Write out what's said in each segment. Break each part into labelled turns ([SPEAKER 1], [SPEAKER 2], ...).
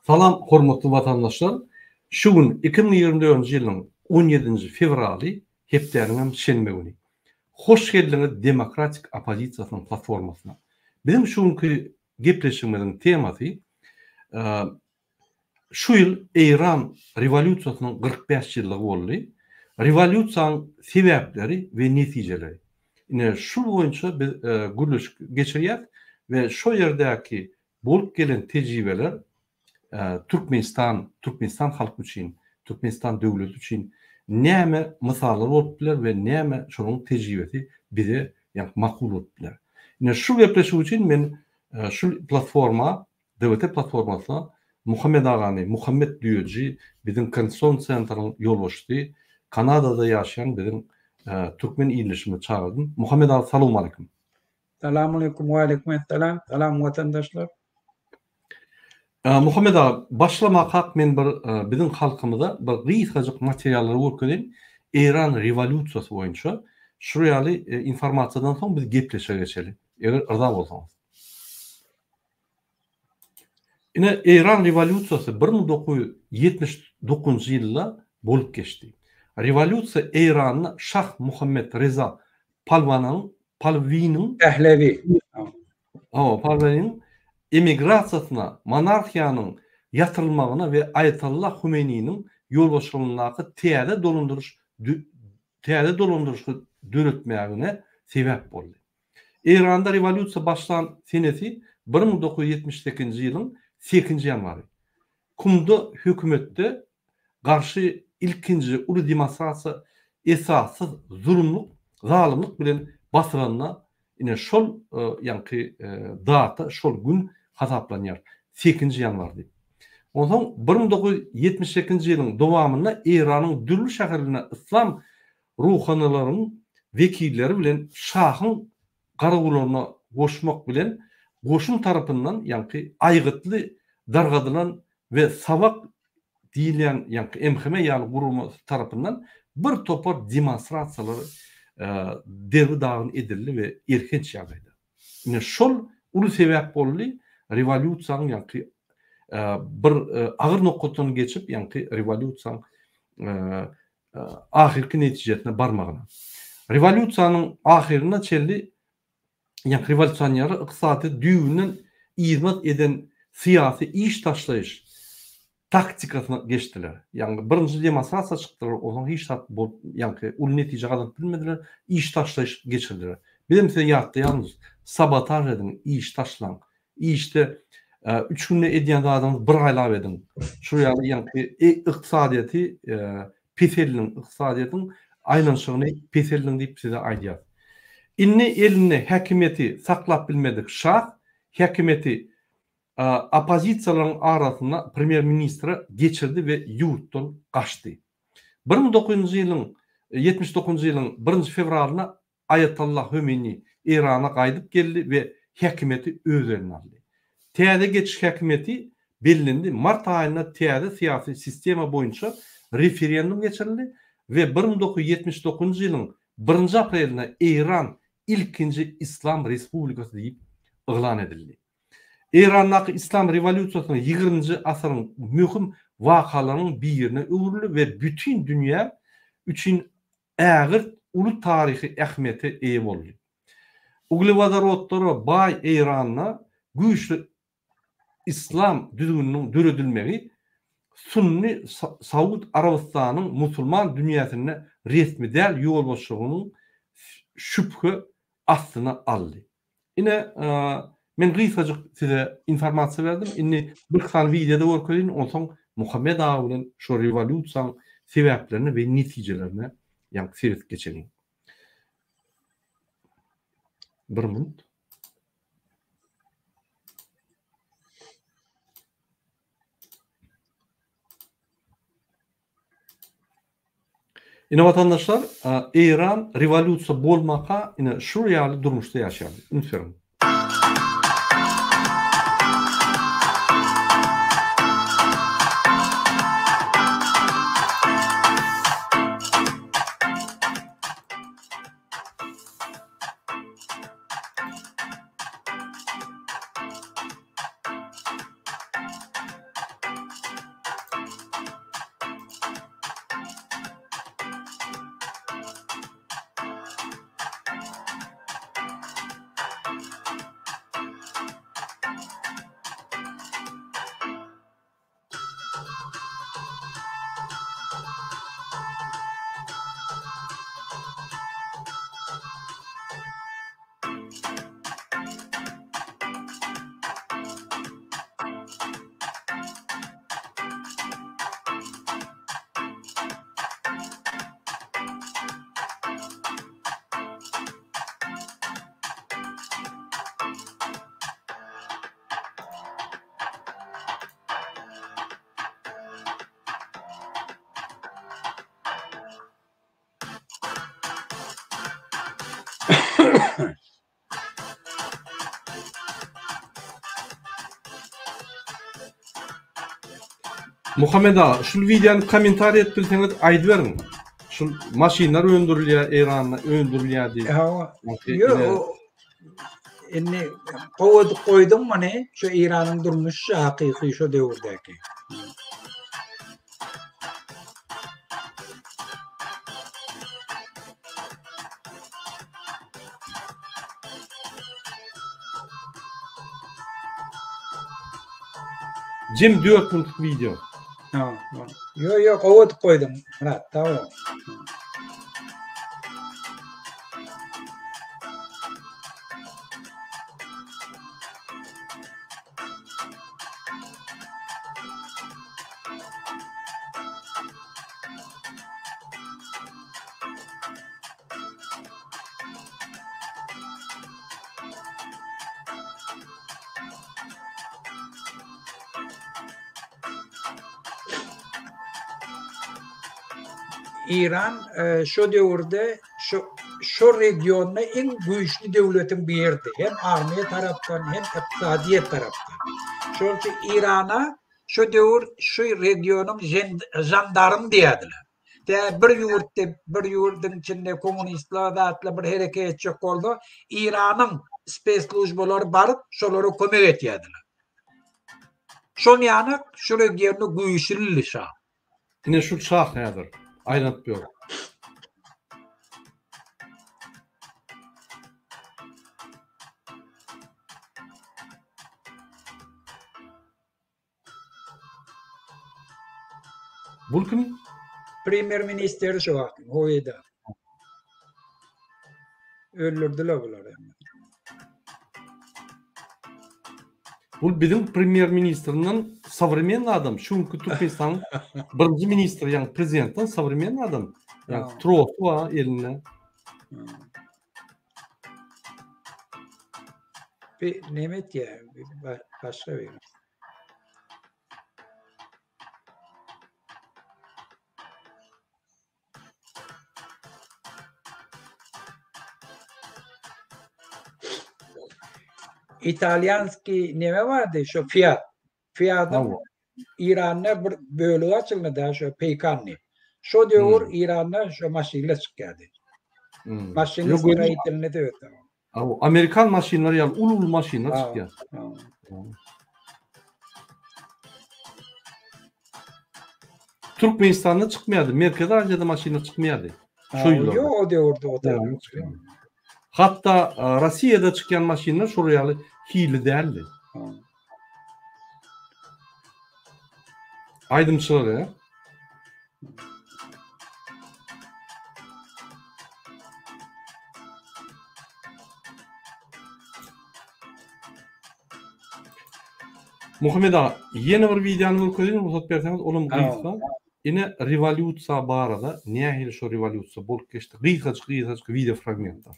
[SPEAKER 1] Salam hormatly vatandaşlar. Şu gün 2024 ýylyň 17 fevraly hepdeniň şenbe güni. Hoş geldiňiz Demokratik Opozisiýasynyň platformasyna. Bizim şu günkü gepleşigimiziň temasy şu ýyl Eýran rewolýusiýasynyň 45 ýyllygy boldy. Rewolýusiýanyň sebäpleri we netijeleri. Ine şu boýunça biz gürleş geçirýär we şu ýerdäki bolup gelen tejribeler Türkmenistan halkı üçin, Türkmenistan döwleti üçin näme mysallar bolupdylar we näme şonuň tejribesi bize makul bolupdylar. Ine şu gepleşik üçin men şu platforma, DWT platformasyna Muhammed agany, Muhammed Düýeji bizim Konstitusiýon Centrynyň ýolbaşçysy, Kanadada ýaşaýan bizim Türkmen iýleşmini çağırdım. Muhammed aga, salamu aleykum.
[SPEAKER 2] Selamun aleyküm ve aleykümselam. Salam vatandaşlar.
[SPEAKER 1] Muhammed aga, başlamak hak men bizim halkymyza bir gysgaçyk materiallar görkezdim. Eýran rewolýusiýasy boýunça şu ýaly informasiýadan soň biz gepleşe geçeli. Eger ırda bolsaňyz. Ine Eýran rewolýusiýasy 1979 ýylda bolup geçdi. Rewolýusiýa Eýranyň Şah Muhammed Reza Pahlavinyň emigrasiýasyna, monarhiýanyň ýatyrylmagyna we Aýatollah Humeyniň ýolbaşçylygyna täze dolandyrışy döretmägine sebäp boldy. Eýranda rewolýusiýa başlan senesi 1978 ýylyň 8 ýanwary. Kumda hökümetde garşy ilkinji uly demonstrasiýa esassız zulümlik, zalymlyk bilen basyranyna ine şol data, şol gün hasaplanýar. 8 ýanwardy. Ondan 1978 ýylyň dowamynda Eýranyň dürli şäherlerine islam ruhanalarynyň wekilleri bilen şahyň garagularyna goşmak bilen goşun tarapyndan aýgytly dargadylan we sabak diýilen emhime ýaly gurumy tarapyndan bir topar demonstrasiýalar derbi dagyn edildi we erkenç ýagdaýda. Ine şol uly sebäp boldy rewolýusiýanyň bir agyr noktadan geçip rewolýusiýanyň ahirki netijesine barmagyna. Rewolýusiýanyň ahirine çeldi rewolýusiýanlar ykysady düýünden izmat eden syýasy iş taşlaýyş taktikasyna geçdiler. Birinji demonstrasiýa çykdylar, oňa hiç uly netije gazap bilmediler, iş taşlaýyş geçirdiler. Bizimse ýatdy ýalnız sabotaj edin, iş taşlan. İşte 3 günde edýän adamy bir aýlap edin. Şu ýaly ykdysadyety peseliniň ykdysadytyň aýlanşygyny peseliniň diýip size aýdýar. Inni elini häkimeti saklap bilmedik şah, häkimeti opozisiýalaryň arasynda premier ministri geçirdi we ýurtdan gaçdy. 1979 ýylyň 1 fevralyna Aýatollah Humeyni Eýrana gaýdyp geldi we häkimeti öz eline aldy. Täze geçiş häkimeti bellendi. Mart aýyna täze syýasy sistema boýunça referendum geçirildi we 1979 ýylyň 1 aprelinde Eýran ilkinji İslam Respublikasy diýip yglan edildi. Eýranyň İslam rewolýusiýasynyň 20-nji asyryň möhüm wakalarynyň birine öwrüli we bütün dünýä üçin ägir uly taryhy ähmiýete eýe boldy. Uglevodorodlara baý Eýranyna güýçli İslam düzgününiň döredilmegi Sunni Saud Arabistanyň musulman dünýäsine resmi däl ýolbaşçylygynyň şüphe astyna aldy. Ine men gysgaçyk size informasiýa berdim. Inni bir kysal videoda görkezdim. Onsoň Muhammed aga bilen şu rewolýusiýanyň sebäplerini we netijelerini serip geçelim. Bir minut. Ine vatandaşlar, Eýran rewolýusiýa bolmaka ine şu ýaly durmuşda ýaşaýar. Unutmayın. Muhammed ağa, şu videonun komentarı et bilseniz aydı verin. Şu maşinler öndürülüyor, İran'da öndürülüyor diye.
[SPEAKER 2] Yo, inni koydum mu ne? Şu İran'ın durmuş hakiki şu devrdeki.
[SPEAKER 1] Cem 4 minutlik video.
[SPEAKER 2] Yo, koydum. Murat, tamam. İran şu devirde şu regionda en güçlü devletin bir yerde. Hem armiye taraftan hem iktisadiyet taraftan. Çünkü İran'a şu devir şu regionun jandarm diyediler. De bir yurtun içinde komünistler da bir hareket edecek oldu. İran'ın speslužbaları barıp şoları kömek etiyediler. Şon yani şu regionu güçlü şah.
[SPEAKER 1] Yine şu şah nedir? Aydınlatmıyor. Bu kim?
[SPEAKER 2] Premier Minister şu vakti. Hoyda. Öldürdüler bunları.
[SPEAKER 1] Bu bizim Premier Minister'nin современный adam. Çünkü Türkmenistan'ın birinci ministri, yani prezidentin современный adam. Yani trosu var eline.
[SPEAKER 2] Bir nimet ya. Başka bir. İtalyanski neme vardı şu Fiat. Fiat'ın İran'da bir bölüğü açıldı şu Peykanlı. Şu devir İran'da şu maşinle çıkardı. Maşinle stроительный de öyle.
[SPEAKER 1] Amerikan maşinleri yani ulu maşinler çıkıyor. Türkmenistan'da çıkmıyordu. Merkezde harcadı maşinler çıkmıyordu. Şu yıllarda.
[SPEAKER 2] Yok o devirde o da.
[SPEAKER 1] Hatta Rusya'da çıkan maşinler şuraya hile değerli. Aydınçılar ya. Muhammed ağa, yeni bir videonu koyayım, uzat berseniz onun kıyısa. Yine revolütsiya barada, niye şu revolütsiya bolup geçti? Kıyısaçık video fragmentler.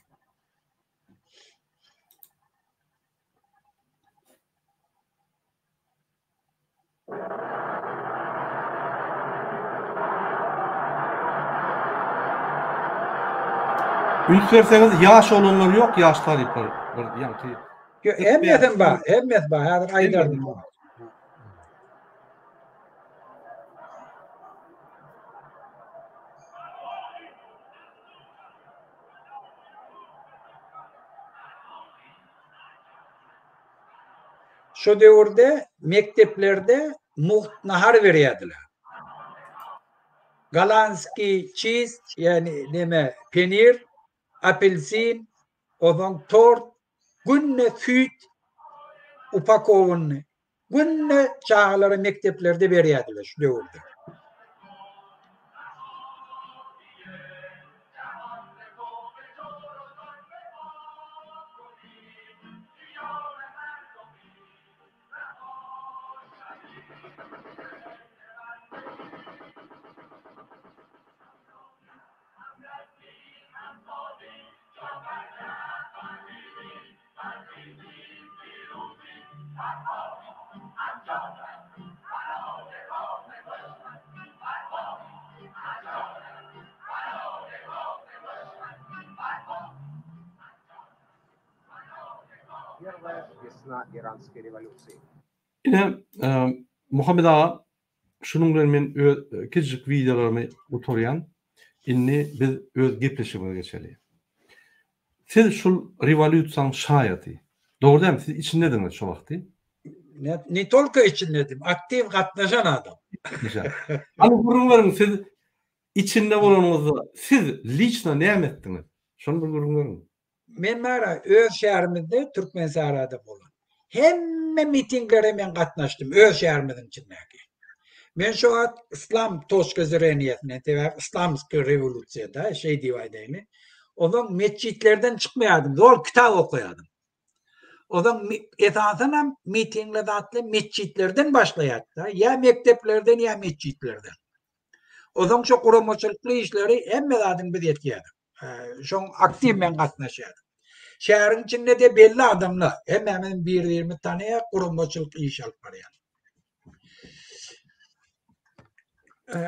[SPEAKER 1] Ümit verseniz yaş olanlar yok, yaş talipler. Yani
[SPEAKER 2] Emmedim ba, her aydardım ba. Şu devirde mekteplerde nahar veriyediler. Galanski cheese yani neme peynir, apelsin, odan tort, günne süt upakovunu. Günne çağları mekteplerde veriyediler şu devirde.
[SPEAKER 3] Ясна иранская революция.
[SPEAKER 1] Yine Muhammed Ağa şunun bilen men küçük videolarımı oturyan inni biz öz gepleşigine geçeli. Siz şul revolüsiýanyň şaýaty. Doğru değil mi? Siz içindediniz şu vakti.
[SPEAKER 2] Ne tolka içindedim. Aktif katlaşan adam.
[SPEAKER 1] Güzel. Hani gururlarım siz içinde bolanňyzda siz liçna näme etdiňiz? Şonu bir gururlarım.
[SPEAKER 2] Men mara öz şäherimizde Türkmen sarada bolan. Hemme mitinglere men gatnaşdym öz şäherimiziň içindäki. Men şu at İslam toşgözereniýetine tebäp İslamsk revolüsiýada şey diýýärdi. Odan mescitlerden çıkmayardım. Zor kitap okuyardım. Odan esasen mitinglerde mescitlerden başlayattı. Ya mekteplerden ya mescitlerden. Odan şu kurumaçılıklı işleri hem meladın bir etkiydi. Şu aktif men katnaşardım. Şehrin içinde de belli adamlar hemen 20 tane kurumaçılık iş alıp var yani.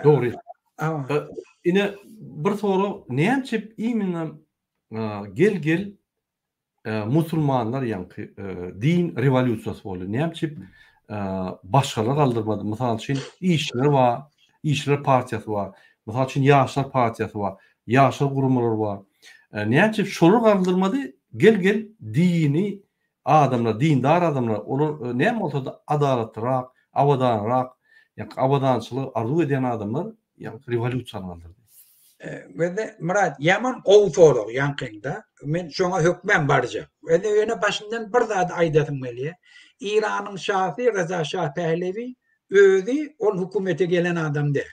[SPEAKER 1] Doğru. Yine bir soru näçip iýminem gel musulmanlar ýa-ni din revolüsiýasy boldy. Näçip başgalar galdyrmady. Mysal üçin işçiler partiýasy bar. Mysal üçin ýaşlar partiýasy bar. Ýaşlar gurumlary bar. Näçip şolar galdyrmady? Gel dini adamlar, dindar adamlar olar näme bolsa adalatlyrak, awadanrak, ýa-ni awadançylyk arzu eden adamlar ýa-ni revolüsiýa galdyrdy.
[SPEAKER 2] Ve de Murat yaman kovforo yankında men şoňa hökmen barja. Ve de ýöne başyndan bir zat aýdatym gelýär. İranyň şahy Reza Şah Pehlevi özü ol hukumete gelen adam de.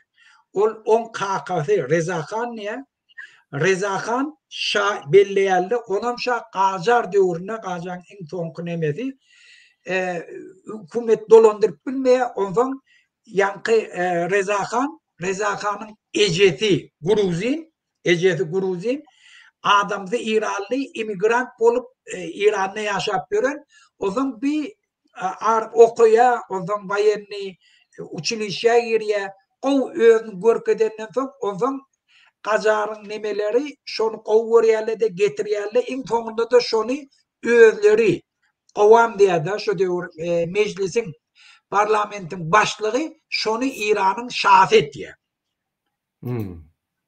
[SPEAKER 2] Ol on kakasy Reza Khan niye? Reza Khan şah belleýärdi. Onam şah Qajar döwrüne Qajaň iň soňky nemesi hukumet dolandyryp bilmeýär. Ondan yankı Reza Khan'ın ejeti Gruzin adamda İranlı imigrant bolup İran'da yaşap gören ondan bir okuya ondan bayenni uçilişe giriye o özünü görkedenden soň ondan Qajar'ın nemeleri şonu qowurýarlar da getirýärler iň soňunda da şonu özleri qowam diýär şu meclisin parlamentin başlığı şonu İran'ın şahy etýär.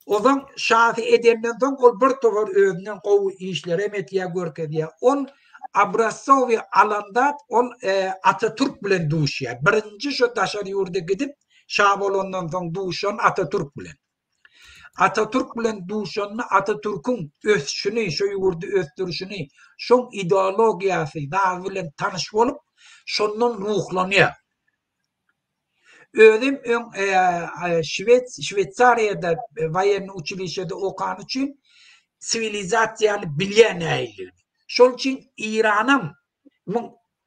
[SPEAKER 2] Odan şahy edenden soň ol bir tovar özünden gowy işler emetýär görkedýär. On Abrasowy alanda on Atatürk bilen duşýar. Birinji şu taşar ýurda gidip şah bolandan soň duşan Atatürk bilen. Atatürk bilen duşanyny Atatürk'ün ösüşini, şu ýurda ösdürüşini, şoň ideologiýasy da bilen tanyş bolup şondan ruhlanýar. Özüm Şwetsariýada wayenny uçilişede okan üçin sivilizasiýaly bilýän näýli. Şol üçin Iranyň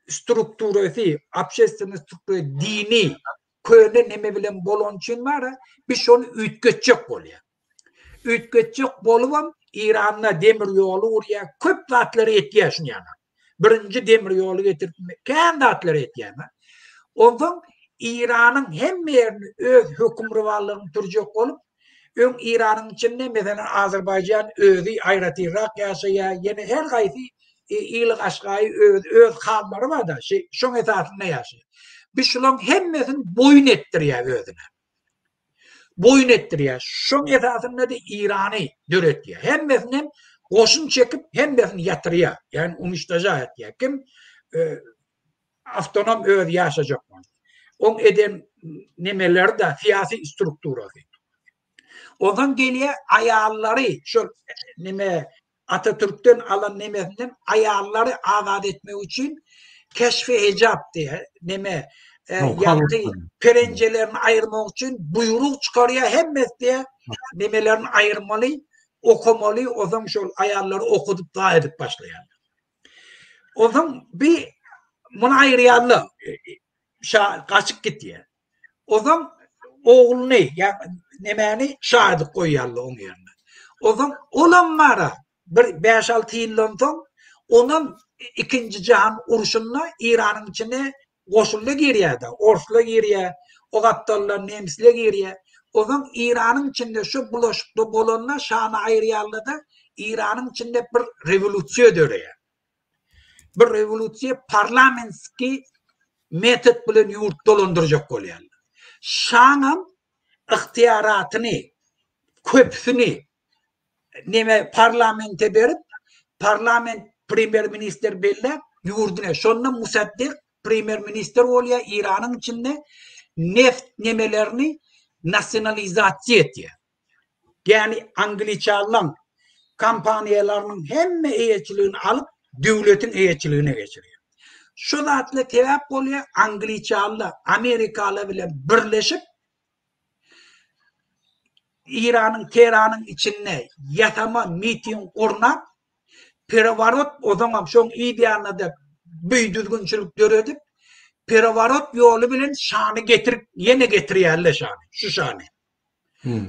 [SPEAKER 2] strukturasy, общественный struktura, dini köne neme bilen bolan üçin bar, biz şonu ütgetjek bolýar. Ütgetjek bolubam İranda demir ýoly urýar, köp zatlary etýär şuňana. Birinji demir ýoly getirip kän zatlary etýär. Ondan İran'ın hem yerini öz hükümrüvallygyny türjek bolup, ön İran'ın içinde mesela Azerbaycan özü aýratyrrak ýaşaýar, ýene her gaýsy ýylyk aşgaý öz halmary bar da, şoň esasynda ýaşaýar. Biz şolaryň hemmesini boyun etdirýär özüne. Boyun etdirýär. Şoň esasynda da İrany döretýär. Hemmesini hem goşun çekip hemmesini ýatyrýar. Yani unuştaja etýär. Kim avtonom öz ýaşajak. On eden nemeler de siyasi strukturası. Ondan gelýär ayallary şu neme Atatürk'ten alan nemesinden ayallary azat etmek için keşfi hicap diye neme yani perencelerini ayırmak için buyruk çıkarıyor hemmet diye nemelerini ayırmalı, okumalı, o zaman şu ayarları okudup daha edip başlayan. O zaman bir bunu ayırıyorlar. Kaçık gitti. O zaman oğlunu yani nemeni şahidi koyuyorlar onun yerine. O zaman olanlara bir 5-6 yıldan sonra onun 2. Cihan Uruşu'na İran'ın içine koşulla giriyordu. Orsla giriyor, o kaptallar Nemsle giriyor. O zaman İran'ın içinde şu bulaşıklı bolanla şahını ayırıyorlar da İran'ın içinde bir revolüsiyon dönüyor. bir revolüsiya parlamentski metod bilen yurt dolandıracak bolýarlar. Şaňam ihtiyaratını, köpsüni neme parlamente berip, parlament premier minister belle yurduna. Şonda Musaddiq premier minister bolýar İran'ın içinde neft nemelerini nasyonalizasiya etdi. Yani Angliçalan kampanyalarının hemme eýetçiliğini alıp döwletin eýetçiliğine geçiriyor. Şu zatla tebep bolýar Angliçalı Amerikalı bilen birleşip İran'ın Tehran'ın içinde yatama miting kurna perevarot o zaman şoň ideýany da büýdürgünçilik döredip perevarot ýoly bilen şany getirip yine getirýärler şany şu şany.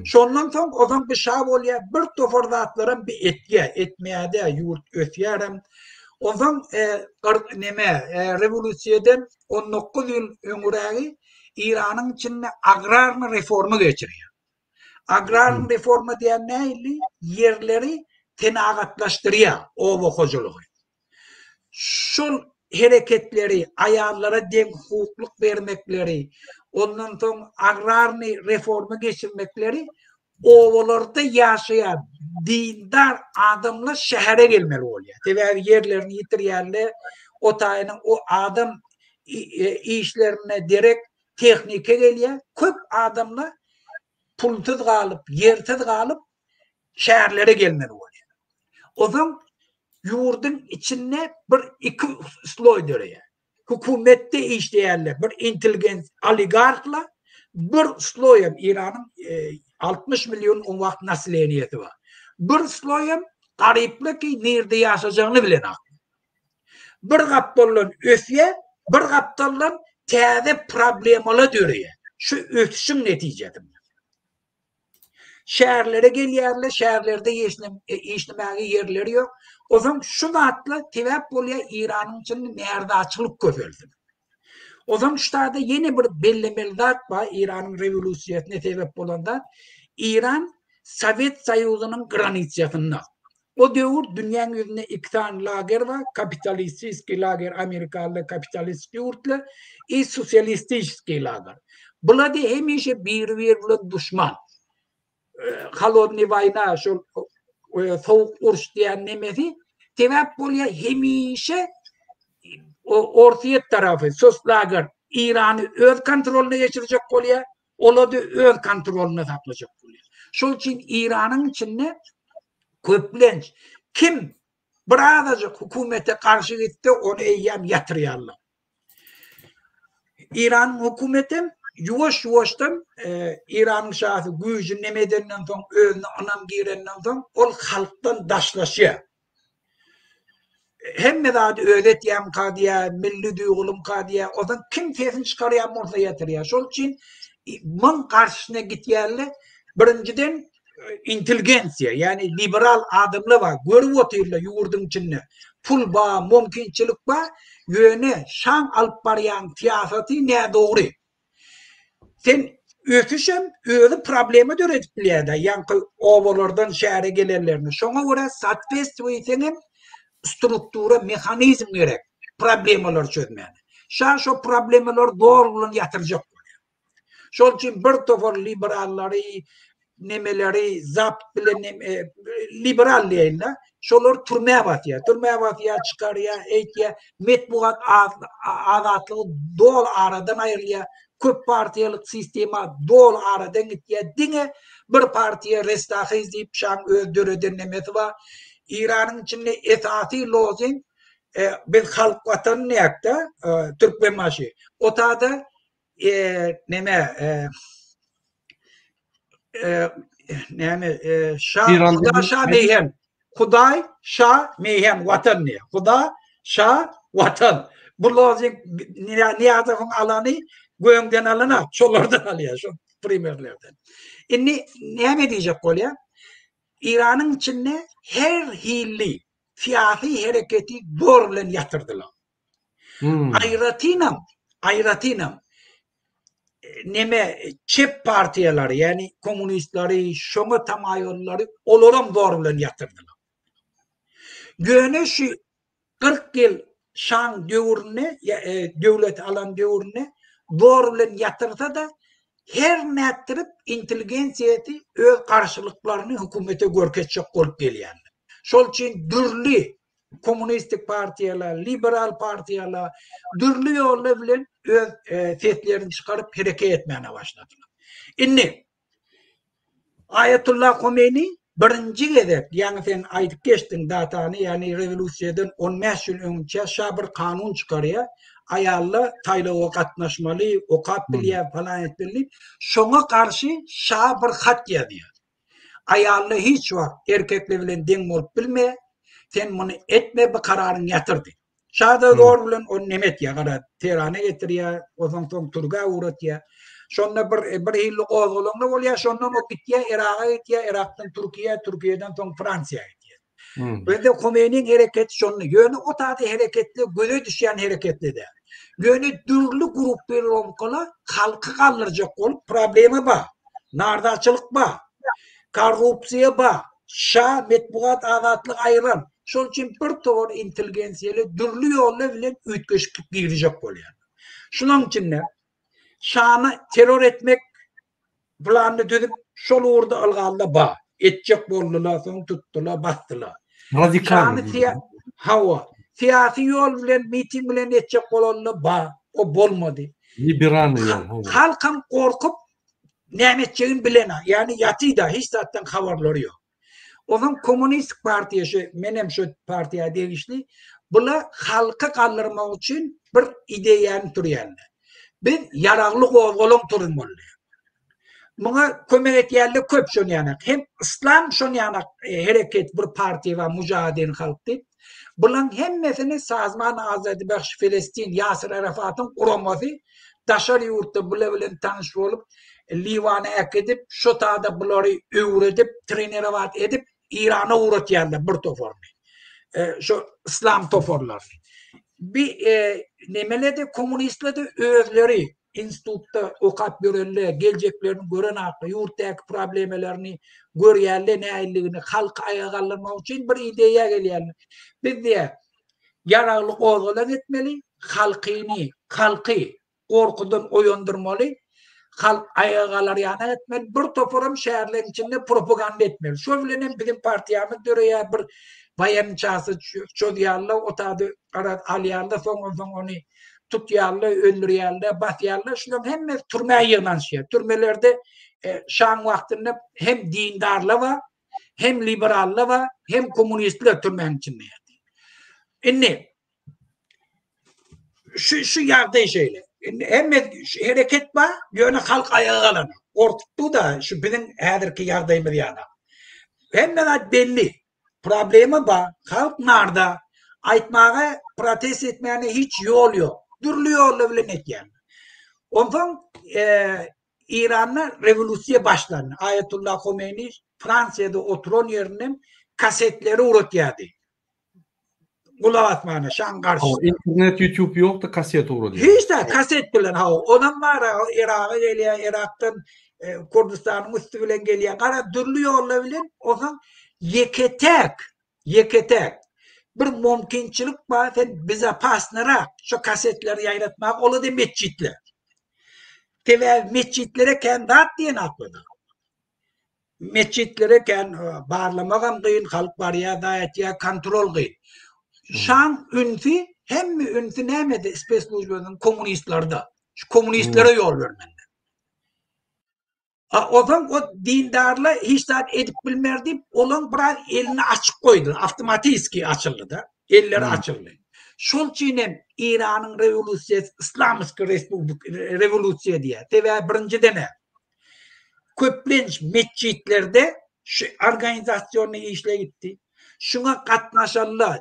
[SPEAKER 2] Şondan soň o zaman bir şah bolýar bir tofordatlaram bir etmeýärde ýurt ötýärem. O zaman revolüsiýadan 19 ýyl öňürägi İran'ın içinde agrarny reforma geçiriyor. Agrarny reforma diýen näýli? Yerleri tenagatlaşdyrýar owa hojalygy. Şol hereketleri aýallara deň hukukluk bermekleri, ondan soň agrarny reforma geçirmekleri owalarda ýaşaýan dindar adamlar şähere gelmeli bolýar. Tebäri yerlerini ýitirýärler, otaýynyň o adam işlerine direk tehnike gelýär. Köp adamlar pulsuz galyp, yersiz galyp şäherlere gelmeli bolýar. O zaman yurdun içinde bir iki sloy döreýär. Hukumetde işleýärler, bir intelligent oligarklar, bir sloyam İran'ın 60 milyon o wagt nasleniyeti var. Bir sloyam gariplik ki nerede yaşajagyny bilen akly. Bir gapdalan ösýe, bir gapdalan täze problemala döreýär. Şu ösüşün netijesi. Şäherlere gelýärler, şäherlerde işlemäge yerleri ýok. O zaman şu zatla tebep bolýar İran'ın içinde nerede açılık köpeldi. O zaman şurada yeni bir bellemeli zat var İran'ın revolüsiyasına sebep bolanda. İran Sovet Soýuzynyň granitsiyasında. O döwür dünýäň ýüzünde iki tane lager var. Kapitalistik lager, Amerikalı kapitalist ýurtlar, sosyalistik lager. Bular da hemişe bir bilen düşman. Halodny wayna, şol soğuk uruş diýen nemesi tebep bolýar hemişe ortaýet tarafy, soslager İran'ı öz kontrolüne geçirecek bolýar, olady öz kontrolüne saklajak bolýar. Şol üçin İran'ın içinde köplenç kim birazajyk hukumete karşı gitdi, onu eýýäm ýatyrýarlar. İran hukumeti yuwaş-yuwaşdan İran'ın şahı güýjü nemedenden soň özüne anam girenden soň ol halkdan daşlaşýar. Hemme zat öğretýän kadiýa, milli duýgulum kadiýa, odan kim sesini çykarýar bolsa ýatyrýar. Şol üçin man karşysyna gitýärler. Birinciden inteligensiya, yani liberal adamlar var. Görüp oturýarlar ýurdun içinde. Pul ba, mümkinçilik ba, ýöne şan alyp barýan siýasaty ne dogry. Sen ötüşem özü problemi döredip bilýärdi. Ýani owalardan şähere gelenlerini. Şoňa görä satwestwiýetiň struktura, mehanizm gerek. Problemalar çözmäni. Şo problemalar doğru bilen ýatyrjak bolýar. Şol üçin bir topar liberallary, nemeleri zapt bilen liberal diýerler. Şolar türmäge batýar. Türmäge batýar, çykarýar, eýtýär, metbuat azatlygy dol aradan aýrylýar. Köp partiyalyk sistema dol aradan gitýär. Diňe bir partiýa restahiz diýip şan öldüreden nemesi var. İran'ın içinde esasi lozing biz halk vatanını yakta Türkmenbaşı. O da Huda Şah Meyhem. Huday Şah Meyhem vatan diye. Huda Şah vatan. Bu lozing niyazafın alanı göğümden alana çollardan alıyor. Şu primerlerden. Ne diyecek bolýar? İran'ın içinde her hilli siyasi hareketi doğru bilen yatırdılar. Aýratynam neme çep partiyaları yani komünistleri, şoňa tamaýyllary olaram doğru bilen yatırdılar. Göne şu 40 yıl şan döwrüne döwlet alan döwrüne doğru bilen yatırsa da her nätirip intelligensiyeti öz karşılıklarını hükümete görkezecek bolup gelýär. Şol üçin dürli komünistik partiyalar, liberal partiyalar dürli ýollar bilen öz setlerini çıkarıp hereket etmeye başladylar. Inni Ayetullah Khomeini birinci gezek, yani sen aytıp geçtin datany, yani revolüsiyadan 15 yıl önce şabir kanun çıkarıya, ayalla taylağa katnaşmalı, okap bilye falan etmeli. Şona karşı şabir hat yazıyor. Ayalla hiç vakt erkekle bilen den olup bilme, sen bunu etme bir kararını yatırdı. Şada doğru bilen o nemet ya, kara Teheran'a getiriyor, o zaman Turgay'a uğratıyor. Şonda bir hilli ozgulunda bolýar, şondan o gitýär, Irak'a gitýär, Irak'tan Türkiye, Türkiye'den soň Fransiýaga gitýär. Ve de Khomeini'nin hereketi şonu, ýöne o taýda hereketli, göze düşýän hereketli de. Ýöne dürli gruplar omkala halky galdyrjak bolup problemi bar. Nardaçylyk bar. Korrupsiýa bar. Şa metbuat azatlyk aýran. Şol üçin bir tor intelligensiýeli dürli ýollar bilen üýtgeşip girjek bolýar. Şunuň üçin şanı terör etmek planını düzüp şol uğurda alganda ba. Etcek boldular, soň tuttular, bastılar.
[SPEAKER 1] Radikal.
[SPEAKER 2] Siyasi yol bilen, miting bilen etcek bolanlar ba. O bolmadı.
[SPEAKER 1] Liberal yol.
[SPEAKER 2] Halkam korkup nämetçegin bilene. Yani yatyda hiç zaten habarları yok. Onun komünist partiyası, menem şu partiya degişli, bula halka kaldırmak için bir ideýany turýarlar. Bir yaraglı ozgolun turun boldy. Buna kömek etýärler köp şon ýanak. Hem İslam şon ýanak hereket bir parti we mücadele halkdy. Bulan hemmesini Sazman Azadi Baş Filistin Yasir Arafat'ın kuraması daşar ýurtda bula bilen tanış bolup Livan'a ekidip şu taýda bulary öwredip trenerawat edip İran'a uğratýarlar bir toporny. Şu İslam toporlary. Bir nemelerde komünistlerde özleri institutta okap görenler, geleceklerini gören hakkı, yurttaki problemlerini görýärler, näilligini halka ayağa kaldırmak için bir ideýa gelýärler. Biz de yaragly ozgulan etmeli, halky korkudan oyandırmaly, halk ayağa kalýan etmeli, bir toporum şäherlerin içinde propaganda etmeli. Şo bilen bizim partiyamız döreýär bir bayançası çözyarlar, o tadı alýarlar, soň onu tutýarlar, öldürýärler, batýarlar. Şundan hemme türmäge ýygnaşýar. Türmelerde şan wagtynda hem dindarlar var, hem liberallar var, hem komünistler türmenin içinde ýaty. Inni şu ýagdaý şeýle. Hemme hereket var, ýöne halk ayağa kalan. Korkutdu da şu bizim häzirki ýagdaýymyz ýana. Hemme belli. Problemi var. Halk narda aytmağa, protest etmeyene hiç yol yok. Dürlü yolla bilen etken. Ondan İran'da revolüsiye başlandı. Ayetullah Khomeini Fransa'da oturan yerinin kasetleri uğratıyordu. Kulak atmağına, şan karşı.
[SPEAKER 1] İnternet, YouTube yok da kaset uğratıyor.
[SPEAKER 2] Hiç de kaset bilen. Ondan var Irak'a geliyor, Irak'tan Kurdistan'ın üstü bilen geliyor. Kara dürlü yolla bilen ondan yeketek bir mümkinçilik var, sen bize pasnarak şu kasetleri yayratmak oladı mescitler. Ve mescitlere kendi at diyen atladı. Mescitlere kendi bağırlamak kıyın, halk var ya da kontrol kıyın. Şan ünfi, hem mi ünfi neymedi spesifik komünistlerde. Şu komünistlere yol vermeli. O zaman o dindarlar hiç daha edip bilmerdi, olan biraz elini açık koydu. Avtomatiski açıldı da. Elleri açıldı. Şol çiğnem İran'ın revolüsyası, İslamist revolüsya diye. Ve birinci dene. Köplenç mescitlerde şu organizasyonu işle gitti. Şuna katnaşanlar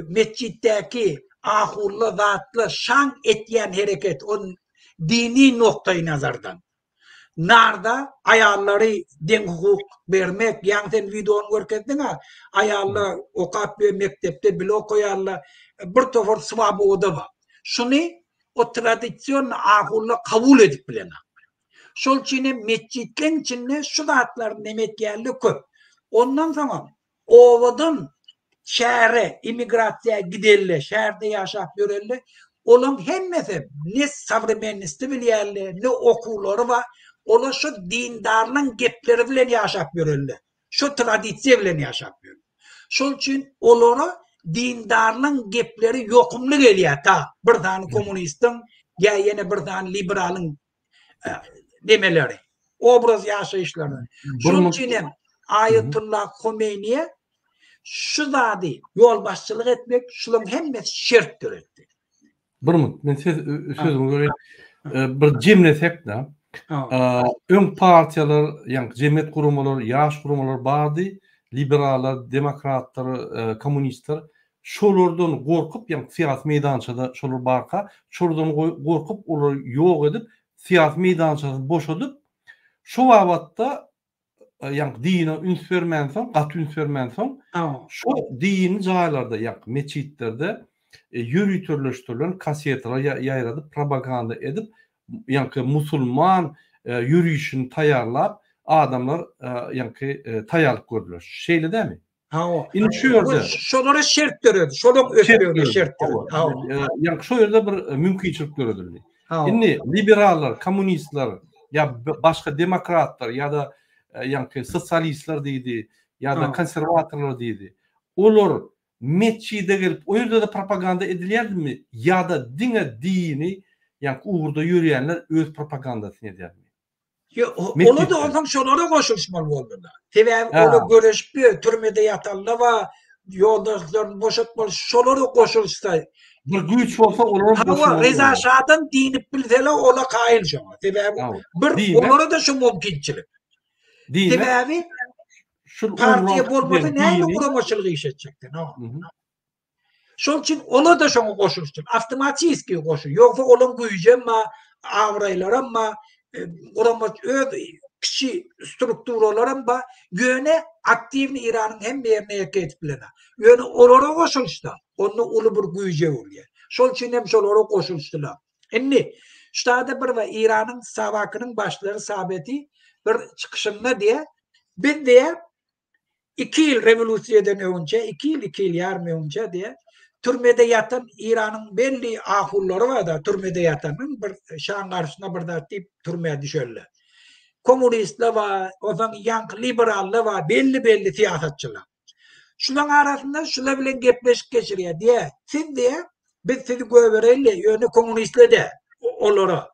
[SPEAKER 2] mescitteki ahurlu, zatlı, şan etyen hareket, onun dini noktayı nazardan. Narda ayarları den hukuk vermek, yani sen videonu görkedin ha, ayarlar okap bir mektepte blok koyarlar, bir tofor sıvabı o da var. Şunu o tradisyon ahurla kabul edip bilene. Şol için mescitlerin içinde şu zatların demek yerli köp. Ondan sonra ovadın şehre imigrasiya giderler, şehirde yaşap görürler. Olan hemmesi ne savremenlisti bilýärler, ne okulları var. Ola şu dindarlığın gepleri bilen yaşap görürler. Şu tradisiya bilen yaşap görürler. Şol için olara dindarlığın gepleri yokumlu gelýär ta. Bir tane komünistin ya yine bir tane liberalın demeleri. Obraz yaşayışları. Şol için Ayetullah Khomeini'ye şu zady yol başçılık etmek, şunun hemmesi şert göretti.
[SPEAKER 1] Men sözüňi göreyim. Bir jemlesek de öň partiýalar, ýa-ni jemgyýet gurumlary, ýaş gurumlary bardy, liberallar, demokratlar, kommunistler şolardan gorkup, ýa-ni siýasy meýdançada şolar barka, şolardan gorkup olary ýok edip, siýasy meýdançady boşadyp, şu wagtda ýa-ni dine üns bermänsoň, gaty üns bermänsoň, şu dini jaýlarda, ýa-ni meçitlerde yürütürleştirilen kasetler ýaýradyp, propaganda edip, ýa-ni musulman yürüyüşini taýarlap, adamlar ýa-ni taýarlyk gördiler. Şeýle dämi?
[SPEAKER 2] Indi şu ýerde şolary şert göredi, şolary ötürýär şert.
[SPEAKER 1] Ýa-ni şu ýerde bir mümkinçilik görediler. Indi liberallar, kommunistler ya başka demokratlar ya da ýa-ni sosialistler diýdi, ya da konserwatorlar diýdi. Olar meçide gelip o ýerde de propaganda edilýärmi ya da dini ýa-ni uğurda ýürüýänler öz propagandasyny edýärmi?
[SPEAKER 2] Onu da ondan şolara goşulmaly boldular. Tebäbi onu görüşip türmede ýatanlar we ýoldaşlaryny boşatmaly şolara goşulsa
[SPEAKER 1] bir güýç bolsa olary
[SPEAKER 2] boşulmaly. Reza Şahdan dinip bilseler ola kaýyl joňa. Tebäbi bir olara da şu mümkinçilik. Tebäbi partiýa bolmasa näme guramaçylygy işetjekler. Şol için ona da şoňa goşulşdyr. Awtomatiski goşul. Ýoksa olan güýjemma, awraýlaramma, guramaç öz kişi strukturalaramma ýöne aktivni Iranyň hem ýerine ýetip bilenler. Ýöne olara goşulşdyr. Onu uly bir güýje bolýar. Şol için hem şolara goşulşdylar. Indi ştada bir we Iranyň sawakynyň başlary sabeti bir çykyşynda diýe biz diýe 2 ýyl rewolusiýadan öňce, 2 ýyl ýarym öňce diýe türmede ýatan Iranyň belli ahulları var da türmede ýatanyň bir şan garşyna bir da tip türmeye düşerler. Komünistler we ozaň ýanky liberallar we belli siýasatçylar. Şunyň arasynda şular bilen gepleşip geçirýär diýe. Siz diýe biz sizi göbereli ýöne komünistler de olara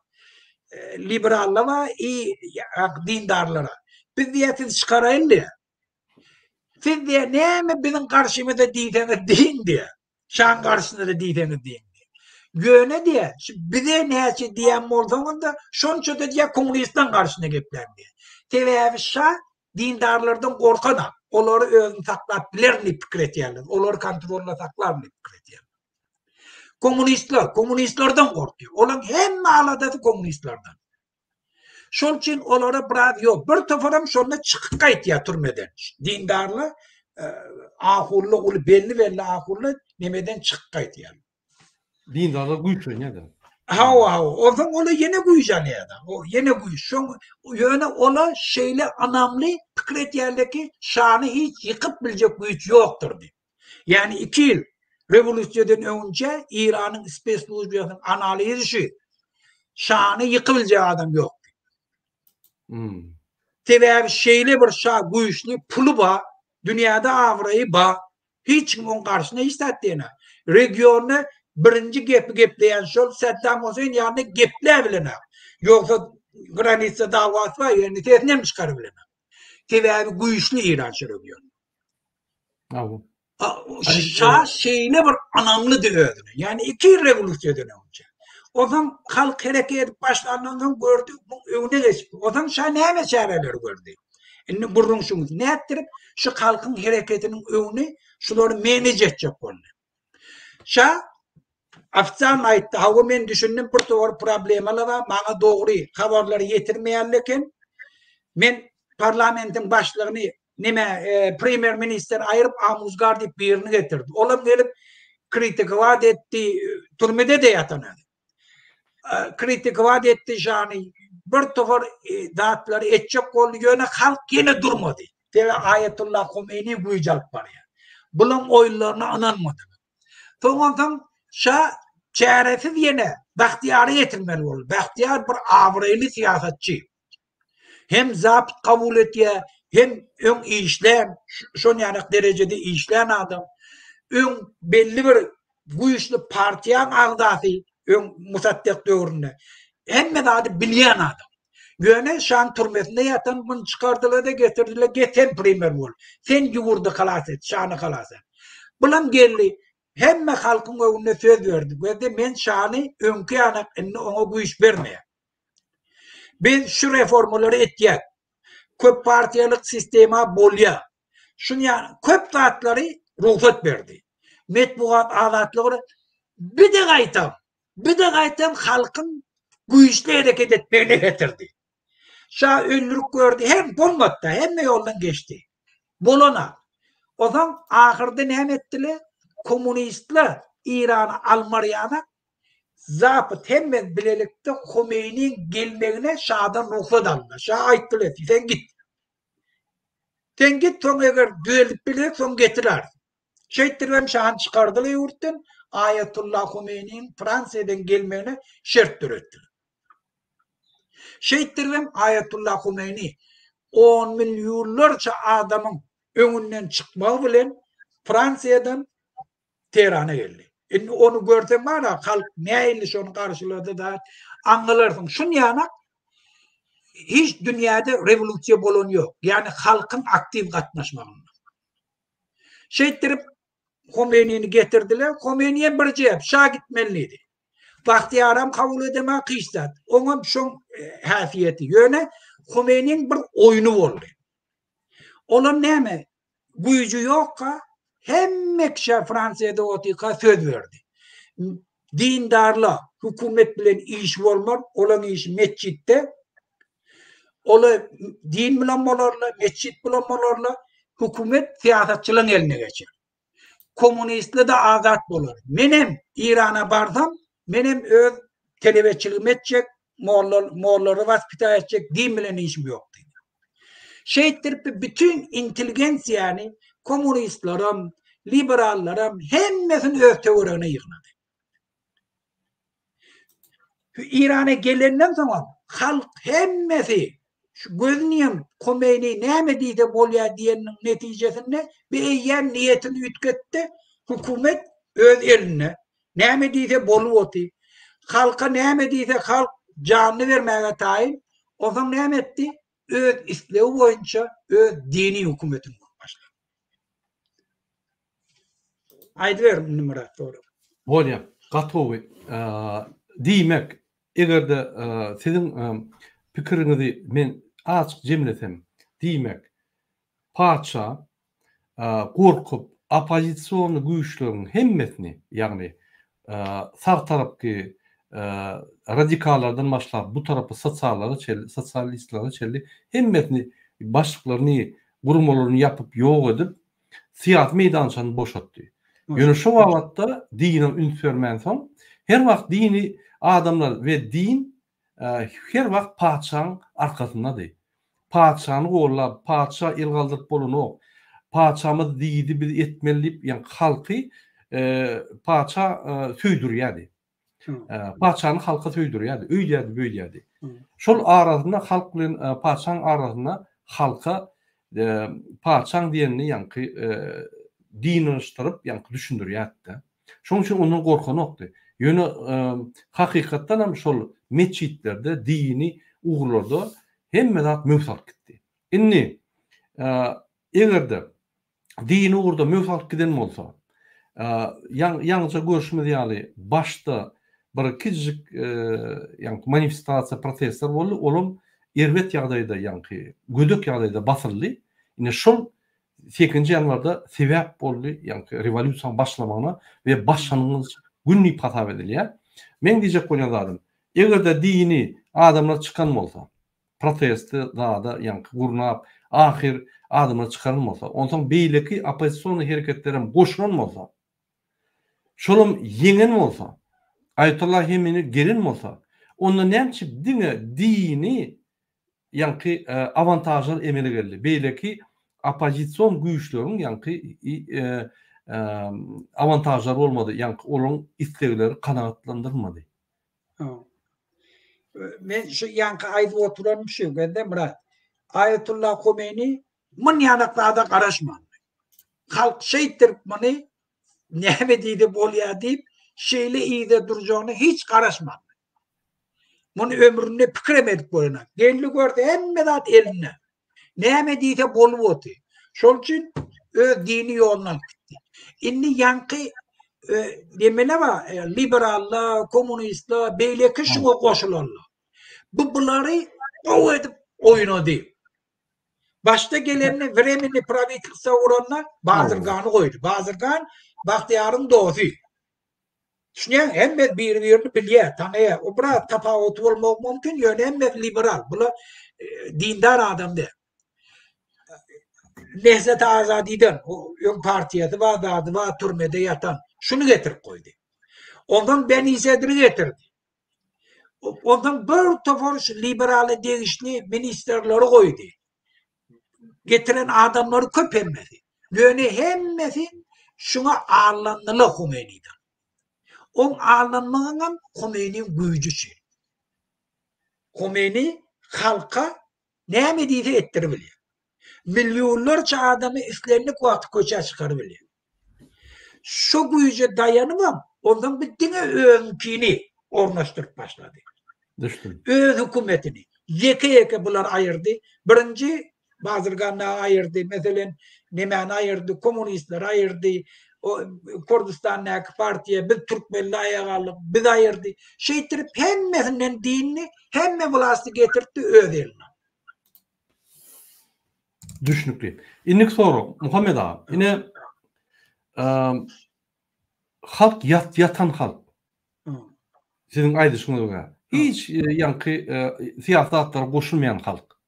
[SPEAKER 2] liberallar we dindarlara. Biz diýe siz çykarayly. Siz diýe näme biziň garşymyzda diýseňiz diýin diýe. Şan karşısında da diýseňiz diýin. Göne diye, bize näçe diýen bolsaňyzda şonça da diye kommunistden karşısına geplendi. Tebäbi şa dindarlardan gorkadan, olary özüni saklap bilerni pikir etýärler. Olary kontrolna saklarny pikir etýärler. Kommunistlerden gorkýar. Olaň hemme aladady kommunistlerden. Şol için olara biraz ýok. Bir toparam şonda çykyp gaýtýar türmeden. Dindarlar ahully uly belli ahully nemeden çykyp gaýtýar.
[SPEAKER 1] Dindarlar güýçlenýär.
[SPEAKER 2] O zaman ola yine güýçlenýär. O yine güýç. Şoň ýöne ola şeýle anamly pikir etýärleki şany hiç ýykyp biljek güýç ýokdur diýip. Yani 2 ýyl rewolusiýadan öňce İranyň speslużbiýasynyň analizi şany ýykyp biljek adam ýok. Tebäbi şeýle bir şa güýçli pulu ba, dünýäde awraýy ba, hiç kim on garşyna isletdiýene. Regiony birinci gepleyen şol Saddam Hüseyin ýanyna gepler bilen. Ýoksa granitsa dawasy var, ýöne tesnem çykar bilen. Tebäbi güýçli İran regiony. Şa şeýle bir anamly döwürdi. Yani 2 ýyl rewolusiýadan öňce. Odan halk hereket başlanandan gördük, bu öňe geçip. Odan şa näme çareler gördü. Indi burun şunu ne ettirip şu halkın hareketinin öňüne şulary manage etjek boldy. Şa afsan aýtdy, hawa men düşündim bir toğry problemler var, maňa dogry habarlary ýetirmeýärleken men parlamentin başlygyny premier minister aýryp amuzgar diýip birini getirdi. Olam gelip kritik wad etdi, türmede de ýatan. Kritik wad etdi jany bir toğry datlary etjek boldy ýöne halk ýene durmady. Ayetullah Khomeini güýç alyp barýar. Bulan oylarına ananmadı. Toňdan şa çaresiz yine Bahtiyar'ı getirmeli bol. Bahtiyar bir avraylı siyasetçi. Hem zabit kabul etiye, hem ön işleyen, şon yani derecede işleyen adam. Ön belli bir bu işli partiyan ağdası, ön musaddiq dövründe. Hem de adı bilyen adam. Yöne şan türmesinde yatan bunu çıkardılar da getirdiler. Geten primer bol. Sen yuvurdu kalas et, şanı kalas et. Bulan geldi. Hemme halkın önüne söz verdi. Ve men şanı önkü yanak ona bu iş vermeye. Biz şu reformları etiyek. Köp partiyalık sistema bolya. Şunu yani köp zatları ruhsat verdi. Metbuat azatlığı bir de gaytam halkın bu işle hareket etmeye getirdi. Şah önlülük gördü. Hem bulmatta hem de yoldan geçti. Bolona. O zaman ahırda ne ettiler? Komünistler İran'a almaryana zapıt hemen bilelikte Khomeini'nin gelmeğine Şah'dan ruhsat aldı. Şah ayttılar. Sen git son eğer düzelip bilerek son getirir. Şeyttirmem Şah'ın çıkardılar yurttan Ayetullah Khomeini'nin Fransa'dan gelmeğine şart türettir. Şeyttirmem Ayetullah Khomeini 10 milyonlarca adamın önünden çıkmağı bilen Fransa'dan Tehran'a geldi. Onu görsem var ya halk neymiş onu karşıladı da anlarsın. Şun yana hiç dünyada revolüsiyon bolon yok. Yani halkın aktif katlaşmağında. Şeyttirip Khomeini'ni getirdiler. Khomeini'ye bir cevap. Şah gitmeliydi. Bahtiyar'ım kabul edemem kıyısat. Onun şun hafiyeti. Yöne Khomeini'nin bir oyunu oldu. Onun ne mi? Gücü yok ka hem mekşe Fransa'da otika söz verdi. Dindarla hükümet bilen iş olmaz. Olan iş mescitte. Ola din bilen molarla, mescit bilen molarla hükümet siyasetçilerin eline geçer. Komünistli de azat bulur. Menem İran'a barsam, menem öz televeççilim edecek, Moğolları vaspita edecek, din bilen işim yok. Şeyttir bütün inteligensiyanı komünistlerim, liberallerim hemmesin öz teoriğine yığınadı. İran'a gelenden zaman halk hemmesi şu gözünüyüm Khomeini ne deyde bolya diyenin neticesinde bir yer niyetini ütketti. Hükümet öz eline ne deyde bolu oti. Halka ne deyde halk canını vermeye tayin. O zaman ne etti? Öz islevi boyunca öz dini hükümetin başladı. Aydı verim numarat doğru.
[SPEAKER 1] Bolya, gatovi. Diýmek, egerde sizin pikirinizi men açyk jemlesem, diýmek, paça gorkup opozisiýon güýçleriň hemmesini, ýagny sağ tarapky radikallardan başlap bu tarapy sotsialistlere çelli hemmesini başlyklaryny, gurumalaryny yapıp ýok edip siýasat meýdançyny boşatdy. Ýöne şu wagtda dine üns bermän soň her wagt dini adamlar ve din her wagt paçaň arkasyndadyr. Paçany gollap, paça el galdyryp bolanok. Paçamyz diýdi biz etmelip, ýani halky paça söýdürýärdi. Paçany halka söýdürýärdi, öýdärdi, böýdärdi. Şol arasynda halk bilen paçaň arasynda halka paçaň diýenini ýani dinleştirip ýani düşündürýärdi. Şoň üçin onuň gorkany okdy. Ýöne hakykatdan hem şol meçitlerde, dini ugurlarda hemme zat möwsalt gitdi. Inni egerde dini ugurda möwsalt giden bolsa, ýalňyça görüşmez ýaly başda bir kiçik ýani manifestasiýa, protestler boldy. Olum erwet ýagdaýda ýani gödök ýagdaýda basyldy. Ine şol 8-nji ýanwarda sebäp boldy ýani rewolýusiýa başlamagyna we başlanyňyz günni patap edilýär. Men diýjek bolýarlarym, egerde dini adamlar çıkan bolsa, protesti da ýani gurnap, ahir adamlar çıkaran bolsa, ondan beýleki opozisiýon hereketlerim goşulan bolsa, şolum ýeňen bolsa, Ayetullah Khomeini gelen bolsa, onda näçe dini ýani avantajlar emele geldi. Beýleki opozisiyon güýçleriň ýanky avantajları olmadı. Ýanky olaň islegleri kanagatlandyrmady.
[SPEAKER 2] Men şu yankı aýdyp oturanmışym bende Murat. Ayetullah Khomeini mun ýanaklarda garaşman. Halk şeýtir muny näme diýdi bolýar diýip şeýle iýde durjagyny hiç garaşman. Muny ömründe pikir edip boýana. Geldi gördi hemme zat eline. Näme diýse bolup oty. Şol üçin öz dini ýoluna gitdi. Indi yankı demele var, liberallar, komünistler, beýleki şuňa goşulanlar. Bulary gowy edip oýnady. Başta gelenini Vremeni pravitlikse uğranlar Bazırgan'ı koydu. Bazırgan Bahtiýaryň dostu. Şuňa hemme bir-birini bilýär, tanýar. O bira tapawut bolmak mümkin, ýöne hemme liberal. Bular dindar adamdy. Nehzet Azadi'den, o partiyası Bağdat'ı var, türmede yatan. Şunu getirip koydu. Ondan Beni Sedr'i getirdi. Ondan bir tofor liberale değişli ministerleri koydu. Getiren adamları köp emmedi. Yöne hemmesi şuna ağırlandılar Khomeini'den. On ağırlanmağından Khomeini'nin gücü şey. Khomeini halka näme diýse ettirebilir. Milyonlarca adamı islerini kuatı koça çıkarabilir. Şu güce dayanamam, ondan bittiğine önkini ornaştırıp başladı. Öz hükümetini. Yeke bunlar ayırdı. Birinci Bazırgan'la ayırdı. Mesela Nemen ayırdı, komünistler ayırdı. O Kurdistan'la partiye, biz Türkmenli ayağalık, biz ayırdı. Şeytirip hemmesinden dinini, hemme vlası getirdi öz eline.
[SPEAKER 1] Düşünükli. İnnik soru Muhammed abi. Yine halk yatan halk. Sizin aýdyşyňyza hiç yankı siýasatlara goşulmayan halk.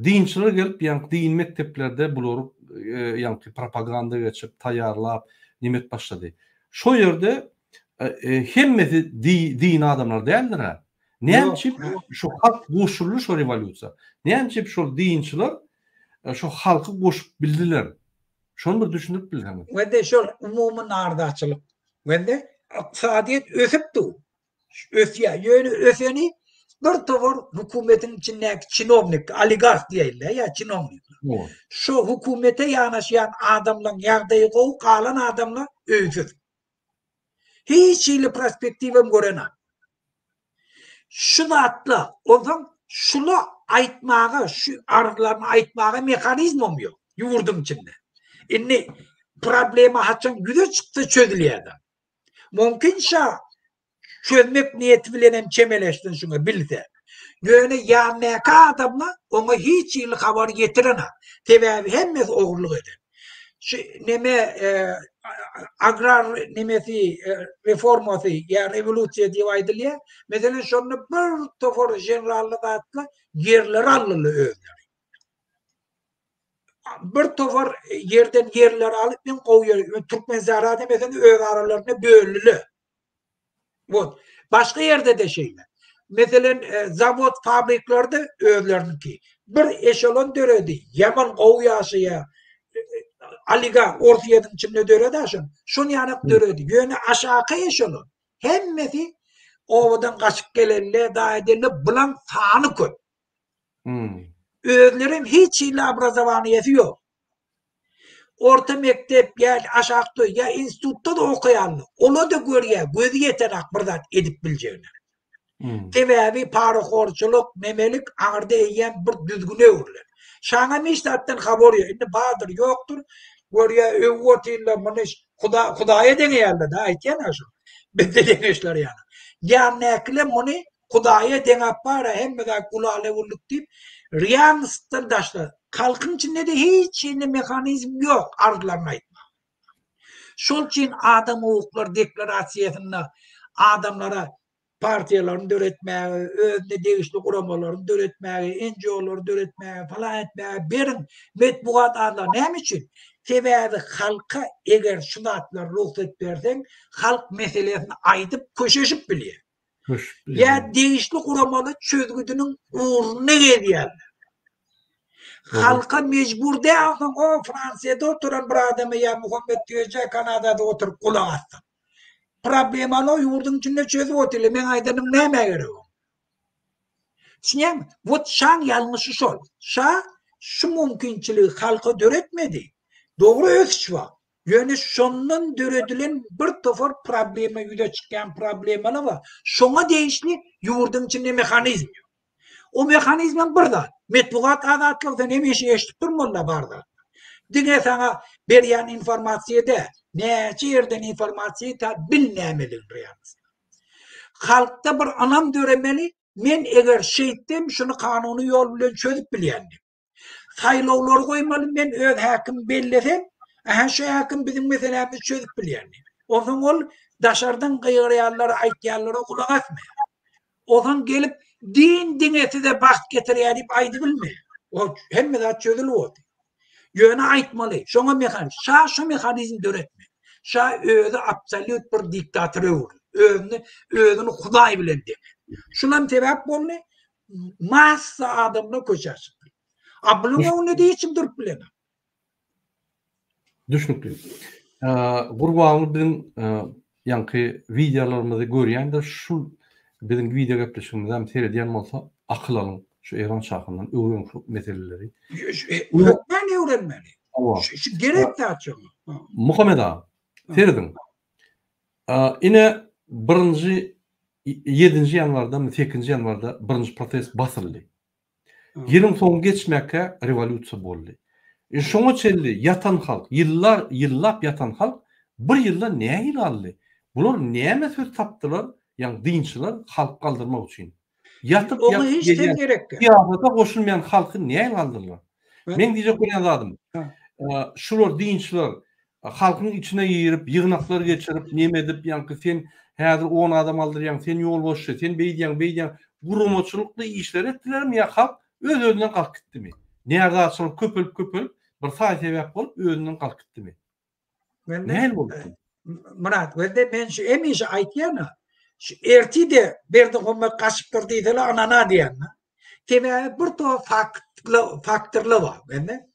[SPEAKER 1] Dinçiler gelip yankı din mekteplerde bulur yankı propaganda geçip taýarlap nimet başladı. Şo ýerde hemmesi din adamlar däldir. Näçip şu halk goşulur şu revolýusiýa. Näçip şu dinçiler şu halkı goşup bildiler. Şonu bir düşünüp bildiler.
[SPEAKER 2] Wende şol umumy nardaçylyk. Wende iqtisadiýet ösüpdi. Ösýär. Ýöne öseni bir towar hökümetin içindäki çinovnik, oligark diýerler ya çinovnik. Şu hökümete ýanaşýan adamlaryň ýagdaýy gowy galan adamlar öýsüz. Hiç ýyly perspektiwem görenä. Şu zatla, ondan şunu aýtmaga, şu aralaryny aýtmaga mekanizmam ýok. Ýurdum içinde. Indi problema haçan güde çıktı çözülýär. Mümkinşa çözmek niyeti bilen hem çemeleştin şuna bilse. Ýöne ýanmäki adamlar ona hiç ýyly habar getirene. Tebebi hemmesi oğurluk eder. Neme agrar nemesi reforması ya revolüsiýa diýip aýdylýar. Mesela şonu bir tofor generallyk atla yerleri allyly özleri. Bir tofor yerden yerler alıp ben goýýar. Türkmen zarada mesela öz aralaryna bölüli. Bu başka yerde de şeyler. Mesela zavod fabriklarda özlerinki bir eşelon döredi. Yaman goýýaşyya aliga ortaýadyň içinde döredi aşan. Şonu ýanyp döredi. Ýöne aşağı eşelon. Hemmesi owadan gaçyp gelenler daýdyny bilen sany köp. Özlerim hiç ýyly obrazowaniýasy ýok. Orta mektep ýa aşakda ýa institutda da okuyanlar. Ola da görýär, gözü ýeterak bir zat edip biljegine. Tebebi paraxorçuluk, memelik aňyrda eýen bir düzgün öwürler. Şaňa meştatdan habar ýok. Indi badyr ýokdur. Görýär, öwotýlar muny Hudaýa deňýärler da aýtýan aşo. Bizde deňeşler ýa. Ýa-näkile muny Hudaýa deňäp bara hemme de kulale bolduk diýip riýanystan daşlar. Halkın içinde de hiç yeni mekanizm yok arzularına aitma. Şol için adam hukukları deklarasiýasyna adamlara partiýalaryny döretmäge, özüne degişli guramalarını döretmäge, NGO'ları döretmäge, falan etmäge, berin metbuat adlar. Näme üçin? Tebebi halka eger şunatlar ruhsat berseň, halk meselesini aýdyp köşeşip bilýär. Ya degişli guramaly çözgüdüniň uğruna gelýärler. Halka mecbur değilsin. O Fransa'da oturan bir adamı ya Muhammed Tüyece Kanada'da oturup kulak attın. Problemanı o yurdun içinde çözüp oturdu. Men aydanım neme gerek o? Şimdi bu şan yanlışı şol. Şu mümkünçiliği halka döretmedi. Doğru ölçü var. Yani şondan döredilen bir tofor probleme yüze çıkan problemanı var. Şona değişli yurdun içinde mekanizm. O mekanizmin burada. Metbuat azatlıktan emeşi eşlik durmalı barda. Dine sana beriyan informasyede neçe yerden informasyayı ta bilmemedin reyans. Halkta bir anam döremeli, men eğer şeyittim şunu kanunu yol bilen çözüp bilyendim. Saylovlar koymalı, men öz hakim bellesem, şu hakim bizim meselemizi çözüp bilyendim. O zaman ol, dışarıdan kıyırıyarlara, aytiyarlara kulak atmıyor. O zaman gelip dinesi de baht getiriyor deyip aydı bilmiyor. O hem de çözülü oldu. Yöne aytmalı. Şuna mekanizm. Şu mekanizm döretme. Özü absolut bir diktatörü olur. Özünü Huday bilen demek. Şuna sebep bol ne? Massa adamla koşarsın. Ablumu onu diye için durup bilemem.
[SPEAKER 1] Düşünüklü. Gurbağını bizim yankı videolarımızda görüyen de şu bizim video yapışımızdan seyrediyen olsa akıl alın. Şu İran şahından öğren şu meseleleri.
[SPEAKER 2] Öğretmen öğrenmeli. Şu gerek de açıyor.
[SPEAKER 1] Muhammed ağa, seyredin. Yine 7. yanvarda, 8. yanvarda 1. protest basıldı. 20 son geçmekle revolüsiya oldu. Şoňa çelli yatan halk, yıllap yatan halk bir yılda näme ýylaldy? Bular näme söz tapdylar? Ýani dinçiler halk kaldırmak üçin. Yatıp
[SPEAKER 2] hiç gerek yok.
[SPEAKER 1] Siyasata goşulmayan halky näme ýylaldylar? Men diýjek bolan adam. Şular dinçiler halkyň içine ýerip, ýygnaklar geçirip, näme edip, ýani sen häzir 10 adam aldyrýan, sen ýol boşça, sen beýdýän, gurumaçylykly işler etdilermi ýa halk öz-özünden galk gitdimi? Nerede açılıp köpülüp bir saat sebep bolup özünden kalk gitdimi? Ne boldu?
[SPEAKER 2] Murat, ben şu emişi aytýana, şu ertide berdi gomma kaşıp durdydylar anana diýen. Tebe bir to faktörler var bende.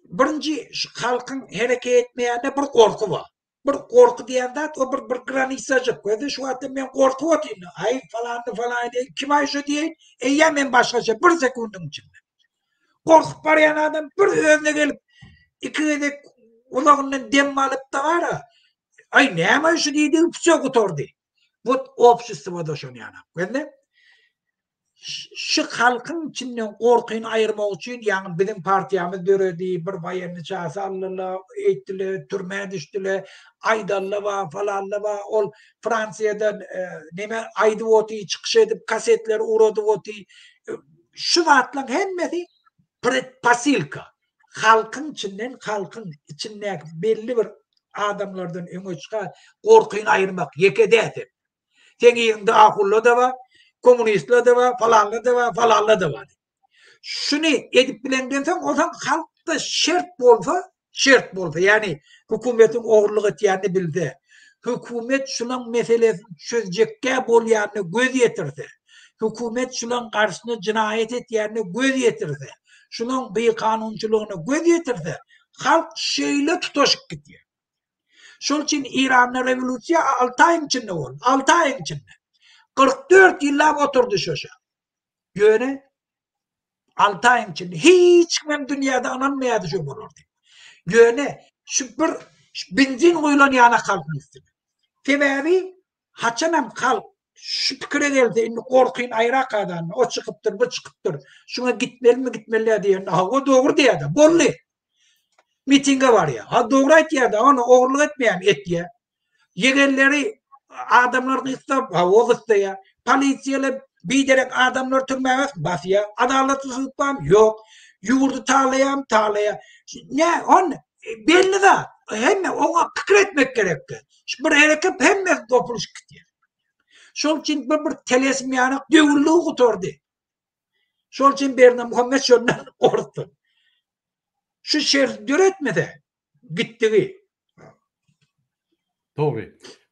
[SPEAKER 2] Birinci halkın hareket etmeýände bir korku var. Bir korku diýende o bir granitsajyk koydy. Şu wagtda men korkup otyryn. Ay falan kim aýşy diýen? Eýe men başgaça 1 sekundun içinde. Korkup baryan adam bir özüne gelip ikide ulağından dem alıp da var ha. Ay näme şu diýdi, püçe gutordy. Bu opşystywa doşan ýana. Gördi? Şu halkın içinden korkuny aýyrmak üçin ýani bizim partiýamyz döredi, bir baýany çasallar, eýtdiler, türmäge düşdiler, aýdallar falanlar ol Fransiýadan näme aýdy oty çykyş edip kasetler urady oty. Şu wagtlaryň hemmesi pasilka. Halkın içinden belli bir adamlardan öňe çykan korkuny aýyrmak ýekede. Sen ýerinde ahullar da var, komünistler de var, falanlar da var. Şunu edip bilenden soň o zaman halkda şert bolsa, yani hökümetin oğurluk etýänini bildi. Hökümet şulan meselesini çözjekkä bolýanyny göz ýetirdi. Hökümet şulan karşısına cinayet etýänini göz ýetirdi. Şunun bir kanunçuluğunu göz ýetirdi. Halk şeýle tutaşyp gitdi. Şol için İran'da revolüsiya 6 ay içinde oldu. 6 ay içinde. 44 yıllap oturdu şoşa. Göre 6 ay içinde hiç kim dünyada ananmayadı şu bolurdu. Göre şu bir benzin koyulan yana kalkmıştı. Sebebi haçanam kalk şu pikire geldi. Indi korkuyun ayrı kadan. O çıkıptır, bu çıkıptır. Şuna gitmeli mi gitmeli diye. O doğru diye de. Bollu. Mitinge var ya. Ha doğru et ya da onu oğurluk etmeyen et ya. Yegerleri adamlar kıstap. Ha o kısta ya. Polisiyeler biderek adamlar türmeye bas ya. Adalet tutmam yok. Yurdu tarlaya. Ne on belli de hem ona fikir etmek gerekli. Bir hareket hem topuluş gidiyor. Şol için bir telesmi yanak dövüllüğü kutordu. Şol için berine Muhammed şondan korktu. Şu şer döretmedi. Gitti.
[SPEAKER 1] Doğru.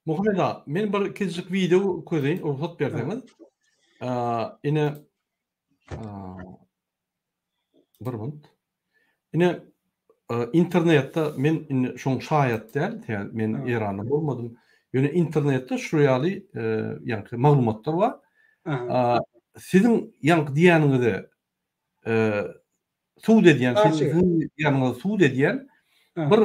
[SPEAKER 1] Muhammed ağa, men bir kezcik video koyayım, ruhsat berdiňiz. Yine Bir minut. Yine internette men şoň şaýat däl, men Iranda bolmadym. Ýöne internette şurýaly ýanky maglumatlar bar. Sizin ýanky diýäniňizde suud edýän, sizin ýanyňyza suud edýän bir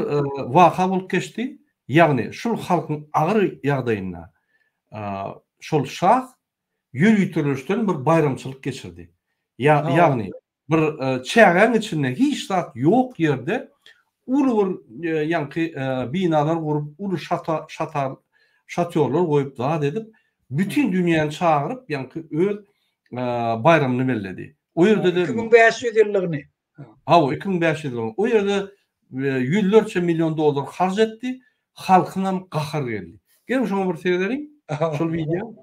[SPEAKER 1] waka bolup geçdi. Ýagny şol halkyň agyr ýagdaýyna şol şah ýürüýtürüşden bir bayramçylyk geçirdi. Ýagny bir çägäň içinde hiç zat ýok ýerde ulu bir ýanky binalar gurup, ulu şatyorlar goýup zat edip, bütün dünýäni çagyryp ýanky öz bayramyny belledi. O ýerde de
[SPEAKER 2] 2500 ýyllygyny.
[SPEAKER 1] O 2500 ýyllygyny. O ýerde $100 milyon harç etdi, halkynam gahar geldi. Gelin şoňa bir seýrediň, şol video.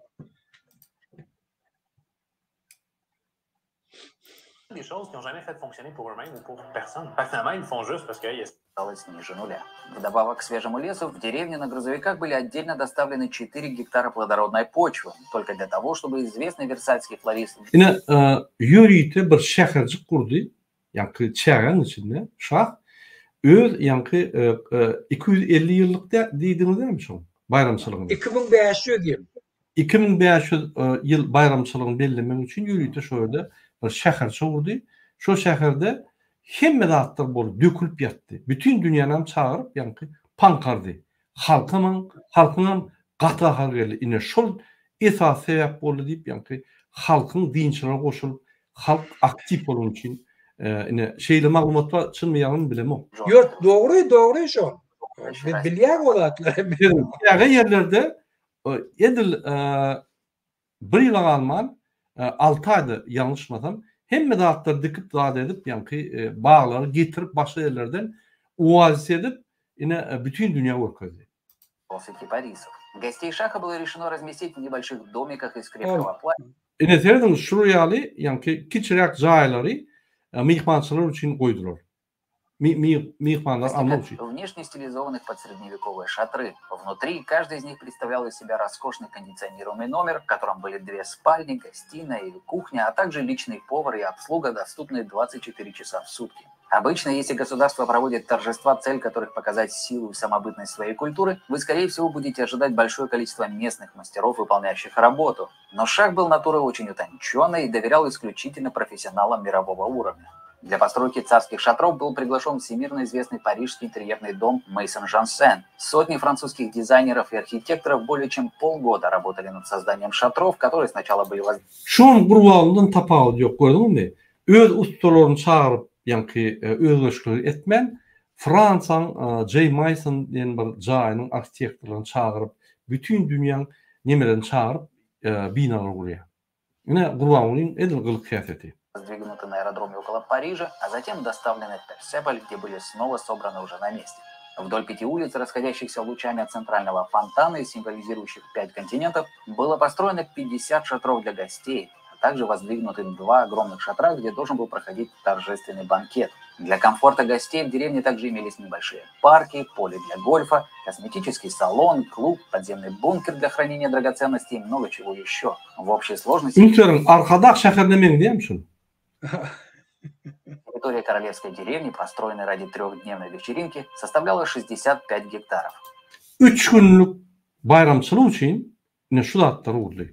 [SPEAKER 3] Des choses qu'ils n'ont jamais fait fonctionner pour eux-mêmes ou pour personne. Personnellement, ils le font juste parce qu'ils
[SPEAKER 4] осталось ниже нуля. Вдобавок к свежему лесу, в деревне на грузовиках были отдельно доставлены 4 гектара плодородной почвы, только для того, чтобы известный версальский флорист...
[SPEAKER 1] Yine Yörüýte bir şäherjik kurdy, ýanky çägäň içinde, şah, öz ýanky 250 ýyllyk diýdiňizmi şoň bayramçylygyny?
[SPEAKER 2] 2500 diýim.
[SPEAKER 1] 2500 ýyl bayramçylygyny bellemek üçin Yörüýte şöyle bir şäher çogurdy. Şo şäherde hemme zatlar bolup dökülüp ýatdy. Bütün dünýäni çagyryp ýanky pankardy. Halkynyň gata geldi. Ine şol esas sebäp boldy diýip ýanky halkyň dinçine goşulyp, halk aktif bolan üçin ine şeýle maglumatlar çynmaýanyny bilemok.
[SPEAKER 2] Ýok, dogry şol. Bilýär bolatlar.
[SPEAKER 1] Ýa-da ýerlerde edil bir ýyla galman 6 aýda ýalňyşmasam hemme zatlar dikip zat edip ýanky baglary getirip başga ýerlerden uwaz edip ine bütün dünýä görkezdi.
[SPEAKER 4] После кипарисов. Гостей шаха было решено разместить в небольших домиках из крепкого пластика.
[SPEAKER 1] Ine serden şurýaly ýanky kiçirek jaýlary mihmançylar üçin goýdular. Михмандар Амнучи.
[SPEAKER 4] Внешне стилизованных под средневековые шатры. Внутри каждый из них представлял из себя роскошный кондиционируемый номер, в котором были 2 спальни, гостиная и кухня, а также личный повар и обслуга, доступные 24 часа в сутки. Обычно, если государство проводит торжества, цель которых показать силу и самобытность своей культуры, вы, скорее всего, будете ожидать большое количество местных мастеров, выполняющих работу. Но шах был натурой очень утонченной и доверял исключительно профессионалам мирового уровня. Для постройки царских шатров был приглашен всемирно известный парижский интерьерный дом Мейсон Жансен. Сотни французских дизайнеров и архитекторов более чем полгода работали над созданием шатров, которые сначала были
[SPEAKER 1] Şoň gurbalyndan tapawut ýok, gördüňmi? Öz ustalaryny çagyryp, ýanky özgeçleri etmen, Fransaň J. Mason diýen bir jaýynyň arhitektorlaryny çagyryp, bütün dünýäň nemelerini çagyryp binalar gurýar. Ine gurbalyň edil gylyk käseti.
[SPEAKER 4] Сдвигнуты на аэродроме около Парижа, а затем доставлены в Персеполь, где были снова собраны уже на месте. Вдоль 5 улиц, расходящихся лучами от центрального фонтана и символизирующих 5 континентов, было построено 50 шатров для гостей, а также воздвигнуты 2 огромных шатра, где должен был проходить торжественный банкет. Для комфорта гостей в деревне также имелись небольшие парки, поле для гольфа, косметический салон, клуб, подземный бункер для хранения драгоценностей и много чего еще. В общей сложности... Территория королевской деревни, построенной ради 3-дневной вечеринки, составляла 65 гектаров.
[SPEAKER 1] 3 günlük bayramçılık için ne şu zatlar oldu.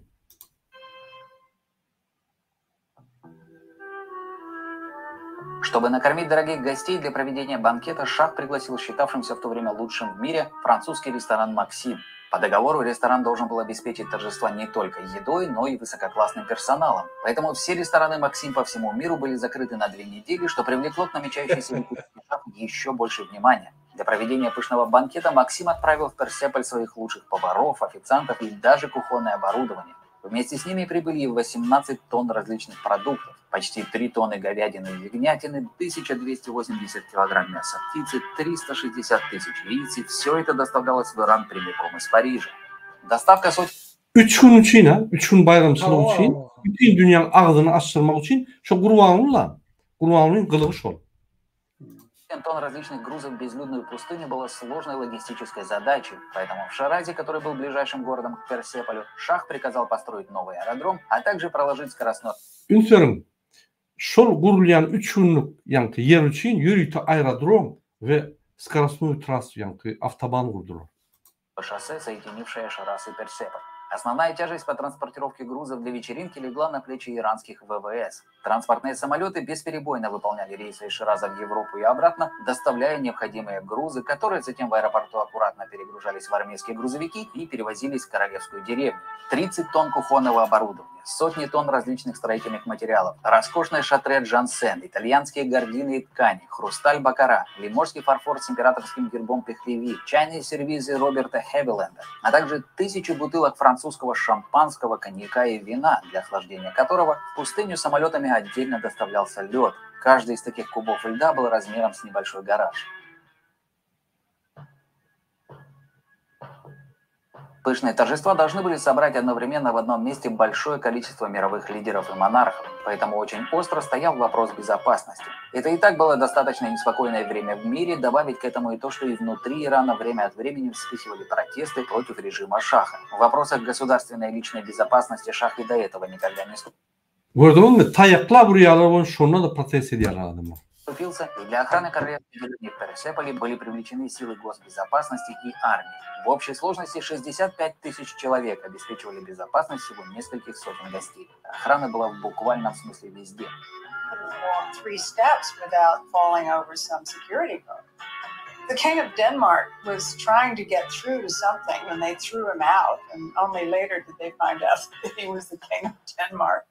[SPEAKER 4] Чтобы накормить дорогих гостей для проведения банкета, шах пригласил считавшимся в то время лучшим в мире французский ресторан «Максим». По договору ресторан должен был обеспечить торжества не только едой, но и высококлассным персоналом. Поэтому все рестораны «Максим» по всему миру были закрыты на 2 недели, что привлекло к намечающейся еще больше внимания. Для проведения пышного банкета «Максим» отправил в Персеполь своих лучших поваров, официантов и даже кухонное оборудование. Вместе с ними прибыли 18 тонн различных продуктов, почти 3 тонны говядины и ягнятины, 1280 килограмм мяса птицы, 360 тысяч яиц, и все это доставлялось в Иран прямиком из Парижа. Доставка сотни...
[SPEAKER 1] 3 gün için, 3 gün bayramçılık için, bütün dünyanın ağzını açtırmak için şu Gurbanlyň kılığı şol.
[SPEAKER 4] Тонн различных грузов в безлюдную пустыню было сложной логистической задачей, поэтому в Ширазе, который был ближайшим городом к Персеполю, шах приказал построить новый аэродром, а также проложить скоростной...
[SPEAKER 1] Ünsörüm, şol gurulyan 3 günlük yankı yer üçün yürüyte aerodrom ve скоростную трассу yankı avtoban kurdular.
[SPEAKER 4] Шоссе, соединившее Шарас и Персеполь. Основная тяжесть по транспортировке грузов для вечеринки легла на плечи иранских ВВС. Транспортные самолеты бесперебойно выполняли рейсы из Шираза в Европу и обратно, доставляя необходимые грузы, которые затем в аэропорту аккуратно перегружались в армейские грузовики и перевозились в Королевскую деревню. 30 тонн кухонного оборудования, сотни тонн различных строительных материалов, роскошные шатре Джансен, итальянские гардины и ткани, хрусталь Баккара, лиможский фарфор с императорским гербом Пехлеви, чайные сервизы Роберта Хевиленда, а также 1000 бутылок французского шампанского, коньяка и вина, для охлаждения которого в пустыню самолетами отдельно доставлялся лед. Каждый из таких кубов льда был размером с небольшой гараж. Пышные торжества должны были собрать одновременно в одном месте большое количество мировых лидеров и монархов, поэтому очень остро стоял вопрос безопасности. Это и так было достаточно неспокойное время в мире, добавить к этому и то, что и внутри Ирана время от времени вспыхивали протесты против режима Шаха. В вопросах государственной и личной безопасности Шах и до этого никогда не
[SPEAKER 1] Gördün mü? Tayakla buraya alalım, şuna da protest ediyorlar adamlar.
[SPEAKER 4] вступился, и для охраны королевской деревни в Персеполе были привлечены силы госбезопасности и армии. В общей сложности 65 тысяч человек обеспечивали безопасность всего нескольких сотен гостей. Охрана была в буквальном смысле везде.
[SPEAKER 5] The King of Denmark was trying to get through to something and they threw him out, and only later did they find out that he was the King of Denmark.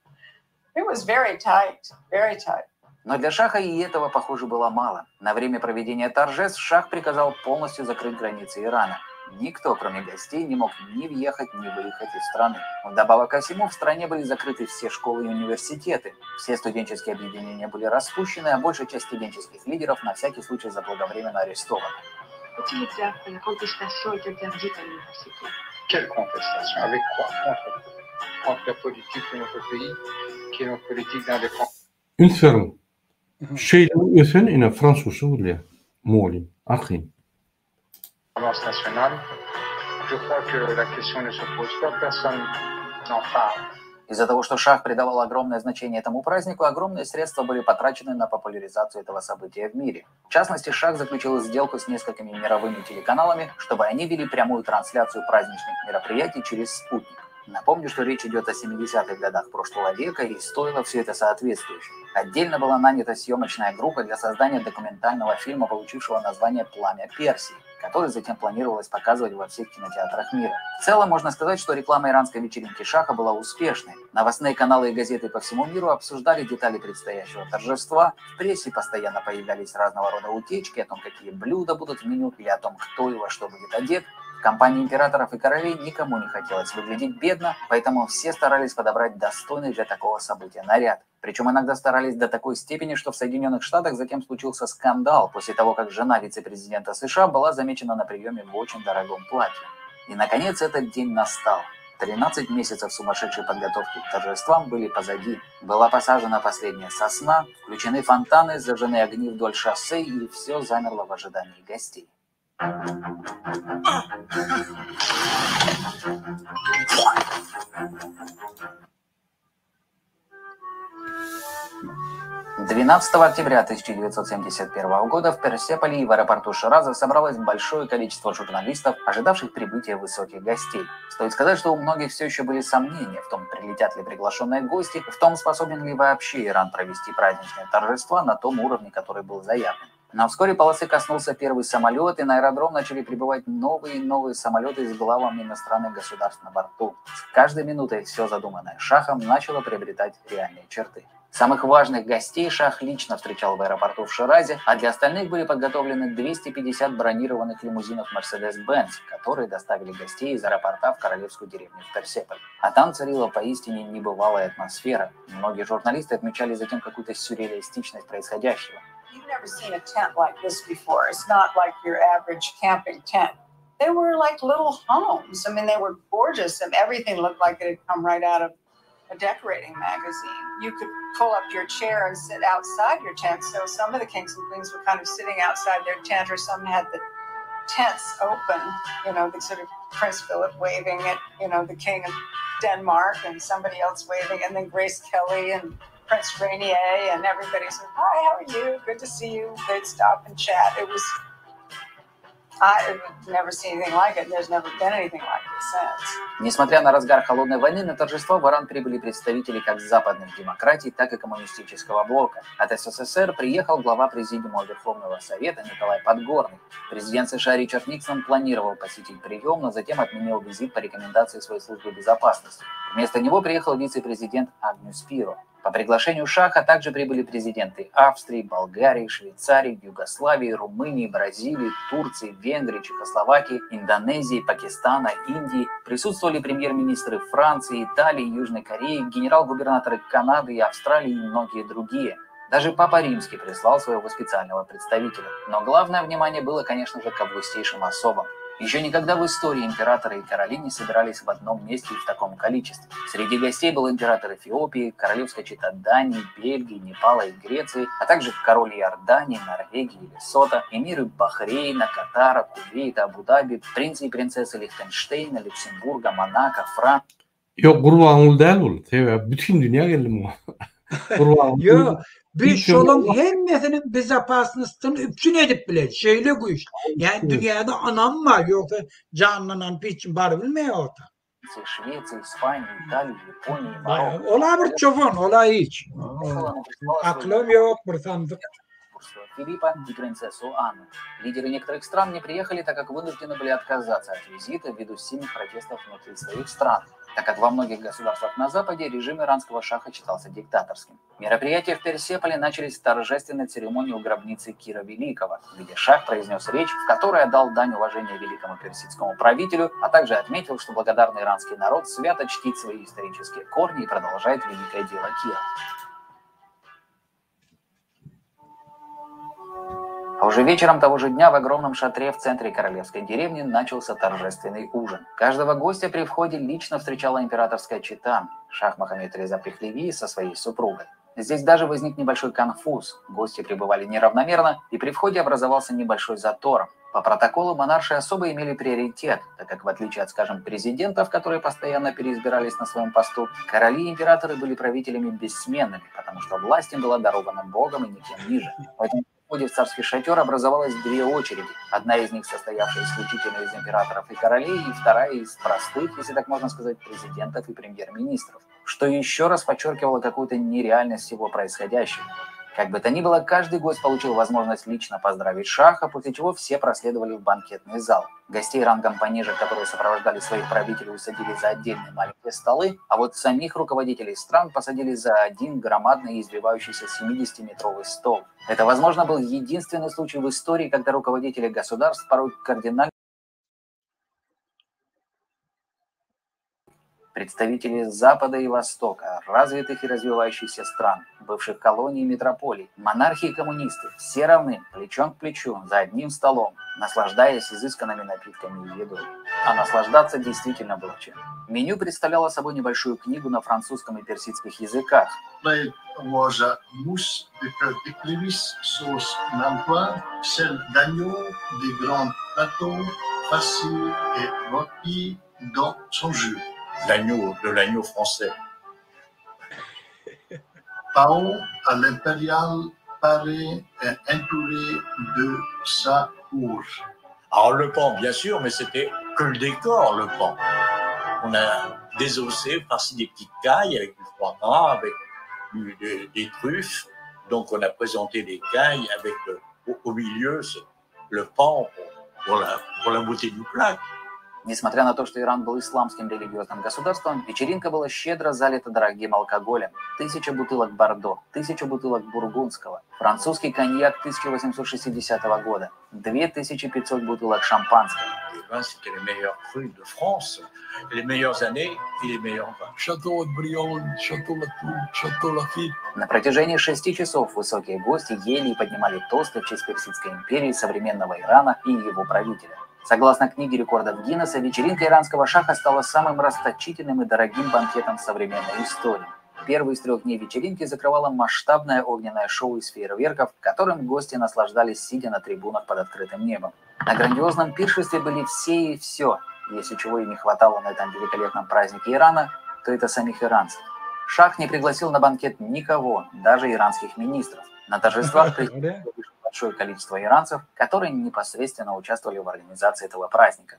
[SPEAKER 5] It was very tight, very tight.
[SPEAKER 4] Но для Шаха и этого, похоже, было мало. На время проведения торжеств Шах приказал полностью закрыть границы Ирана. Никто, кроме гостей, не мог ни въехать, ни выехать из страны. Вдобавок ко всему, в стране были закрыты все школы и университеты. Все студенческие объединения были распущены, а большая часть студенческих лидеров на всякий случай заблаговременно арестована.
[SPEAKER 2] Quelle contestation? Avec quoi? Contre la politique de notre pays, qui est notre politique d'indépendance.
[SPEAKER 1] Ünferin. Şeyden ösen ine Fransızca oluyor. Molin, akhin.
[SPEAKER 2] Nationale, je crois que la question ne se pose pas, personne n'en parle.
[SPEAKER 4] Из-за того, что Шах придавал огромное значение этому празднику, огромные средства были потрачены на популяризацию этого события в мире. В частности, Шах заключил сделку с несколькими мировыми телеканалами, чтобы они вели прямую трансляцию праздничных мероприятий через спутник. Напомню, что речь идет о 70-х годах прошлого века, и стоило все это соответствующе. Отдельно была нанята съемочная группа для создания документального фильма, получившего название «Пламя Персии», который затем планировалось показывать во всех кинотеатрах мира. В целом, можно сказать, что реклама иранской вечеринки Шаха была успешной. Новостные каналы и газеты по всему миру обсуждали детали предстоящего торжества, в прессе постоянно появлялись разного рода утечки о том, какие блюда будут в меню, или о том, кто и во что будет одет. В компании императоров и королей никому не хотелось выглядеть бедно, поэтому все старались подобрать достойный для такого события наряд. Причем иногда старались до такой степени, что в Соединенных Штатах затем случился скандал после того, как жена вице-президента США была замечена на приеме в очень дорогом платье. И, наконец, этот день настал. 13 месяцев сумасшедшей подготовки к торжествам были позади. Была посажена последняя сосна, включены фонтаны, зажжены огни вдоль шоссе, и все замерло в ожидании гостей. 12 октября 1971 года в Персеполе и в аэропорту Шираза собралось большое количество журналистов, ожидавших прибытия высоких гостей. Стоит сказать, что у многих все еще были сомнения в том, прилетят ли приглашенные гости, в том, способен ли вообще Иран провести праздничные торжества на том уровне, который был заявлен. Но вскоре полосы коснулся первый самолет, и на аэродром начали прибывать новые и новые самолеты с главами иностранных государств на борту. С каждой минутой все задуманное Шахом начало приобретать реальные черты. Самых важных гостей Шах лично встречал в аэропорту в Ширазе, а для остальных были подготовлены 250 бронированных лимузинов Mercedes-Benz, которые доставили гостей из аэропорта в королевскую деревню в Персеполь. А там царила поистине небывалая атмосфера. Многие журналисты отмечали затем какую-то сюрреалистичность происходящего.
[SPEAKER 5] You've never seen a tent like this before. It's not like your average camping tent. They were like little homes. I mean, they were gorgeous, and everything looked like it had come right out of a decorating magazine. You could pull up your chair and sit outside your tent. So some of the kings and queens were kind of sitting outside their tent, or some had the tents open, you know, the sort of Prince Philip waving at, you know, the King of Denmark and somebody else waving, and then Grace Kelly and Prince Rainier, and everybody said, "Hi, how are you? Good to see you." They'd stop and chat. I've never seen anything like it. There's never been anything like it since.
[SPEAKER 4] Несмотря на разгар холодной войны, на торжество в Иран прибыли представители как западных демократий, так и коммунистического блока. От СССР приехал глава Президиума Верховного Совета Николай Подгорный. Президент США Ричард Никсон планировал посетить прием, но затем отменил визит по рекомендации своей службы безопасности. Вместо него приехал вице-президент Агню Спиро. По приглашению Шаха также прибыли президенты Австрии, Болгарии, Швейцарии, Югославии, Румынии, Бразилии, Турции, Венгрии, Чехословакии, Индонезии, Пакистана, Индии. Присутствовали премьер-министры Франции, Италии, Южной Кореи, генерал-губернаторы Канады и Австралии и многие другие. Даже Папа Римский прислал своего специального представителя. Но главное внимание было, конечно же, к августейшим особам. Еще никогда в истории императоры и короли не собирались в одном месте и в таком количестве. Среди гостей был император Эфиопии, королевская чета Дании, Бельгии, Непала и Греции, а также король Иордании, Норвегии и Лесото, эмиры Бахрейна, Катара, Кувейта, Абу-Даби, принцы и принцессы Лихтенштейна, Люксембурга, Монако, Франции.
[SPEAKER 1] Yok kurbanul değil ol. Bütün dünya geldi mu?
[SPEAKER 2] Yo, biz şolun hemmesinin bezapasnısını üpçün edip bile şeyle güç. Yani dünyada anam var yoksa canlanan bir için bari bilmiyor orta.
[SPEAKER 4] Швеции, Испании, Италии, Японии, Марокко.
[SPEAKER 2] Ola bir çoban, ola hiç. Aklım yok bir sandık.
[SPEAKER 4] Филиппа и принцессу Анну. Лидеры некоторых стран не приехали, так как вынуждены были отказаться от визита ввиду сильных протестов внутри своих стран, так как во многих государствах на Западе режим иранского шаха считался диктаторским. Мероприятия в Персеполе начались с торжественной церемонии у гробницы Кира Великого, где шах произнес речь, в которой отдал дань уважения великому персидскому правителю, а также отметил, что благодарный иранский народ свято чтит свои исторические корни и продолжает великое дело Кира. А уже вечером того же дня в огромном шатре в центре королевской деревни начался торжественный ужин. Каждого гостя при входе лично встречала императорская чета, шах Мохаммед Реза Пехлеви со своей супругой. Здесь даже возник небольшой конфуз. Гости прибывали неравномерно, и при входе образовался небольшой затор. По протоколу монарши особо имели приоритет, так как в отличие от, скажем, президентов, которые постоянно переизбирались на своем посту, короли и императоры были правителями бессменными, потому что власть им была дарована Богом и никем ниже. Поэтому в ходе в царский шатер образовалось две очереди. Одна из них состоявшая исключительно из императоров и королей, и вторая из простых, если так можно сказать, президентов и премьер-министров, что еще раз подчеркивало какую-то нереальность всего происходящего. Как бы то ни было, каждый гость получил возможность лично поздравить шаха, после чего все проследовали в банкетный зал. Гостей рангом пониже, которые сопровождали своих правителей, усадили за отдельные маленькие столы, а вот самих руководителей стран посадили за один громадный извивающийся 70-метровый стол. Это, возможно, был единственный случай в истории, когда руководители государств порой кардинально представители Запада и Востока, развитых и развивающихся стран, бывших колоний и метрополий, монархи и коммунисты, все равны, плечом к плечу, за одним столом, наслаждаясь изысканными напитками и едой. А наслаждаться действительно было чем. Меню представляло собой небольшую книгу на французском и персидских языках.
[SPEAKER 6] L'agneau, de l'agneau français. Pao à l'impérial paraît entouré de sa cour. Alors le pan, bien sûr, mais c'était que le décor, le pan. On a désossé, farci des petites cailles avec du foie gras, avec des truffes. Donc on a présenté des cailles avec au milieu le pan pour la beauté du plat.
[SPEAKER 4] Несмотря на то, что Иран был исламским религиозным государством, вечеринка была щедро залита дорогим алкоголем. 1000 бутылок бордо, 1000 бутылок бургундского, французский коньяк 1860 года, 2500 бутылок шампанского.
[SPEAKER 6] C'était les meilleurs crus de France, les meilleures années et les meilleurs vins. Château-Briand, Château-Latour, Château-Lafite.
[SPEAKER 4] На протяжении 6 часов высокие гости ели и поднимали тосты в честь Персидской империи, современного Ирана и его правителя. Согласно книге рекордов Гиннесса, вечеринка иранского шаха стала самым расточительным и дорогим банкетом современной истории. Первый из 3 дней вечеринки закрывало масштабное огненное шоу из фейерверков, которым гости наслаждались, сидя на трибунах под открытым небом. На грандиозном пиршестве были все и все. Если чего и не хватало на этом великолепном празднике Ирана, то это самих иранцев. Шах не пригласил на банкет никого, даже иранских министров. На торжествах присутствовало большое количество иранцев, которые непосредственно участвовали в организации этого праздника.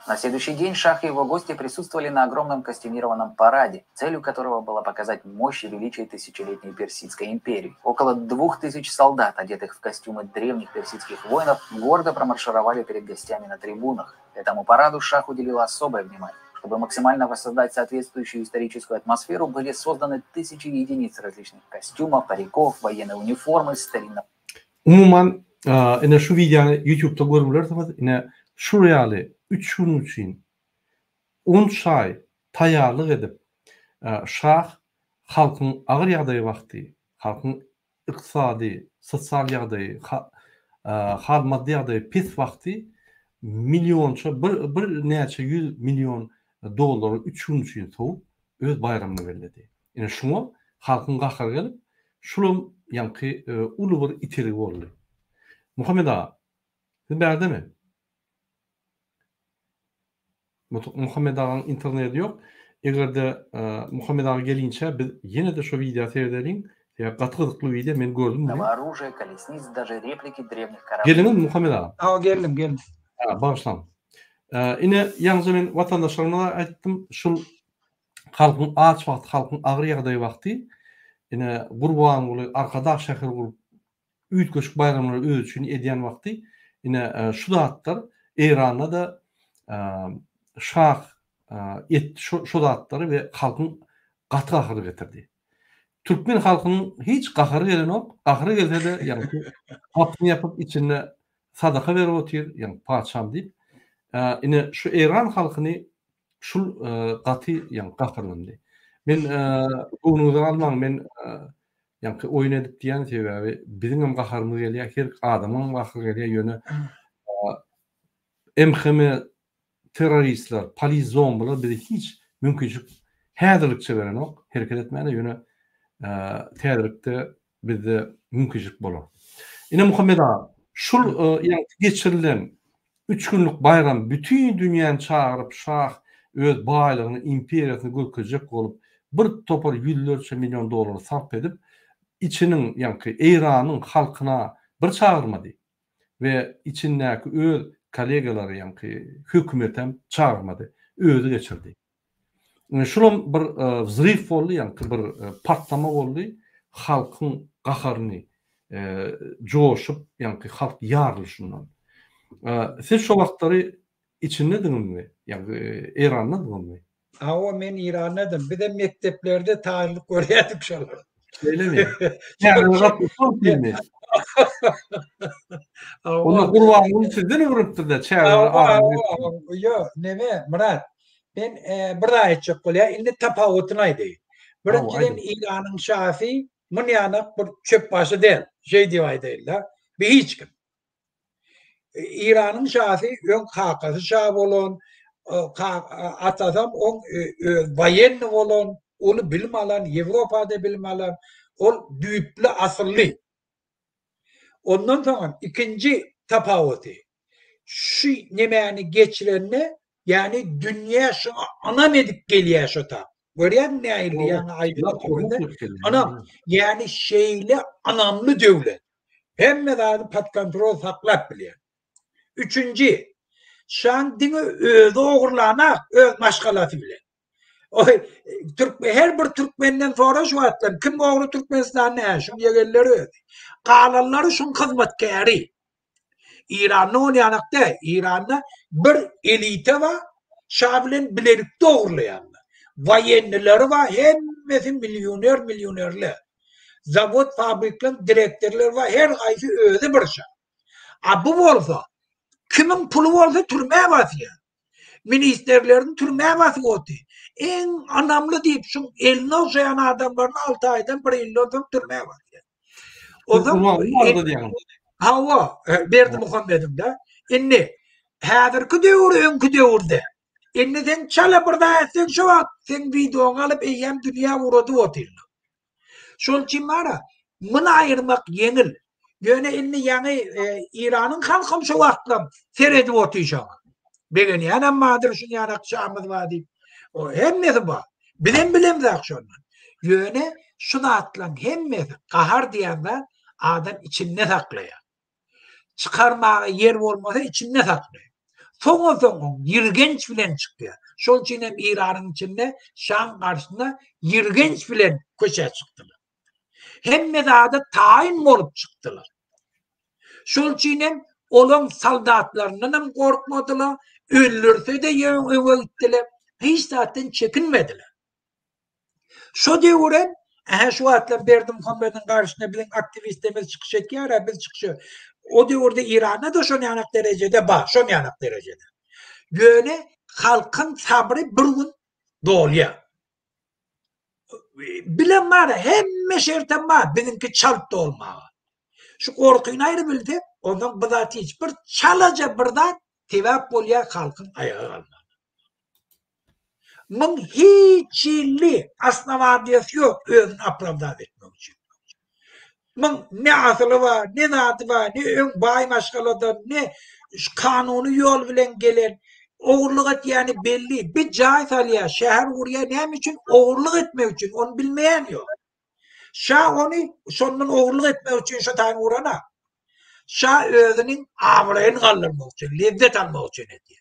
[SPEAKER 4] На следующий день Шах и его гости присутствовали на огромном костюмированном параде, целью которого было показать мощь и величие тысячелетней Персидской империи. Около 2000 солдат, одетых в костюмы древних персидских воинов, гордо промаршировали перед гостями на трибунах. Этому параду Шах уделил особое внимание. Чтобы максимально воссоздать соответствующую историческую атмосферу, были созданы тысячи единиц различных костюмов, париков, военной униформы, старинного...
[SPEAKER 1] Umuman, yine şu videonu YouTube'da görüyorsanız, yine şuraya 3 gün için 10 ay tayarlık edip Şah halkın ağır yağdığı vakti, halkın iqtisadi, sosyal yağdığı, hal maddi yağdığı pis vakti milyonça, bir neçe 100 milyon doları 3 gün için soğup öz bayramını verledi. Yani şunu halkın qahar gelip şulum yankı ulu bir itirik oldu. Muhammed Ağa, siz berde mi? Muhammed Ağa'nın interneti yok. Eğer de Muhammed Ağa gelince biz yine de şu videoyu seyredelim. Katkıdıklı video ben gördüm.
[SPEAKER 4] Оружие, колесниц, даже реплики древних кораблей.
[SPEAKER 1] Gelin Muhammed Ağa.
[SPEAKER 2] Geldim.
[SPEAKER 1] Bağışlam. Yine yalnız ben vatandaşlarına aytdım. Şu halkın ağaç vakti, halkın ağır yağdığı vakti yine kurban oluyor, arkadaş şehir kurup üyt köşk bayramları öz için ediyen vakti yine şu dağıtlar İran'da da Şah şu dağıtları ve halkın katı kahırı getirdi. Türkmen halkının hiç kahırı gelen yok. Kahırı gelse de yani hapını yapıp içine sadaka verip oturuyor. Yani paçam deyip. Yine şu İran halkını şu katı yani kahırlandı. Ben onu almam, ben yani oyun edip diyen sebebi bizim kahırımız geliyor, her adamın kahırı geliyor yönü emheme teröristler, polis zombiler bize hiç mümkünçük häzirlikçe veren yok. Hareket etmeyene yönü tedirikte bize mümkünçük bolar. Yine Muhammed Ağa, şu yani geçirilen 3 günlük bayram bütün dünyanı çağırıp Şah öz baylığını, imperiyasını gölkecek olup bir topar yüzlerce milyon doları sarf edip içinin yani İran'ın halkına bir çağırmadı ve içindeki öz kolegaları yani hükümetem çağırmadı, özü geçirdi. Şunun bir zırif oldu yani bir patlama oldu, halkın qaharını coşup yani halk yarılışından. Siz şu vaxtları içinde mi? Yani İran'da mı?
[SPEAKER 2] Ama ben İran'dadım. Bir de mekteplerde tarihlik öğrettik şunları.
[SPEAKER 1] Öyle mi? Yani rapor değil mi? Onu kurbanını sizden mi vurup da çağırır?
[SPEAKER 2] Yok, neme Murat. Ben bir daha edecek oluyor. İndi tapavutunaydı. Birinciden İran'ın şafi münyanak bir çöp başı değil. Şey diyor değiller. Bir hiç kim. İran'ın şafi ön kakası şaf olan, atasam on vayenli olan, onu bilim alan, Avrupa'da bilim alan, o düğüplü asıllı. Ondan sonra ikinci tapavutu. Şu yemeğini geçirenle yani dünya şu anam edip geliyor şu ta. Görüyor musun ne ayrı yani ayrı anam yani şeyle anamlı devlet. Hem de patkontrol saklat biliyor. Üçüncü, şan dini özü oğurlanak, öz maşgalası bile. Her bir Türkmenden sonra şu atlar, kim oğru Türkmenistan'da ne? Şun yegerleri ödü. Kalanları şun hizmetkari. İran'da oynayanakta, İran'da bir elite var, şabilen bilerikte oğurlayanlar. Vayenlileri var, hemmesi milyonerler. Zavod, fabriklerin direktörleri var, her kaysı özü bir şey. Bu olsa, kimin pulu olsa türmeye basıyor. Ministerlerin türmeye basıyor. En anlamlı deyip şu eline uzayan adamların 6 aydan bir eline uzayan türmeye basıyor. O zaman hava verdi Muhammed'im de. İnni, hazırki devir önkü devirde. Enniden çala burada etsen şu an sen videonu alıp eyyem dünya vuradı otirli. Şol için var mını ayırmak yenil. Yöne inni yani İran'ın halkım şu vaktlam seredi otuyacağım. Begeni yanam madır şun yanak şamız var deyip. O hemmesi var. Bilem zak şundan. Yöne şunu atlan hemmesi kahar diyenler adam içinde saklaya. Çıkarmağa yer olmasa içinde saklaya. Son yirgenç bilen çıkıyor. Şol için hem İran'ın içinde Şam karşısında yirgenç bilen köşe çıktılar. Hem da tayin olup çıktılar. Şol için hem olan saldatlarından hem korkmadılar. Öldürse de eve gittiler. Hiç zaten çekinmediler. Şu devren şu atla Berdim Muhammed'in karşısına bilen aktivistimiz çıkış ediyor. Biz çıkışıyor. O devirde İran'da da şu yanak derecede var. Şu yanak derecede. Yöne halkın sabrı bir gün doluyor. Bilen var hemme şerten var. Benimki çalt da olmağı. Şu korkuyunu ayrı bildi. Ondan bıdat hiçbir çalaca birden tevap oluyor halkın ayağı almağı. Bunun hiç illi aslında vadiyası yok özünü apravdat etmek için. Bunun ne asılı var, ne zatı var, ne ön bay maşgaladan, ne kanunu yol bilen gelen oğurluk et yani belli. Bir cahit alıyor, şehir buraya ne için? Oğurluk etmek için, onu bilmeyen yok. Şah onu sonunun oğurluk etmek için şu tane uğrana. Şah özünün avlayını kaldırmak için, lezzet almak için ediyor.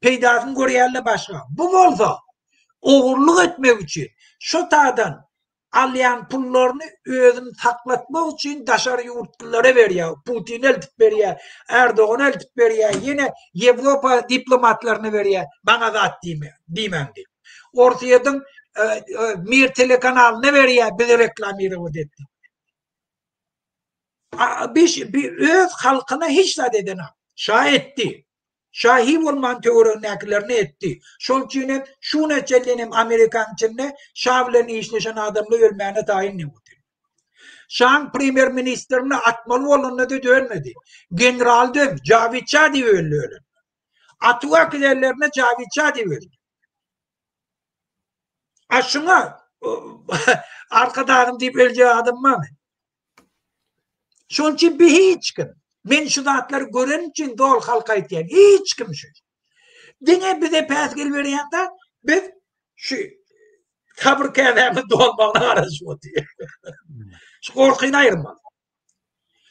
[SPEAKER 2] Peydasını görüyorlar başka. Bu olsa oğurluk etmek için şu tağdan alayan pullarını özünü saklatmak için dışarı yurtlulara veriyor. Putin eltip veriyor. Erdoğan eltip veriyor. Yine Avrupa diplomatlarını veriyor. Bana da at diyemem diye. Ortayadan Mir telekanalını veriyor. Bir reklam yeri o dedi. Bir öz halkına hiç zadeden şah etti. Şahi olman teoriyakilerini etti. Şol için şu neçelinin Amerikan içinde şavlerini işleşen adamla ölmeyene tayin ne oldu? Şahın premier ministerini atmalı olanına da dönmedi. General dön, Cavit Çadi öldü. Atuva kilerlerine Cavit Çadi öldü. Aşına arkadarım deyip öleceği adam var mı? Şol için bir hiç kim. Ben şu zatları gören için doğal halka itiyen hiç kim şu. Dine bize pesgil veriyorlar, biz şu kabır kâdemi dolmağına arasıyor diye. Şu korkuyunu ayırmalı.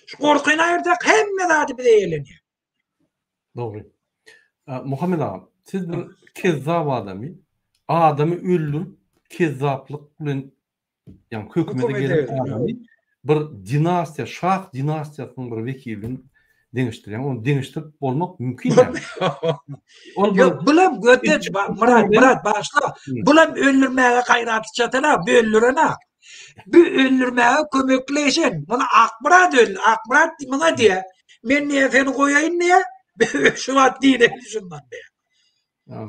[SPEAKER 2] Şu korkuyunu ayırsak hem zaten bize eğleniyor.
[SPEAKER 1] Doğru. Muhammed ağam, siz bir kezzab adamı öldürüp kezzaplık bilen yani hükümete gelen adamı bir dinastiya, şah dinastiyasının bir vekilin deniştiryen, onu deniştirip olmak mümkün yani.
[SPEAKER 2] Yok, bulam götür, Murat başla. Bulam öldürmeye gayratı çatına, bir öldürene. Bir öldürmeye kömekleşen. Bunu akbarat öldür, akbarat buna diye. Ben niye seni koyayım diye? Şu vat değil şundan diye.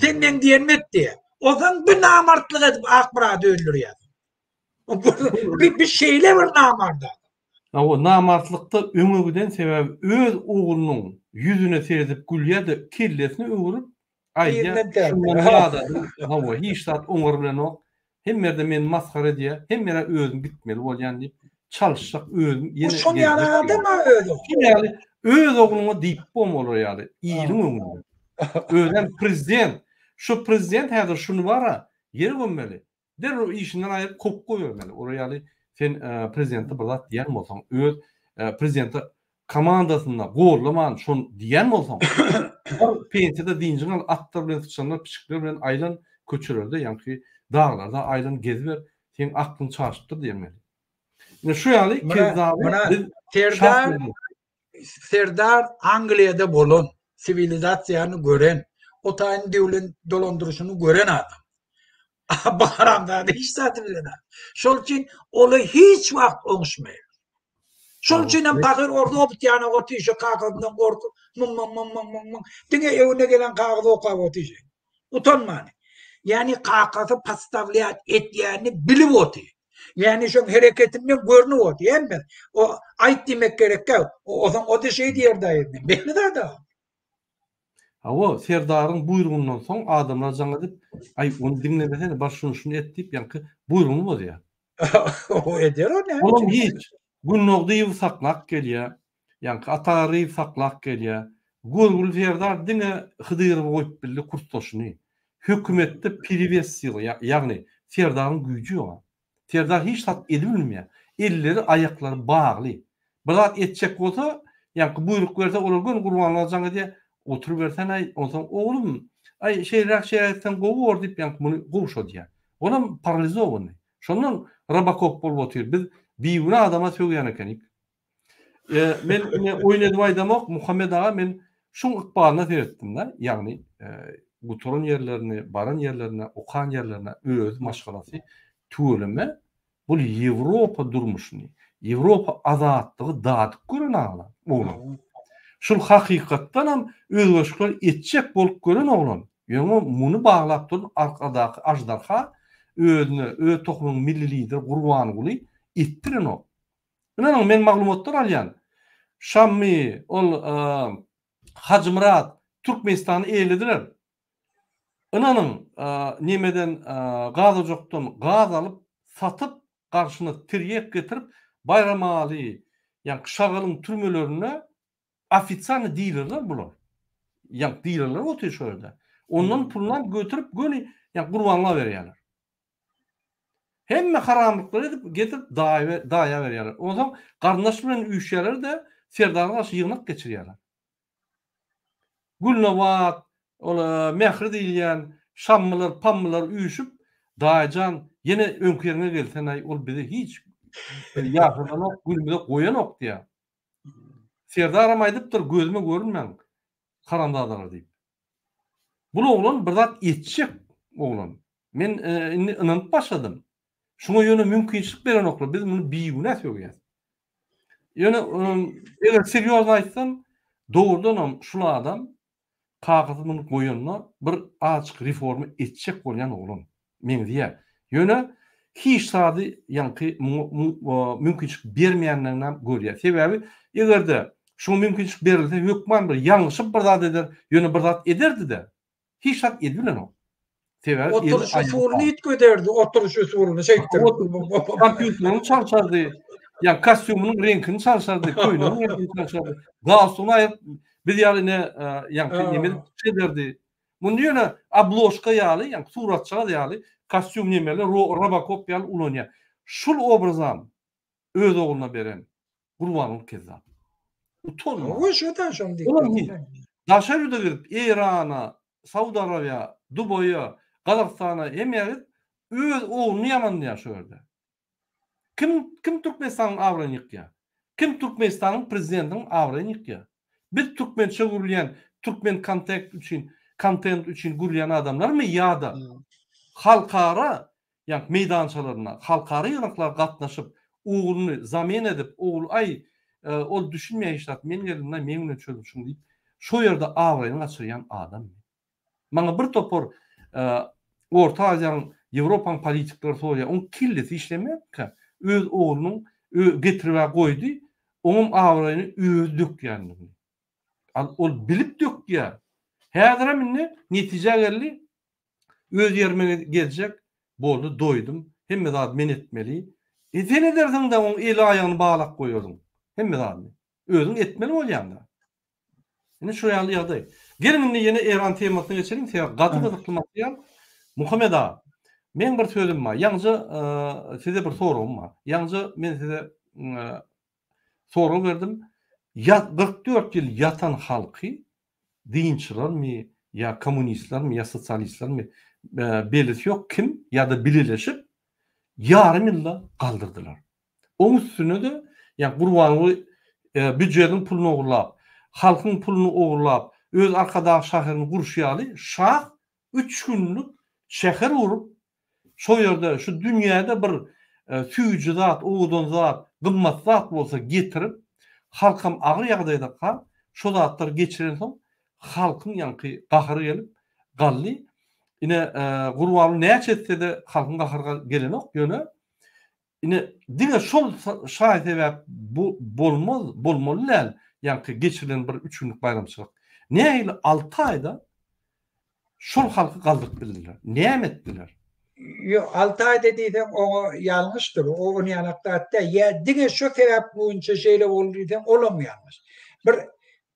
[SPEAKER 2] Senden diyenmet diye. O zaman bir namartlık edip akbarat öldürüyor. Bir şeyle var namarda.
[SPEAKER 1] O namartlıkta ömürden sebep öz oğlunun yüzüne seyredip gülüye de kellesini öğürüp ayda şundan hiç saat onur bilen o hem yerde men maskara diye hem yere özüm bitmeli ol yani çalışacak özüm
[SPEAKER 2] yine son yani adam öyle
[SPEAKER 1] yani öz oğluna deyip bom olur yani iyinin ömrü ölen prezident şu prezident hazır şunu var ha yeri gömmeli der o işinden ayıp kop koyuyor oraya yani sen prezidenti burada diyen mi olsan öz prezidenti komandasında gorlaman şun diyen mi olsan pensiyada dincin al atlar bilen sıçanlar piçikler bilen aylan köçülerde yani dağlarda aylan gezber sen aklın çarşıptır diyemeli. Yani şu yani
[SPEAKER 2] Serdar Angliya'da bolon sivilizasyonu gören o tane devletin dolandırışını gören adam. Baharamda hiç zaten bilen adam. Şol için olay hiç vakt oluşmuyor. Şol için bakır orada optiyana otişe kakadından korku dine evine gelen kakada o kakada otişe. Utanmani. Yani kakası pastavliyat ettiğini bilip otuyor. Yani şu hareketinden görünüyor otuyor. Hem ben o ait demek gerek yok. O zaman o da şey diyer dayırdım. Belli de adam.
[SPEAKER 1] O serdarın buyruğundan soň adamlar jaňa dip, ay onu dinlemesene baş şunu et dip ýanky buyruğunu bozýar.
[SPEAKER 2] O eder o ne?
[SPEAKER 1] Olam hiç. Günnogdy saklak gelýär. Ýanky atary saklak gelýär. Gurgul serdar diňe hydyr goýup bildi kurtoşuny. Hökümetde privesiýa, ýagny serdarın güýji ýok. Serdar hiç tat edilmeýär. Elleri aýaklary bagly. Birat etjek bolsa, ýanky buyruk berse olar gün gurbanlajaň diye oturup bersen ay onsoň oglum ay şeýrak şeýrekden gowur dip ýanky muny gowşa diýär. Olam paralize boldy. Şondan Robocop bolup otyr. Biz biýüne adama söýýän ekenik. Men oýnadyp aýdamak Muhammed aga men şoň ykbalyna seretdim da. Ýagny bu torun yerlerini, baran yerlerine, okan yerlerine öz maşgalasy töweleme bu Ýewropa durmuşyny, Ýewropa azatlygy dadyk gören aglar. Oğlum. Şol hakykatdan hem özgeçler etjek bolup gören oğlum. Ýöne muny baglap turup arkadaky ajdarha özüne, öz tohumyň milli lider Gurbany Guly etdiren o. Ýöne men maglumatlar alýan. Şammy, ol Hacı Murat Türkmenistany eýlediler. Inanyň nemeden gaz ojokdan gaz alyp satyp garşyna tiryek getirip Bayramaly, ýa-ni Şagalyň türmelerine ofitsialny dilerler bular. Ýa dilerler oty şöyle. Ondan pullan götürüp göni ýa gurbanla berýärler. Hemme haramlyklary edip getirip daýa berýärler. Ondan garnaş bilen üýşýärler de serdarga garşy ýygnak geçirýärler. Gülnawat, ola mehri diýilýän şammalar, pammalar üýşüp daýjan ýene öňkärine gelsen ay ol bize hiç ýagyrdan ok, gülmede goýan ok diýär. Serdaram aýdypdyr gözüme görünmän karandadalar diýip. Bu oglan bir zat etjek oglan. Men inanyp başladym. Şoňa ýöne mümkinçilik beren oklar biz muny biýüne söýýär. Ýöne eger seriýoz aýtsam dogrudan şul adam kagazyny goýanna bir açyk reforma etjek bolýan oglan. Men diýär. Ýöne hiç sady ýanky mümkinçilik bermeýänlerden görýär. Sebebi egerde şu mümkinçilik berilse hökman bir ýalňyşyp bir zat eder, ýöne bir zat ederdi-de. Hiç zat edilen o. Sebebi
[SPEAKER 2] oturuş usulunu itgöderdi, oturuş usulunu şeýtir.
[SPEAKER 1] Kompýuterini çalşardy. Ya kostyumynyň renkini çalşardy, köýnüň renkini çalşardy. Galsuny aýyp biz ýalyne ýa-ni neme şederdi. Muny ýöne abloşka ýaly, ýa suratçyga ýaly kostyum nemeler Robocop ýaly ulanýar. Şul obrazam öz ogluna beren Gurbanyň kezzap. Utanma.
[SPEAKER 2] O şodan şondy.
[SPEAKER 1] Daşaryda girip Irana, Saudy Arabia, Dubaýa, Gazakstana emýär öz ogluny ýamanlaýar şu ýerde. Kim Türkmenistanyň awraýyny ýykýar? Kim Türkmenistanyň prezidentiniň awraýyny ýykýar? Bir türkmençe gürleyen, Türkmen content üçün gürleyen adamlar mı ya da halkara, yani meydançalarına, halkara ýanaklar gatnaşyp, oğlunu zamen edip, oğul ay ol düşünmeýär işlat, men elimden memnun çözmüşüm diýip, şu ýerde awraýyny açyrýan adam. Maňa bir topor Orta Aziýanyň Ýewropaň politiklary soýar, on killesi işlemek öz oğlunyň getirip goýdy, onun awraýyny öz dökýär. Ol bilip dökýär. Häzir minni netije geldi. Öz ýerime geljek, boldy, doýdum. Hemme zat men etmeli. Sen edersiň de oň eli aýagyny baglap goýardyň. Hemme zat. Özüň etmeli bolýanda. Ine şu ýaly ýagdaý. Gelin ýene Iran temasyna geçelim. Gaty material. Muhammed ağa. Men bir sözüm var. Ýalňyja size bir soragym var. Ýalňyja men size soru berdim. 44 ýyl ýatan halky dinçilermi ya komünistlermi ya sosyalistlermi belirsi yok kim ya da birleşip yarım yılda kaldırdılar. Onun üstüne de yani Gurbany büdjetin pulunu oğurlap, halkın pulunu oğurlap, öz arkadaş şahyryny gurşýaly şah 3 günlük şäher urup şu ýerde şu dünýäde bir süýüji zat, oğudan zat, gymmat zat bolsa getirip halkam agyr ýagdaýda kal, şu zatlar geçiren soň halkın ýanky gahyry gelip gally. Ine Gurbany näçe etse de halkın gahyrga gelen ok ýöne. Ine diňe şol şaýat sebäp bolmaly, ýanky geçirilen bir 3 günlük bayramçylyk. Nähili 6 aýda şol halky galdyk bildiler. Näme etdiler?
[SPEAKER 2] Yo, 6 ay dediğden o yanlıştır. O onu yanaktattı. Ya dige şu sebep boyunca şeyle olduğundan olamaymış.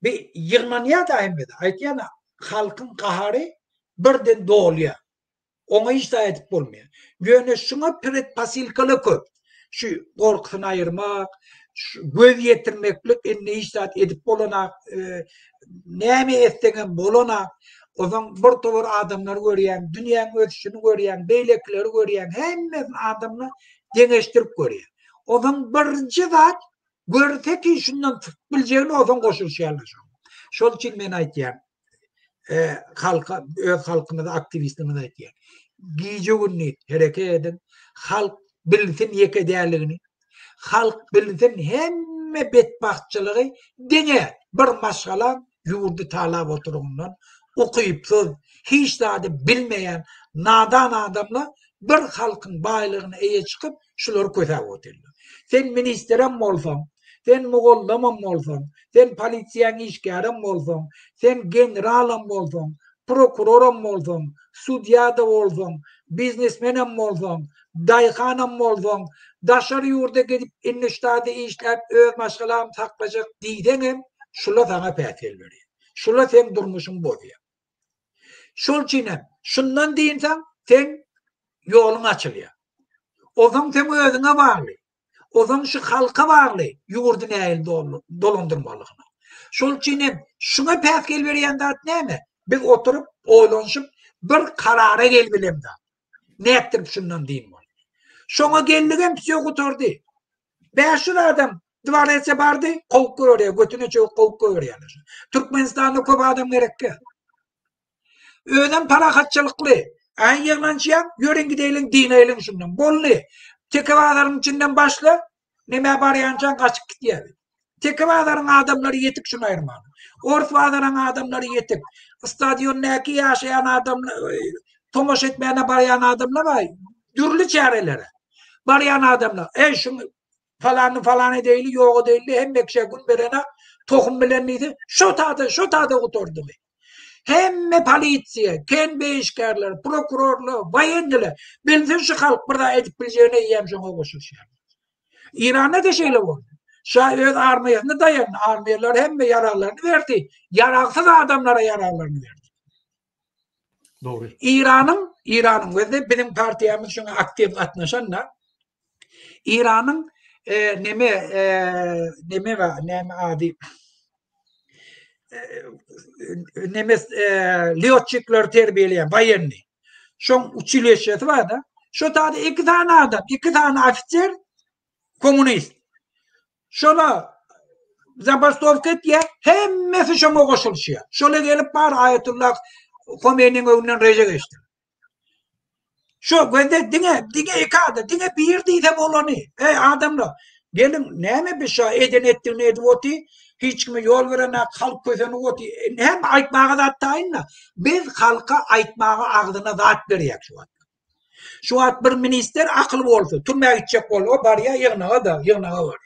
[SPEAKER 2] Bir yığınanya da emmedi. Aytýana halkın kaharı birden doğuluyor. Ona hiç da edip olmuyor. Yöne şuna piret pasilkalı köp. Şu korkusunu ayırmak, göz yetirmeklik, ne hiç da edip bolanak, näme ettiğin bolanak, o zaman bir tavır adamlar görüyen, dünyanın ötüşünü görüyen, beylekleri görüyen, hemen adamla deneştirip görüyen. O zaman birinci zat görse ki şundan bileceğini o zaman koşulşayarlar. Şol için ben aytýan, halka, öz halkına da aktivistime de aytýan. Giýje günni hereket edin, halk bilsin ýeke değerligini, halk bilsin hemme betbahtçylygy dene bir maşgala ýurdu talap oturundan okuyupsuz, hiç daha bilmeyen nadan adamla bir halkın baylygyny eýe çykyp şular kötäp oturlar. Sen ministerem bolsaň, sen mugullamam bolsaň, sen polisiýaň işgärem bolsaň, sen generalam bolsaň, prokuroram bolsaň, sudyada bolsaň, biznesmenem bolsaň, daýhanam bolsaň, daşary ýurda gedip inneşdade işläp öz maşgalam taklajak diýdeňem, şular sana pätel berýär. Şular sen durmuşyň bozýar. Şol çinem, şundan diýinsen, sen ýoluň açylýar. O zaman sen özüňe bagly. O zaman şu halka bagly, ýurdu näil dolandyrmalygyna. Şol çinem, şuna päkel berýän zat näme? Biz oturup, oýlanşyp, bir karara gelbilem da. Näpdir şundan diýin bol. Şoňa geldigem psiýo guturdy. Beşir adam dwaretse bardy, gowuk görýär, götüne çöp gowuk görýär. Türkmenistanda köp adam gerekki. Öňden parahatçylykly, aň ýyglançyam, ýören gideýin dineýin şundan. Bolly. Tekebadaryň içinden başla, näme barýançan gaçyp gitýär. Tekebadaryň adamlary ýetik şunu aýrman. Ortwadaryň adamlary ýetik. Stadionnäki ýaşaýan adamlar, tomoş etmeýän barýan adamlar var. Dürli çärelere. Barýan adamlar. Şunu falan edeyli, ýok edeyli, hem bekşe gün berene tohum bilen neydi? Şu tadı oturdu. Hemme polisiýa, ken beýişkärler, prokurorlar, baýendiler. Bilsin şu halk burada edip bileceğine ýem şoňa goşulýar. İran'da da şeýle boldy. Şa öz armiýasyna daýan, armiýalar hemme yararlaryny berdi. Yaraksız adamlara yararlaryny berdi.
[SPEAKER 1] Doğru.
[SPEAKER 2] İran'ın ve de bizim partiyamız şuna aktif atnaşanlar. İran'ın neme adi liyotçikler terbiyeleyen bayenli. Şon uçilyeşeti var da. Şu tadı iki tane adam, iki tane ofisiyer komünist. Şola Zabastovket ya hemmesi şoma koşulşuyor. Şola gelip var Ayetullah Khomeini'nin önünden reje geçti. Şu gönder dine ikadı, dine bir deyde bolany. Adamlar gelin näme bir şey eden ettin edwoti hiç kimi yol verene halk köseni oti hem aýtmagy da taýynla biz halka aýtmagy agdyna zat berýär şu wagt. Şu wagt bir minister akly bolsa türmäge gitjek bol o barya ýygnaga var.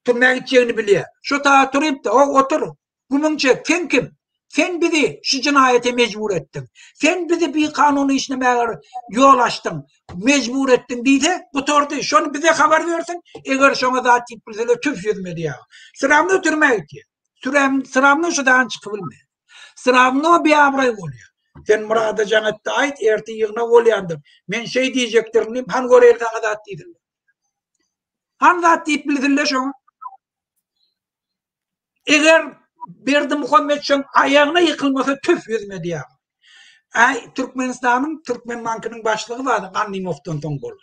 [SPEAKER 2] Türmäge gitjegini bilýär. Şu ta turypdy o otur. Bununça sen kim? Sen bizi şu cinayete mecbur ettin. Sen bizi bir kanunu işlemeler yol açtın, mecbur ettin diye bu tortu. Şunu bize haber versin. Eğer şuna da tipilseler tüf yüzmedi ya. Sıramını türmeye gidiyor. Sıramını şudan çıkıbilmiyor. Sıramını bir avrayı oluyor. Sen Murat'a cennette ait erti yığına oluyandır. Ben şey diyecektirim. Han göreyli sana da attıydın. Han da tipilseler şuna. Eğer Berdi Muhammed şoň ayağına yıkılmasa tüf yüzmedi ya. Türkmenistan'ın Türkmen Bankı'nın başlığı vardı. Gandimov'dan ton boldu.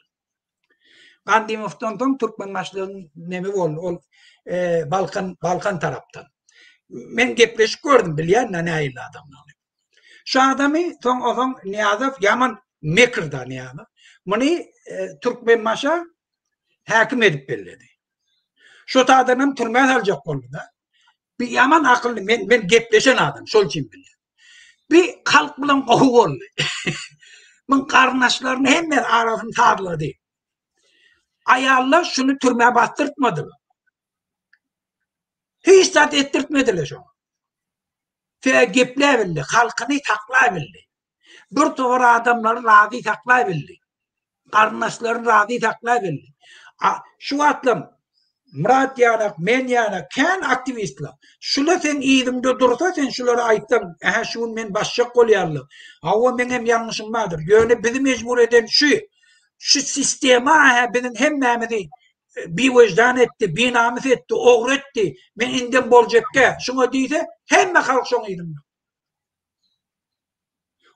[SPEAKER 2] Gandimov'dan ton Türkmen başlığının nemi boldu. Balkan taraptan. Men gepleşip gördüm bilýän näýil adamlar. Şu adamı son oğlan Niyazov yaman mekirda Niyazov. Bunu Türkmen maşa hakim edip belirledi. Şu adamın türmeye alacak boldu da. Bir yaman akıllı, men gepleşen adam, şol için bilýär. Bir halk bilen gowuk boldy. Men karnaşlaryny hemme arasyny tarlady. Ayallar şunu türmeye bastırtmadı. Hiç zat ettirtmediler şoňa. fe geplebildi, halkyny taklabildi. Bir toğra adamları razı taklabildi. Karnaşları razı taklabildi. Şu atlam Murat yanak, men yanak, ken aktivistler. Şula sen iyidimde dursa sen şuları aytsan, şun men başşak kolyarlı. Hava menem yanlışım vardır. Yöne bizi mecbur eden şu sistema bizim hemmemizi bir vicdan etti, bir namus etti, oğru etti. Men inden boljekke, şuna deyse hemme halk şuna iyidimde.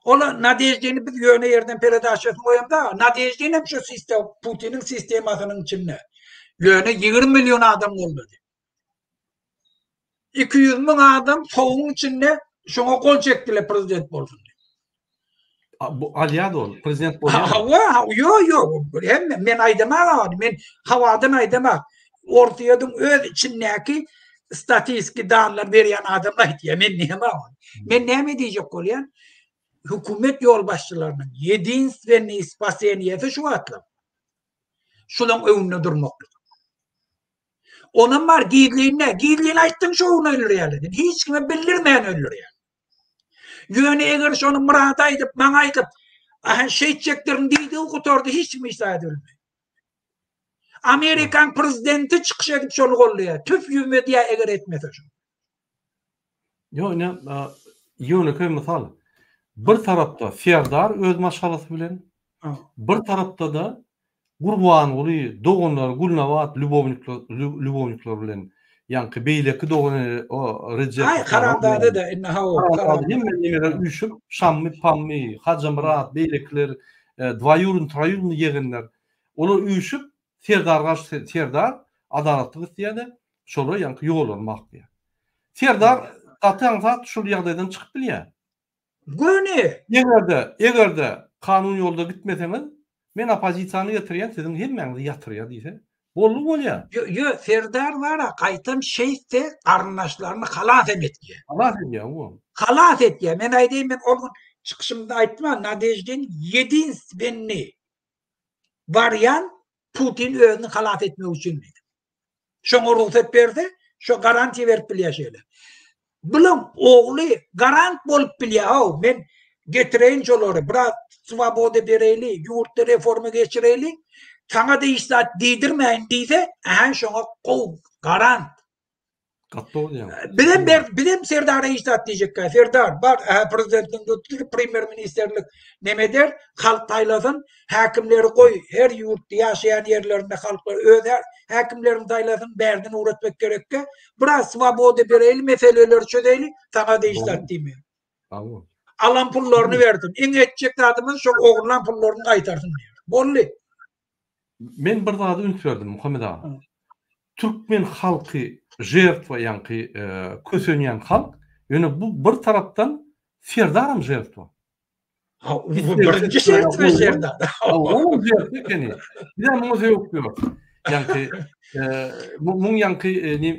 [SPEAKER 2] Ola Nadejdini biz yöne yerden peredaşasını koyayım da, Nadejdini şu sistem, Putin'in sistemasının içinde. Yöne 20 milyon adam oldu. 200 bin adam soğuğun içinde şuna kol çektiler prezident olsun diye.
[SPEAKER 1] Bu Aliado, prezident oldu.
[SPEAKER 2] Yok. Hem men aydama, men havadan aydama. Ortaya öz içindeki statistik dağlar veren adamlar diye. Men ne diyecek olayan? Hükümet yol başçılarının yediğiniz ve ispaseniyeti şu atlam. Şunun önüne durmaklık. Onun var giydiğini ayttın şoğunu ölür yani. Hiç kime bildirmeyen ölür yani. Yöne eğer şunu Murat aydıp, bana aydıp, şey çektirin deydi, okutordu, hiç mi isaydı ölmüyor. Amerikan prezidenti çıkış edip şunu kolluyor. Tüf yüzme diye eğer etmese şunu.
[SPEAKER 1] Yöne köy misal. Bir tarafta Serdar öz maşgalası bilen, bir tarafta da Gurban oluyor, doğanlar, Gulnavat, Lubovnikler bilen, yankı beyleki doğanı, o Recep.
[SPEAKER 2] Ay, Karandağ'da da inna o.
[SPEAKER 1] Karandağ'da hemen üşüp, Şammi, Pammi, Hacamrat, beylekler, dvayurun, trayurun yegenler. Onu üşüp, Serdar, adalatlık isteyedi, şolu yankı yol olmak diye. Serdar, zaten zat şu yağdaydan çıkıp biliyor.
[SPEAKER 2] Göne.
[SPEAKER 1] Eğer de kanun yolda gitmeseniz, men opozisiyanı getiriyen sizin hemmenizi yatırıyor deyse, bolluk oluyor.
[SPEAKER 2] Yok, Serdar var ha, kaytam şeyse karnaşlarını halas etmeye.
[SPEAKER 1] Halas ediyor bu.
[SPEAKER 2] Halas etmeye. Men aydayım, ben o gün çıkışımda ayttım ha, Nadejdin 7 benli varyan Putin özünü halas etmek için dedi. Şoňa ruhsat berdi, şo garanti verip bilýär şeýle. Bilim oğlu garant bolup bilýär. Men getireyin şolary, biraz svoboda bereli, ýurtda reforma geçireli, sana da istat diýdirmeýin diýse, şoňa gow garant. Bilim Serdar'a istat diýjek. Serdar, bar prezidentin tutulur, premier ministerlik neme der? Halk taýlasın, hakimleri koy, her ýurtda ýaşaýan ýerlerinde halklar öder, hakimlerin taýlasyn bärdin uğratmak gerekke. Biraz svoboda bereli, meseleleri çözeýli, sana da istat diýmeýär. Alan pullaryny berdim. Eň etjek adamyň şo ogurlan pullaryny gaýtarsyn diýär. Bolly.
[SPEAKER 1] Men bir zady ünsürdüm Muhammed ağa. Türkmen halky jertwa yankı kösönýän halk, ýöne bu bir tarapdan Serdarym jertwa.
[SPEAKER 2] Birinci jertwa Serdar.
[SPEAKER 1] O jertwa ekeni. Bir de muňa sebep ýok. Yankı muň yankı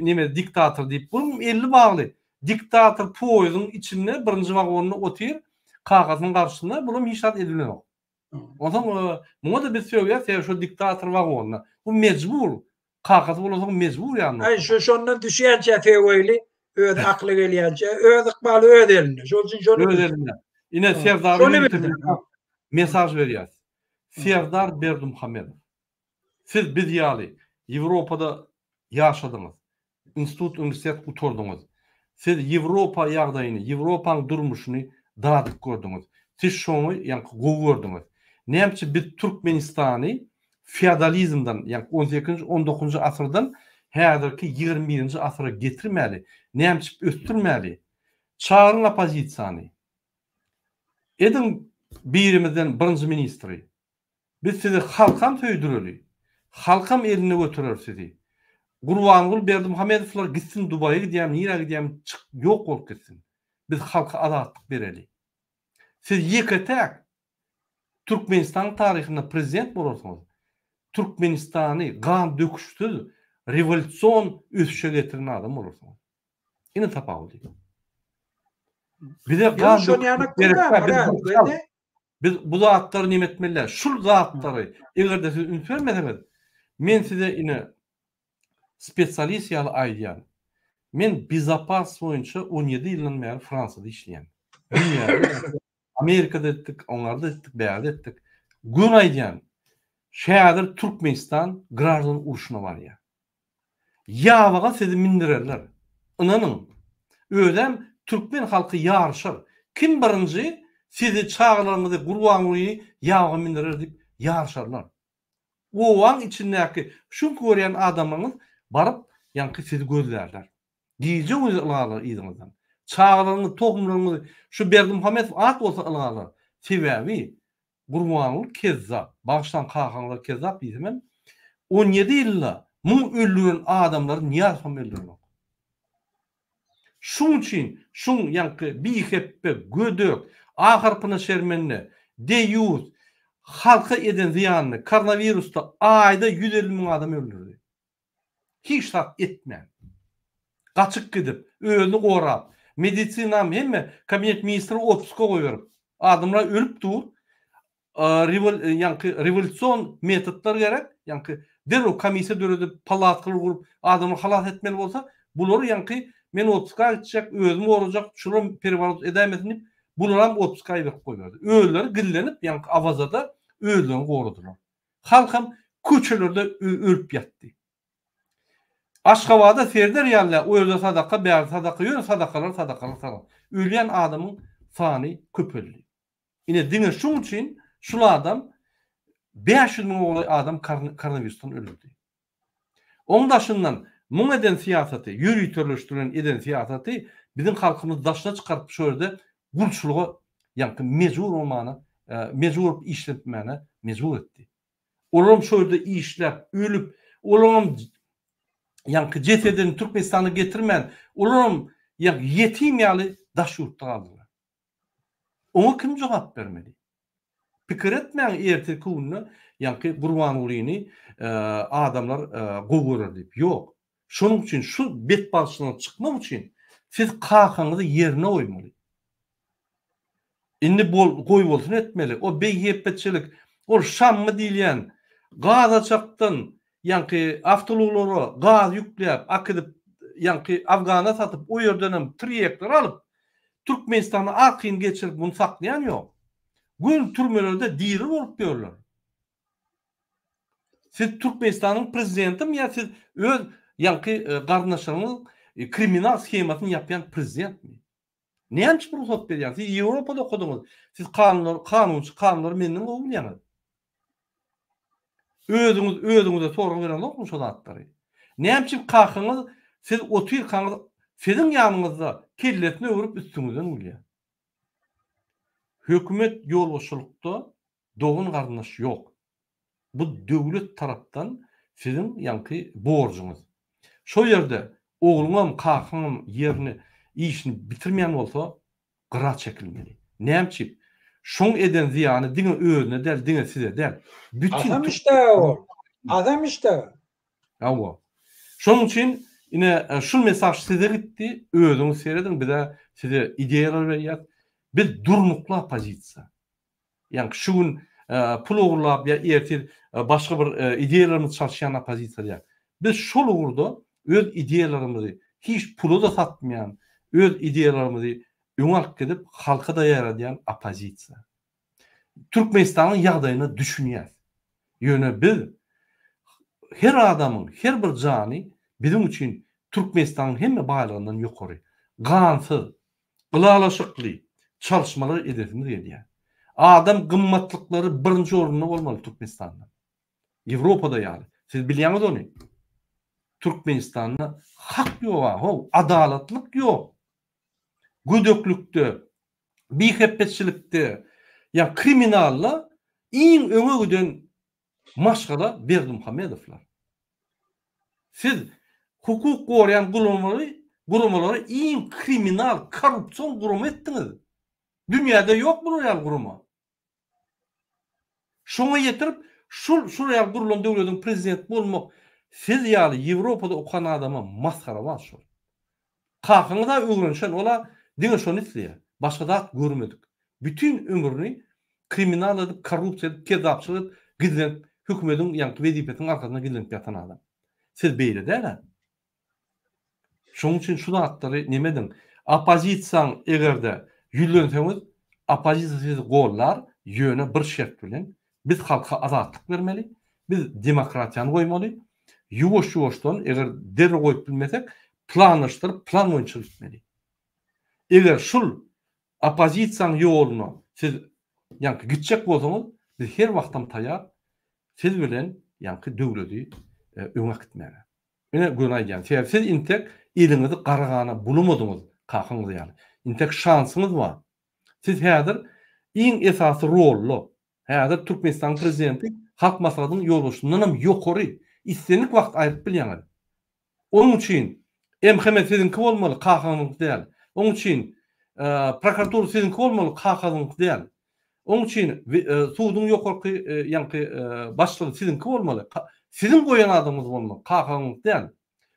[SPEAKER 1] neme diktator diýip, bu 50 bagly. Diktator poýyzyň içinde birinji wagonyna otyr, kagazyň garşysynda bulum hiçat edilen. Ondan muňa da bir söýýär, şu diktator wagonyna. Bu mecbur. Kagaz bolasyň mecbur ýa-ni.
[SPEAKER 2] Ay şondan düşýänçe feýweli, öz akly gelýänçe, öz ykbaly öz eline. Şol üçin şonu
[SPEAKER 1] öz eline. Ine Serdar'a mesaj berýär. Serdar Berdimuhammedow. Siz biz ýaly Ýewropada ýaşadyňyz. Institut, universitet guturdyňyz. Siz Ýewropa ýagdaýyny, Ýewropanyň durmuşyny dadyk gördüňiz. Siz şonu ýa-ni gowy gördüňiz. Näme biz Türkmenistany feodalizmdan, yani 18-nji 19-njy asyrdan häzirki 21-nji asyra getirmäli, näme östürmäli. Çağırın opozisiýany. Edin birimizden birinji ministri. Biz sizi halkam söýdüreli. Halkam eline götürer sizi. Gurbangul Berdimuhammedowlar gitsin Dubaýa gidýär, nire gidýär, ýok bolup gitsin. Biz halka azatlyk bereli. Siz ýeketek Türkmenistan taryhyna prezident bolarsyňyz. Türkmenistany gan döküşsiz revolýusiýon ösüşe getiren adam bolarsyňyz. Ine tapawdy. Bir de gan biz bu zatlary nimetmeler, şu zatlary egerde siz ünsürmeseniz, men size ine spesialist ýaly aýdýan. Men bizapas boyunça 17 yıldan beri Fransa'da işleyen. Dünyada Amerika'da ettik, onlarda ettik, beyaz ettik. Gün aydan şehadır Türkmenistan Grar'ın uruşuna var ya. Yavağa sizi mindirerler. İnanın. Ödem Türkmen halkı yarışır. Kim birinci sizi çağlarınızı, kurbanlıyı yavağa mindirer deyip yarışarlar. O an içindeki şu koruyan adamınız barıp yankı sizi gözlerler. Diyeceğiniz ılarlar idinizden. Çağlarını, tohumlarını şu Berdimuhammed at olsa ılarlar. Sebebi kurbanlık kezzap. Baştan kalkanlar kezzap diyemem. 17 yılla mun öldüren adamları niye arfam öldürmek? Şun için, şun yankı bir heppe, gödök, ahırpına şermenine, deyuz, halka eden ziyanını, koronavirusta ayda 150 bin adam öldürdü. Hiç tat etmeyen. Kaçık gidip, ölünü korap, medisinam hemme kabinet ministri otsuka koyuyor. Adamlar ölüp dur. Yankı revolüsyon metotlar gerek. Yankı derhal komisya dörüdüp palatkalı kurup adamı halat etmeli olsa bunları yankı men otsuka gidecek, özümü olacak, şunu perivarot edemesin bunlar otsuka verip koyuyordu. Ölüleri gillenip yankı avazada ölülerini korudular. Halkam köçelerde ölüp yattı. Aşkavada serder yerler, o ölü sadaka, beyaz sadaka, yön sadakalar. Öleyen adamın sani köpölü. Yine dine şun için şu adam 500 bin adam koronavirüsten öldü. Onun dışından mun eden siyaseti, yürütülüştürülen eden siyaseti bizim halkımız daşına çıkarıp şöyle gulçuluğu yankı mecbur olmana, mecbur işletmene mecbur etti. Oğlum şöyle işlep, ölüp, oğlum yankı cesedini Türkmenistan'a getirmen, oğlum yetim yali daş yurtta kaldılar. Ona kim cevap vermeli? Pikir etmeyen erteki günü yankı kurbanlığını adamlar kovurur deyip. Yok. Şunun için şu bet başına çıkmak için siz kalkanızı yerine koymalı. Indi koy olsun etmeli. O beyyepetçilik, o Şam mı diyen, gaz çaktın, yankı avtolukları gaz yükleyip, akıdıp, yankı Afgan'a satıp, o yerden triyekler alıp, Türkmenistan'a akın geçirip bunu saklayan yok. Gün türmelerde diri olup diyorlar. Siz Türkmenistan'ın prezidenti mi ya siz öz yankı kardeşlerinin kriminal schemasını yapan prezident mi? Ne yanlış bir sohbet ediyorsunuz? Siz Avrupa'da okudunuz. Siz kanunları menden kovulayanız. Özünüze sorgu veren okumuş o zatları. Ne yanlış kalkınız, siz otur kanınız, sizin yanınızda kelletini öğürüp üstünüzden uluyor. Hükümet yolbaşılıkta doğun kardeş yok. Bu devlet taraftan sizin yankı borcunuz. Şu yerde oğlum, kalkınım yerini, işini bitirmeyen olsa kıra çekilmeli. Neyemçip? Şun eden ziyanı dine özüne del, dine size del.
[SPEAKER 2] Adam işte o. Adam işte
[SPEAKER 1] o. Şunun için yine şu mesaj size gitti. Özünü seyredin. Bir de size ideyalar veriyor. Bir durnukla pozisiya. Yani şu gün pul uğurlayıp ya ertir başka bir ideyalarımız çalışan pozisiya. Biz şol uğurda öz ideyalarımızı hiç pulu da satmayan, öz ideyalarımızı öňark gidip halka da yaradayan opozisiya. Türkmenistan'ın ýagdaýyny düşünýär. Ýöne biz her adamın, her bir jany bizim için Türkmenistan'ın hemme baýlygyndan ýokary, gansız, ılalaşykly çalışmalar edesimiz gelýär. Adam gymmatlyklary birinji orunda bolmaly Türkmenistan'da. Ýewropada ýaly. Siz bilýäňiz onu. Türkmenistan'da hak ýok, adalatlyk ýok. Gödöklükde, bihepetçilikde, ya kriminalla iň öňe giden maşgala Berdimuhammedowlar. Siz hukuk gorayan gurumları iň kriminal, korrupsiýon gurumy etdiňiz. Dünýäde ýok bu ýal gurumy. Şoňa ýetirip, şu ýal gurulan döwletiň prezident bolmak, siz ýaly Ýewropada okan adama maskara var şol. Kalkınıza öňrenşen ola diňe şonu isleýär. Başga da görmedik. Bütün ömrüni kriminal edip, korrupsiýa edip, kezzapçylyk edip, gizlenip, hükümetin ýa-da wezipetiň arkasynda gizlenip ýatan adam. Siz beýle däl. Şoň üçin şu zatları nemedin? Opozisiýaň egerde ýülenseňiz, opozisiýa sizi gollar, ýöne bir şert bilen biz halka azatlyk bermeli, biz demokratiýany goýmaly. Ýuwaş-ýuwaşdan eger derre goýup bilmesek, planlaşdyryp plan boýunça gitmeli. Eger şul opozisiýaň ýoluny siz ýanky gitjek bolsaňyz, biz her wagtam taýýar siz bilen ýanky döwleti öňe gitmäge. Mene gönaýan. Siz intek ýylyňyzy garagana bulamadyňyz, kakyňyz ýaly. Intek şansyňyz bar. Siz häzir iň esasy rollu. Häzir Türkmenistan prezidenti halk masaladynyň ýoluşundan ýokary islenlik wagt aýryp bilýär. Onun üçin MHM sizinki bolmaly, kakyňyz däl. Onun üçin prokuratura sizinki bolmaly, kakyňyz däl. Onun üçin suwdyň ýokarky ýanky başlygy sizinki bolmaly. Sizin goýan adamyz bolmaly, kakyňyz däl.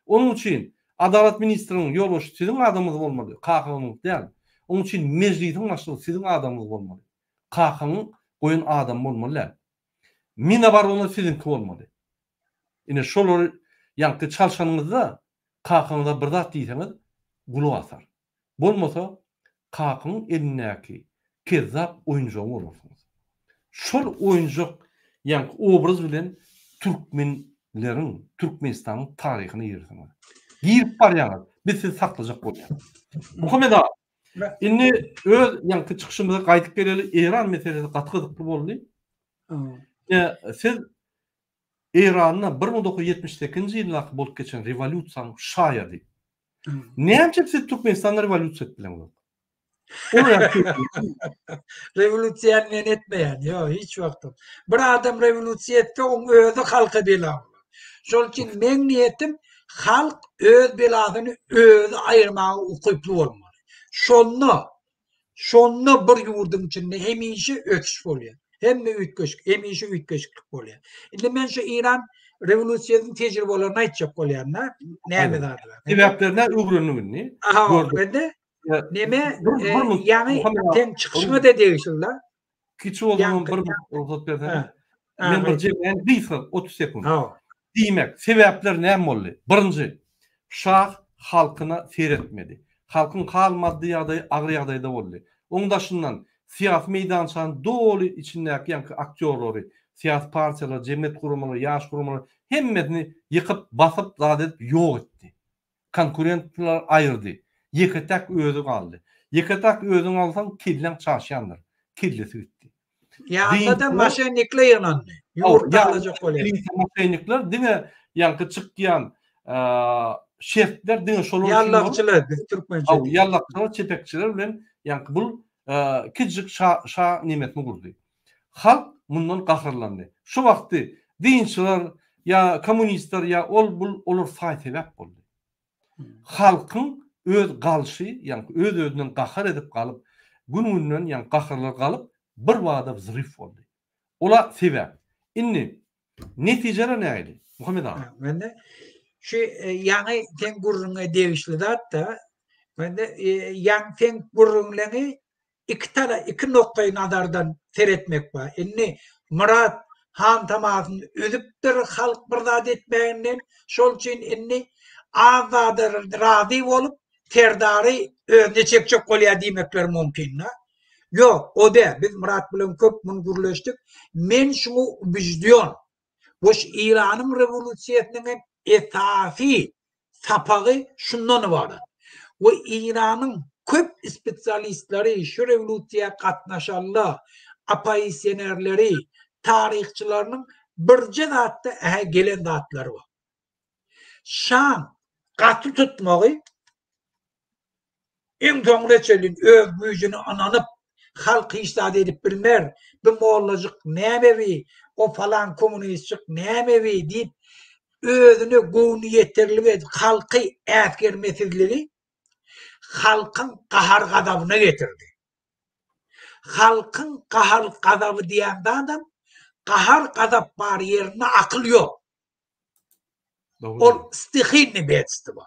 [SPEAKER 1] Onun üçin adalet ministriniň ýoluşy sizin adamyz bolmaly, kakyňyz däl. Onun üçin mejlisiň başlygy sizin adamyz bolmaly. Kakyň goýan adam bolmaly. Mina bar ona sizinki bolmaly. Ine şolary ýanky çalşanyňyzda kakyňyza bir zat diýseňiz, gulu asar. Bolmasa kakyň elindäki kezzap oýunjak bolarsyňyz. Şol oýunjak ýanky obraz bilen Türkmenleriň, Türkmenistanyň taryhyny ýersiňiz. Girip barýar. Biz sizi saklajak bolýar. Muhammed ağa, indi öz ýanky çykyşymyza gaýdyp geleli Iran meselesi gatgydyk boldy. Siz Iranyň 1978-nji ýylda bolup geçen rewolýusiýanyň şaýady. Näçe siz Türkmenistanda rewolýusiýa etdiler?
[SPEAKER 2] Revolüsiýany men etmeýän, ýok, hiç wagtym. Bir adam revolüsiýa etse, oň özü halka bela. Şol üçin men niýetim halk öz belasyny özü aýyrmagy ukyply bolmaly. Şonu bir ýurdun içinde hemişe öküş bolýar. Hemme hemişe ütkeşlik bolýar. Indi men şu İran revolüsiýasynyň tejribelerini aýtjak bolýarna, näme darlar?
[SPEAKER 1] Sebäplerine öwrenmeli.
[SPEAKER 2] Bende neme yani ten çıkışma da değişirler.
[SPEAKER 1] Kiçi olduğum bir ruhsat bersen. Men bir jemän diýsem 30 sekund. Diýmek, sebäpler näme boldy? Birinji, şah halkyna seretmedi. Halkın kalmadığı ýagdaý agry ýagdaýda boldy. Oňdaşyndan siyasi meýdançanyň dolu içindäki ýanky aktyorlary, siyasi partiýalar, jemgyýet gurumlary, ýaş gurumlary hemmesini ýykyp, basyp, zat edip ýok etdi. Konkurentler aýyrdy. Ýeketek özü kaldy. Ýeketek özüň alsaň killen çarşyandyr. Killesi gitdi.
[SPEAKER 2] Ya da maşenlikle ýanandy. Ýurtda alajak bolýar.
[SPEAKER 1] Maşenlikler diňe ýanky çykýan şertler diňe şol
[SPEAKER 2] ýallakçylar, biz türkmençe.
[SPEAKER 1] Ýallakçylar, çepekçiler bilen ýanky bul kiçik şa nimetini gurdy. Halk mundan gahrlandy. Şu wagty dinçiler ya komünistler ya olur faýsebäp boldy. Halkyň öz galşy, ýani öz özünden gahar edip galyp, gün-günden ýani gaharlar galyp bir wagda zryf boldy. Ola sebäp. Indi netijeler näýdi? Muhammed ağa.
[SPEAKER 2] Mende şu ýani ten gurrunga degişli da mende ýani ten gurrunlaryny iki noktaý nazardan seretmek bar. Indi Murat Han tamasyny özüpdir halk bir zat etmeginden şol üçin indi azada razy bolup terdary özüne çekjek bolýar diýmekler mümkin. Ýok, o da biz Murat bilen köp mun gurleşdik. Men şunu bizdiýon. Boş İranyň rewolüsiýasynyň esasy sapagy şundan bar. O İranyň köp spesialistleri, şu rewolüsiýa gatnaşanlar, opozisýonерleri, taryhçylarynyň birje zatda gelen zatlary bar. Şam gaty tutmagy en toňreçelin öz güýjüni ananyp halky iştihad edip bilmer, bu mollajyk nämewi, o falan kommunistçik nämewi diýip özüne goýuny ýeterli edip halky ätgermesizligi halkyň gahar gadabyna getirdi. Halkyň gahar gadaby diýende adam gahar gadap bar ýerine akyl ýok. Ol stihinni betdi bu.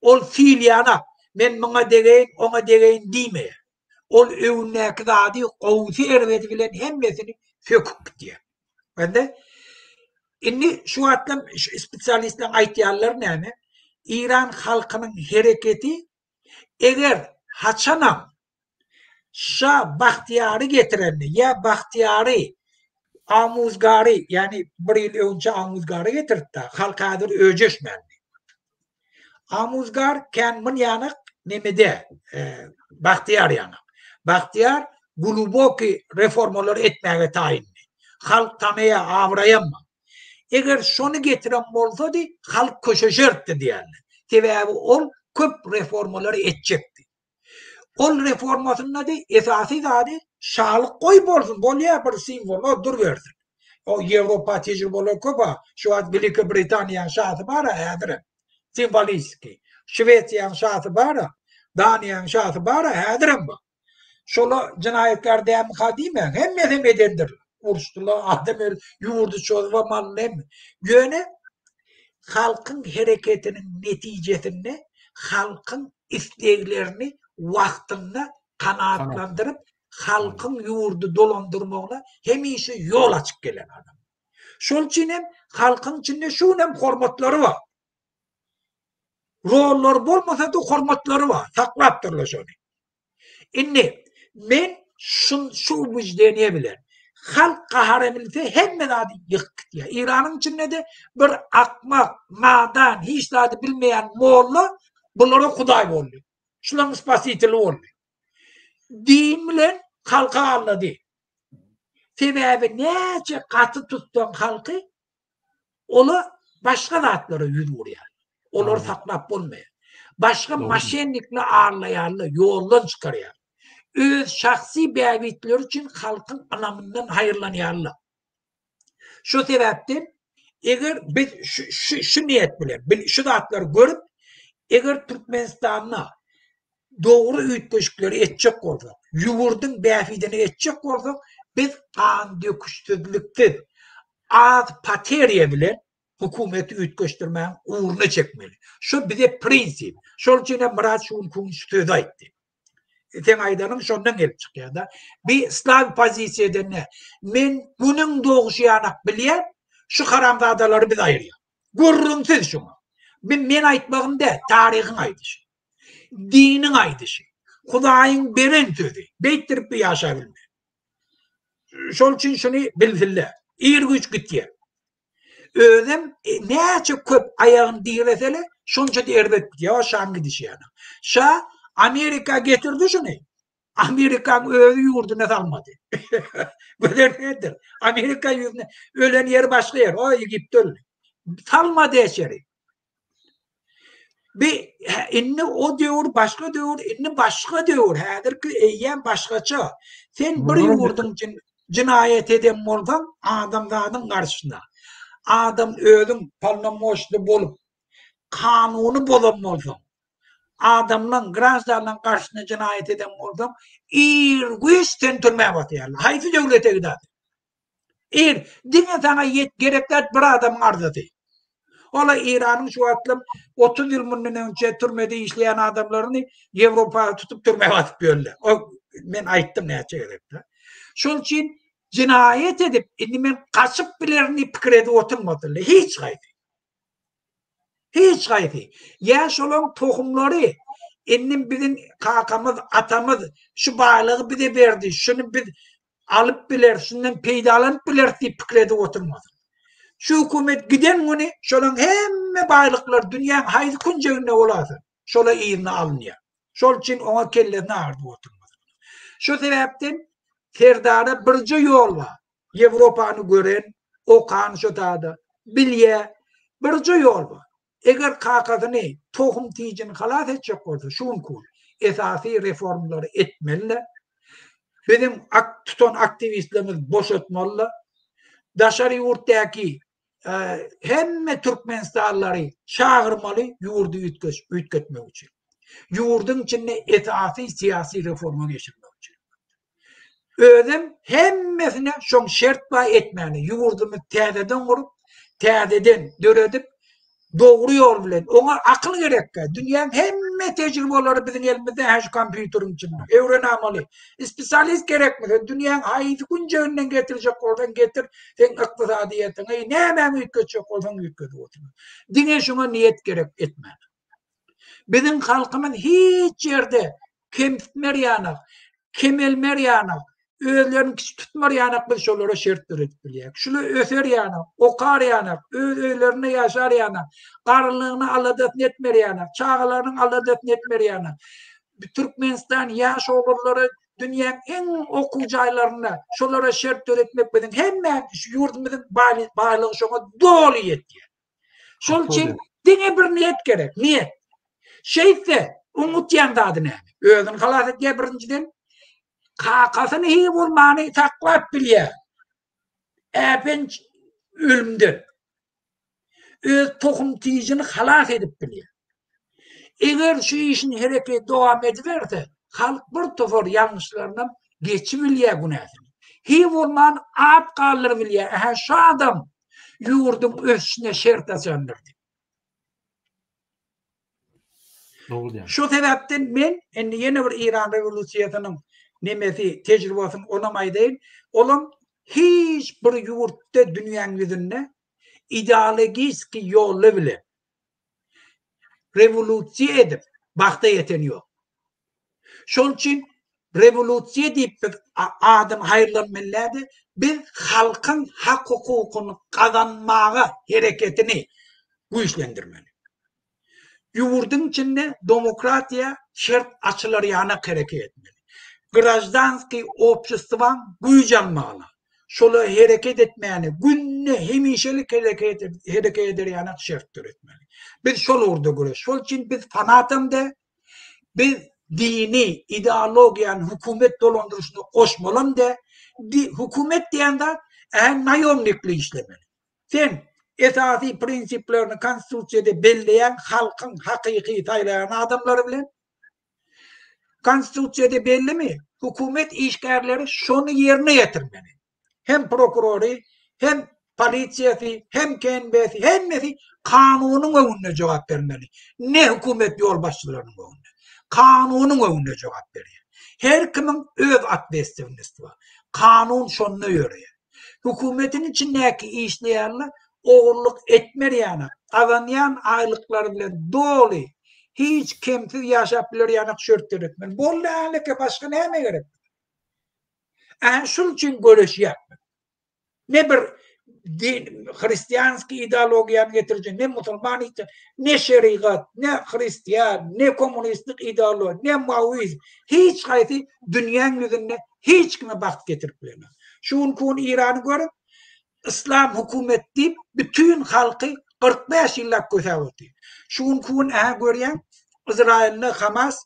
[SPEAKER 2] Ol fiiliýana men muňa degen, oňa degen diýme. Ol öwünnäki zady gowsy erwedi bilen hemmesini söküp gitdi. Bende indi şu atlam spesialistler aýtýarlar näme? İran halkının hareketi eğer haçanam Şah Bahtiyar'ı getirenli ya Bahtiyar'ı Amuzgar'ı yani bir yıl önce Amuzgar'ı getirdi halkadır öceşmendi. Amuzgar kendimin yanık nemede Bahtiyar yanık. Bahtiyar guluboki reformaları etmeye tayinli. Halk tanıya avrayamma. Eğer şunu getiren olsaydı halk köşeşerdi diyorlar. Sebebi ol köp reformaları edecekti. Ol reformasının adı esası adı şahlık koy bolsun. Bolya bir simbol o dur versin. O Avrupa tecrübeleri köp şu an Büyük Britanya şahı var ya simboliski. Şveçya şahı var. Danya şahı var ya şola cinayetler dem kadime hem edendir. Uruştular adam yurdu çorba malnem. Yöne halkın hareketinin neticesinde halkın isteklerini vaktinde kanaatlandırıp halkın yurdu dolandırmağına hemişe yol açık gelen adam. Şol için hem halkın içinde şu hem hormatları var. Roller bolmasa da hormatları var. Saklaptırlar şunu. İnne men şu vicdaneyebilir. Halk kaharemilse hemen adı yıkık ya. İran'ın içinde de bir akmak, nadan, hiç adı bilmeyen Moğollu bunlara kuday oldu. Şunların spasiteli oldu. Din bilen halka anladı. Sebebi nece katı tuttuğun halkı ola başka zatlara yürüyor yani. Onları saklap olmuyor. Başka maşenlikle ağırlayanla yoldan çıkarıyor. Öz şahsi bevitler için halkın anlamından hayırlanıyorlar. Şu sebepten eğer biz şu niyet bilen, şu zatları görüp eğer Türkmenistan'la doğru ütköşükleri edecek olsak, yuvurdun bevitini edecek olsak, biz kan döküştürlüktür. Az pateriye bilen hükümeti ütköştürmeyen uğruna çekmeli. Şu bize prinsip. Şunun için Murat Şulkun söz etti. Sen aydanım şundan gelip çıkıyor da. Bir İslam pozisyonu ne? Men bunun doğuşuyanak bilen şu haramzadaları biz ayırıyor. Görürüm siz şunu. Men aytmağım da tarihin aydışı. Dinin aydışı. Kudayın beren sözü. Beyttirip bir yaşayabilme. Şunun için şunu bilsinler. İyi güç gidiyor. Özüm nece köp ayağın diresele şunca derbet gidiyor. Şam gidişi yani. Şah Amerika getirdi şunu. Amerika'nın öğü yurduna salmadı. Böyle nedir? Amerika yurduna ölen yer başka yer. O Egipte öyle. Salmadı eşeri. Bir inni o diyor başka diyor, inni başka diyor. Hadır ki eyyem başkaça. Sen bir yurdun cinayet eden olsan adamların karşısında. Adam ölüm parlamoşlu bolup kanunu bolanmazsan. Adamla grazlarla karşısına cinayet eden olsam irgüsten türmeye batıyorlar. Hayfi devlete gider. Dine sana gerekler bir adam arzadı. Ola İran'ın şu atlım 30 yıl bundan önce türmede işleyen adamlarını Avrupa'ya tutup türmeye batıp böyle. O ben ayıttım ne gerekler. Şunun için cinayet edip men kaçıp bilerini pikrede oturmadılar. Hiç gaydi. Hiç gaydi. Yaş olan tohumları bizim kakamız, atamız şu bağlığı bize verdi. Şunu biz alıp biler, şundan peydalanıp biler diye pikrede oturmadı. Şu hükümet giden bunu, şunun hem bağlıklar dünyanın haydi kunceğine olasın. Şöyle iyini alınıyor. Şol için ona kellerini ağırdı oturmadı. Şu sebepten Serdar'a birce yol var. Avrupa'nı gören, okan şu dağda, bilye, birce yol var. Eğer kakasını tohum tiyicini halat edecek olsa, şun kul, esasi reformları etmeli, bizim tutan aktivistlerimiz boş etmeli, dışarı yurttaki hem Türkmenistanlıları çağırmalı, yurdu ütketmek için. Yurdun içinde esasi siyasi reformu geçirmek için. Özüm hemmesine şun şert bay etmeli. Yurdumu tədeden kurup, tədeden döredip, doğru yol bilen. Ona akıl gerek. Dünyanın hemme tecrübeleri bizim elimizde her kompüterin içinde. Öğrenmeli. Spesyalist gerekmez. Dünyanın haydi kunca önünden getirecek oradan getir. Sen iktisadiyetine ne hemen yükletecek oradan yüklet. Dine şuna niyet gerek etmeli. Bizim halkımız hiç yerde kemtmer yanak, kemelmer yanak, özlerini tutmar yanak biz şolara şert öğretip bilýär. Şular öser yanak, okar yanak, özlerini yaşar yanak, garlığını aladat netmer yanak, çağlarını aladat netmer yanak. Türkmenistan yaş oğulları dünyanın en okuyucaylarına şolara şert öğretmek bilen hemme yurdumuzun bağlılığı şoňa dolu ýetdi. Şol için diňe bir niyet gerek, niyet. Şeyse umut ýandadı näme? Özüni halas etýär birinciden. Kakasyny hi bolmany taklap bilýär. Äpen ölümden. Öz tohum tijini halas edip bilýär. Eger şu işin hereket dowam ediberse, halk bir tofor ýalňyşlaryndan geçip bilýär bu näsini. Hi bolman ap galyr bilýär. Aha şu adam ýurdun ösüne şert açanlardy. Şu sebäpden men endi ýene bir İran rewolýusiýasynyň nemesi tejribasyny olamaýdy. Olam hiç bir ýurtda dünýäň ýüzünde ideologiski ýoly bilen rewolýusiýa edip bagda ýeten ýok. Şol üçin rewolýusiýa diýip adam haýırlanmaly. Biz halkyň hak hukukyny kazanmaga hereketini güýçlendirmeli. Ýurdun içinde demokratiya şert açylar ýana hareket etmeli. Grajdanski opçystywan güýjanmaly. Şola hareket etmeli. Günne hemişelik hareket eder ýana şert etmeli. Biz şol urda göre. Şol için biz fanatymda biz dini ideologiýany hökümet dolandyrışyna goşmalam da hökümet diýende naýomlikli işlemeli. Sen esasy prinsiplerini konstitusiýada belleýän halkyň hakyky taýlayan adamlary bilen konstitusiýada bellimi? Hökümet işgärleri şonu ýerine ýetirmeli. Hem prokurory, hem polisiýasy, hem kenbesi, hemmesi kanunyň öňünde jogap bermeli. Ne hökümet ýolbaşçylarynyň öňünde. Kanunyň öňünde jogap berýär. Her kimiň öz atbestewligi bar. Kanun şonu ýöreýär. Hökümetin içindäki işleýärler oğurluk etmer ýana, kazanýan aýlyklary bilen doli, hiç kemsiz ýaşap biler ýana şert öğretmen. Bollanyke başga näme gerek? Şol üçin göreşýär. Ne bir Hristiyanski ideologiýany getirjek, ne musulman, ne şeriat, ne Hristiyan, ne kommunistik ideologi, ne Maoizm, hiç gaýsy dünýäň ýüzünde hiç kime bakt getirip bilemez. Şuň kun İrany görüp İslam hükümet deyip bütün halkı 45 yıllık götürdü. Şun kun görýän İsrail'le Hamas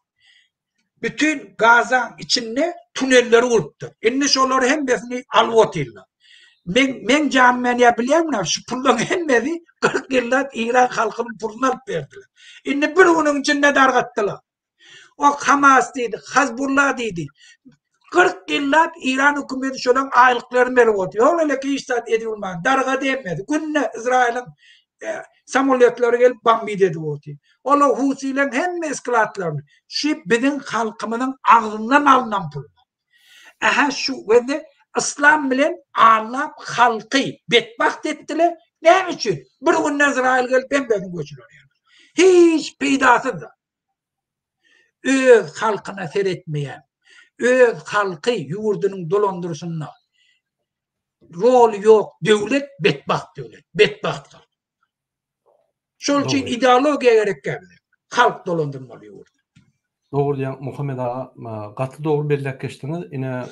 [SPEAKER 2] bütün Gaza içinde tünelleri urupdu. Indi şoları hemmesini alwatýarlar. Men jammenýä bilýärmi? Şu pullar hemmesi 40 yıllık İran halkynyň pulunu alyp berdiler. Indi bir günüň içinde dargatdylar. O Hamas diýdi, Hezbollah diýdi. 40 yıllar İran hükümeti şolan aýlyklarını berip otýar. Oleleki iştat edilmän, darga demedi. Günne İsrail'in samolyotlary gelip bombard edip otýar. Ola Husiýlerin hemme eskalaatlaryny şu biziň halkymyzyň agzyndan alynan pul. Şu wende İslam bilen anlap halky betbaht etdiler. Näme üçin? Bir gün İsrail gelip bembeň göçüler. Hiç peýdasyz da. Öz halkyna seretmeýän, öz halky ýurdunyň dolandyrşyna rol ýok, döwlet betbaht döwlet, betbaht. Şol üçin ideologiýa gerek geldi. Halk dolandyrmaly ýurdu.
[SPEAKER 1] Doğru diýen Muhammed ağa, gatly dogry belläp geçdiňiz. Ine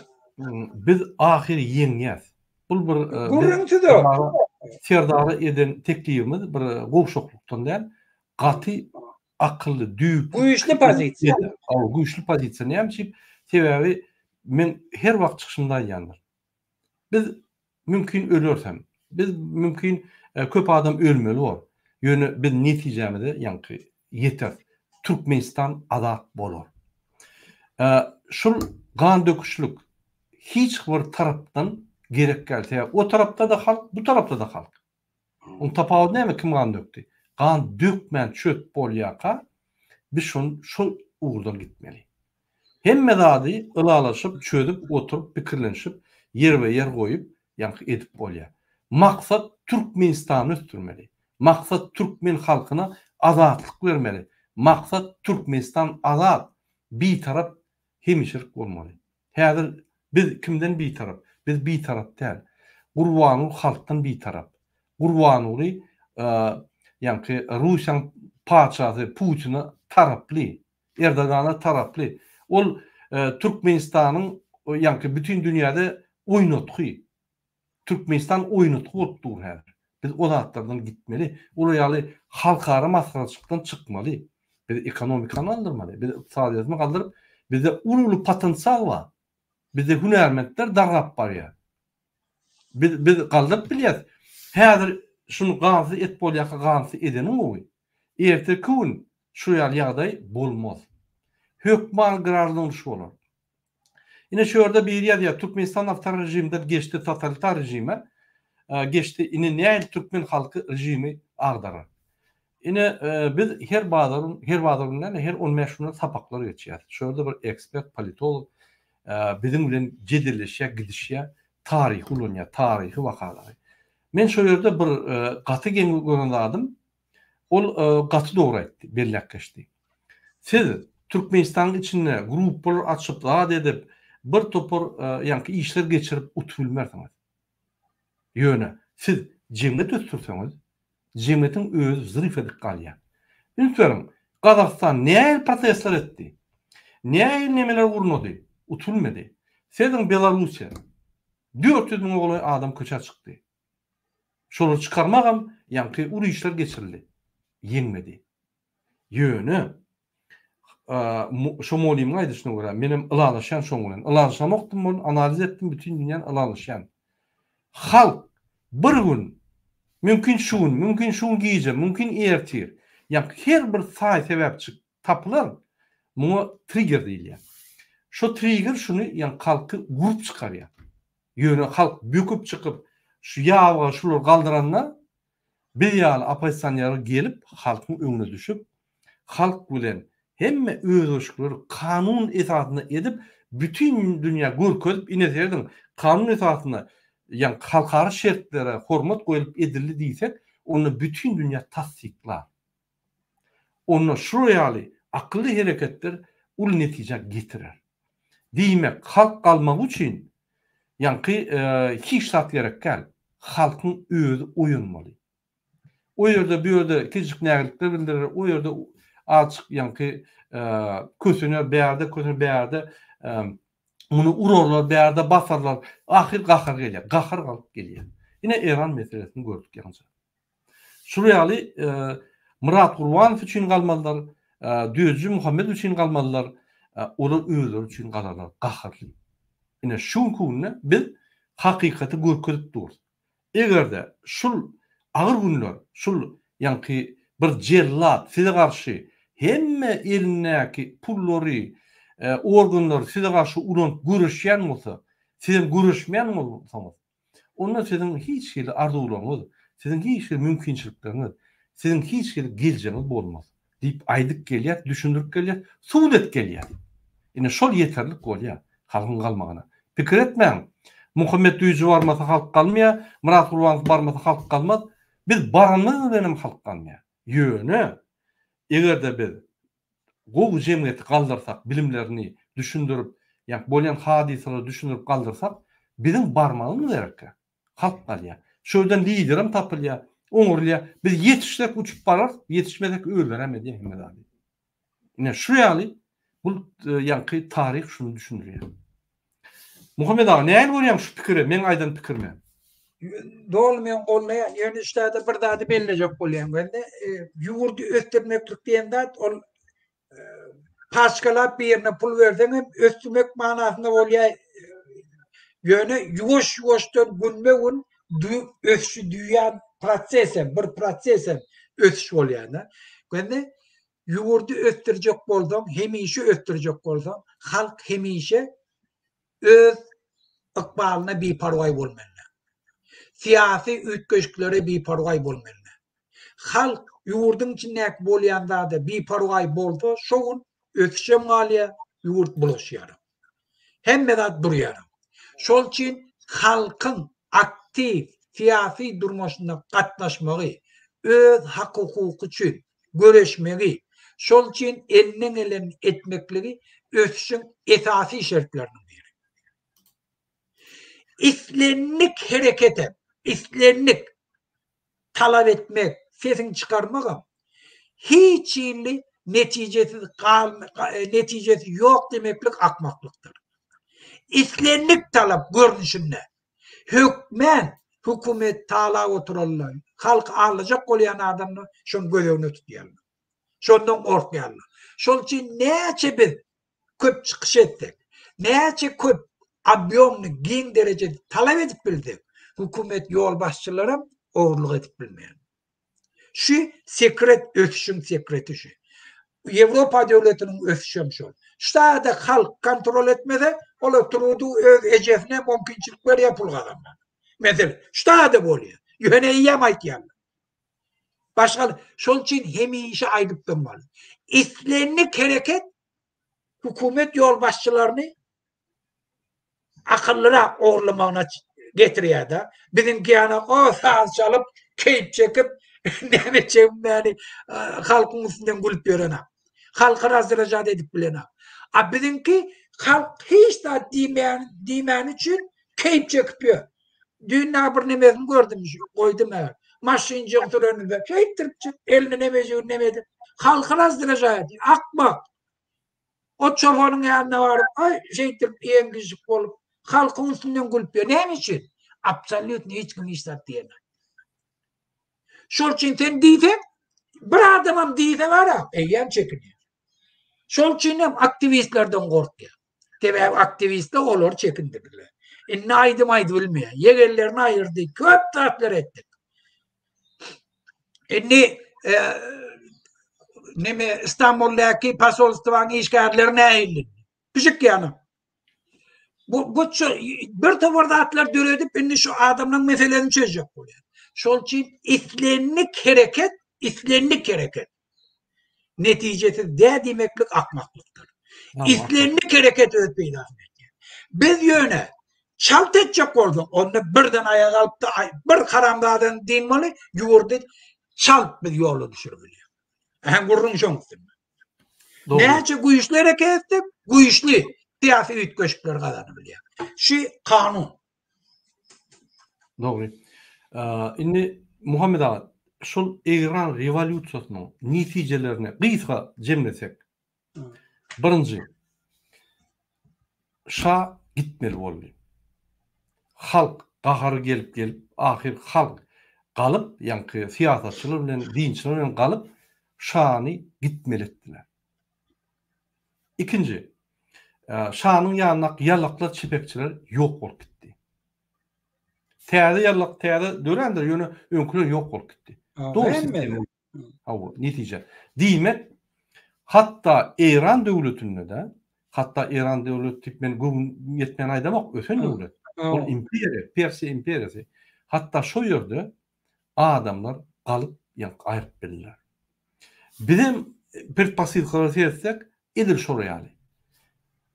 [SPEAKER 1] biz ahiri ýeňýäs. Bul bir serdary eden teklifimiz bir gowşoklukdan däl, gaty akıllı, düýük,
[SPEAKER 2] güýçli pozisiýa.
[SPEAKER 1] Güýçli pozisiýa näme? Sebebi men her wagt çykyşymda ýandyr. Biz mümkin ölersem, biz mümkin köp adam ölmeli bol. Ýöne biz netijemizde ýanky ýeter. Türkmenistan azat bolar. Şol gan döküşlük hiç bir tarapdan gerek gelse, o tarapda da halk, bu tarapda da halk. On tapawut näme kim gan dökdi? Gan dökmän çöp bolýaka biz şol uğurdan gitmeli. Hemme zady ılalaşyp, çödüp, oturup, pikirlenşip, yer we yer goýup, ýanky edip bolýar. Maksat Türkmenistany östürmeli. Maksat Türkmen halkyna azatlyk bermeli. Maksat Türkmenistan azat, bir taraf hemişirik bolmaly. Häzir biz kimden bir taraf? Biz bir taraf däl. Gurbanuly halkdan bir taraf. Gurbanuly ýa-ni Russiýa paçasy Putina taraply, Erdogana taraply. Ol Türkmenistanyň ýa-ni bütün dünýäde oýnatgy. Türkmenistan oýnatgy bolup dur häzir. Biz o zatlardan gitmeli. Ulaýaly halkara maslahatçykdan çykmaly. Biz ekonomikany aldyrmaly. Biz iqtisadiýatyny galdyryp, bizde uly potensial bar. Bizde hünärmentler darap barýar. Biz galdyryp bilýäs. Häzir şunu gansy et bolýaka gansy edeniň oý. Erteki gün şu ýagdaý bolmaz. Hökman gyrarlygyny bolar. Ine şu ýerde bir ýer Türkmenistan awtor rejimden geçti totalitar rejime. Geçti ine näil Türkmen halky rejimi agdarar. Ine biz her bazaryndan her 15 güne sapaklar geçýär. Şurada bir ekspert, politolog bizim bilen jedilleşýär, gidişýär, taryhy ulanýar, taryhy wakalary. Men şu ýerde bir gaty görnadym. Ol gaty dogry aýtdy, belläk geçdi. Siz Türkmenistanyň içinde gruplar açyp zat edip bir topar ýa-ni işler geçirip utulmersiňiz. Ýöne siz jemgyýet ösdürseňiz, jemgyýetiň özü zryf edip galýar. Bilmiyorum, Kazakistan näil protestler etdi? Näil nemeler gurnady? Utulmady. Seziň Belarusiýa 400 000 oğlan adam köçe çykdy. Şolu çıkarmagam, ýa-ni uly işler geçirildi. Ýeňmedi. Ýöne şomolyň aýdyşyna görä menim ılalaşan şoňulan ılalaşamokdym, bunu analiz etdim, bütün dünýäni ılalaşan. Halk bir gün mümkin şuun giyece, mümkin ertir. Yani her bir say sebepçi tapılar, buna trigger deyilýär. Şu trigger şunu yani halkı grup çıkarýar. Ýöne halk büküp çıkıp şu ýaga şular galdyranlar bir ýaly opozisiýonlar gelip halkyň öňüne düşüp halk bilen hemme öz oşklary kanun esatyna edip bütün dünýä görkezip ineterdiň kanun esatyna yani halkara şertlere hormat koyup edildi diýsek, onu bütün dünýä tasdiklar. Onu şuryaly akılly hereketler ul netije getirer. Diýmek, halk galmak üçin ýa-ni hiç şart gerek gel. Halkyň özü oýunmaly. O ýerde bir ýerde kiçik nägelikler bildirir. O ýerde açyk ýa-ni kösüne beýerde bunu urarlar, beýerde basarlar. Ahir gahar gelýär. Gahar galyp gelýär. Ine Iran meselesini gördük ýalnız. Şuryaly Murat Gurbanov üçin galmalylar, Düýüzçü Muhammed üçin galmalylar, olar özleri üçin galarlar. Gaharly. Ine şu günne biz hakykaty görkezip durýar. Egerde şul agyr günler, şul ýa-ni bir jellat size garşy hemme elindäki pullary, organlar size garşy ulan görüşýän bolsa, siz görüşmeýän bolsaňyz, onda sizin hiç şeýle arzuwlaryňyz, sizin hiç şeýle mümkinçilikleriniz, sizin hiç şeýle geljeňiz bolmaz. Diýip aýdyp gelýär, düşündirip gelýär, suwdet gelýär. Ine şol ýeterlik bolýar halkyň galmagyna. Pikir etmeň. Muhammed Düýüzçü barmasa halk galmaýar, Murat Gurbanov barmasa halk galmaz. Biz barmyz benim halk galmaýar. Ýöne egerde biz gowy jemgyýeti galdyrsak, bilimlerini düşündirip, ýa-ni bolýan hadiseleri düşündirip galdyrsak, bizim barmagymyz gerek. Halk galýar. Şöýden liderim tapylýar, oňurlýar. Biz ýetişsek uçup barar, ýetişmesek öldüremedi Mehmet Ali. Ine şu ýaly bu ýa-ni taryh şunu düşündirýär. Muhammed ağa, näme görýäň şu pikiri? Men aýdan pikirmen.
[SPEAKER 2] Doğru men golnaýan ýöne işlerde bir zady belläjek bolýan gende ýugurdy östirmeklik diýende ol paşkalap birine pul berdiň östirmek manasynda bolýar. Ýöne ýuwaş-ýuwaşdan günme-gün ösüşi duýan prosesem, bir prosesem ösüş bolýar. Gende ýugurdy östirjek boldum, hemişe östirjek boldum. Halk hemişe öz ykbalyna beparwa bolmaly. Siyasi ütköşklere beparwa bolmaly. Halk ýurdyň içindäki bolýanda da beparwa boldy, şoň ösüşem galýar, ýurt bulaşýar. Hemme zat durýar. Şol üçin halkyň aktiv siyasi durmuşynda gatnaşmagy, öz hak hukuky üçin göreşmegi, Şol için elinden elen etmekleri ösüşün esası şartlarının biri. İslenlik harekete, islenlik talep etmek, sesini çıkarmak hiç neticesi yok demeklik akmaklıktır. İslenlik talep görünüşünde hükümet tala otururlar. Halk alacak olayan adamla şun gözünü tutuyorlar. Şundan korkuyorlar. Şol için neçe biz köp çıkış ettik. Neçe köp abyomlu gen derecede talep edip bildik. Hükümet yol başçıları oğurluk edip bilmeyen. Şu sekret ösüşün sekreti şu. Avrupa devletinin ösüşüm şu. Şurada halk kontrol etmede ola turudu öz ecefine mümkünçilikler yapılır adamlar. Mesela şurada böyle. Yöneyi yamayt yani. Başka şol için hemişe ayrıptım var. İslenlik hareket hükümet yol başçılarını akıllıra oğurlamağına getiriyor da. Bizimki yana o saz çalıp keyif çekip ne biçim yani halkın üstünden gülüp görene. Halkı razdıracak edip bilene. Bizimki halk hiç de dimeyen için keyif çekip yiyor. Dünya bir nemezini gördüm. Koydum eğer. Maşinci otur önünde. Şeytirip çık. Elini nemedi. Halkı razdıracak ediyor. Akma. O çobanın yanına varıp şeytirip yengizlik olup halkın üstünden gülüp yiyor. Ne için? Absolut ne hiç kim işler diyemez. Şol için sen diysen bir adamım diyse var ya eyyem çekiniyor. Şol için hem aktivistlerden korkuyor. Tabi aktivistler olur çekindirler. Ne aydı bilmiyor. Yegerlerini ayırdı. Köp taatlar ettik. Ne İstanbul'daki pasolstvanın işgallerine eğildi. Küçük yani. Bu bir tavarda atlar döredip şimdi şu adamın meselelerini çözecek oluyor. Şol için islenlik hareket neticesi de demeklik akmaklıktır. İslenlik hareket ötmeyi lazım. Biz yöne çalt edecek olduk. Onu birden ayağa alıp da bir karamdadan dinmeli yuvurdu. Çalt bir yolu düşürülüyor. Hem vurun şonksun. Neyse güçlü hareket ettik. Güçlü siyasi ütköşükler kazanabiliyor. Şu kanun.
[SPEAKER 1] Doğru. Şimdi Muhammed Ağa, şol İran revolütsiyasının neticelerini kıysa cemlesek. Birinci, Şah gitmeli oldu. Halk qaharı gelip ahir halk kalıp yankı siyasatçılar bilen dinçiler bilen kalıp Şah'ını gitmeli ettiler. İkinci, Şah'ın yanına yalaklar çipekçiler yok olup gitti. Täze yalak täze dörendir yönü önküler yok olup gitti. Doğru netice. Diýmek hatta İran döwletinde de hatta İran döwleti men gün yetmeyen aydamak ösen döwlet. Ol imperiya, Persiya imperiyasy. Hatta şo ýerde adamlar galyp ýa aýryp bildiler. Bizim bir pasyl etsek edir şo ýaly.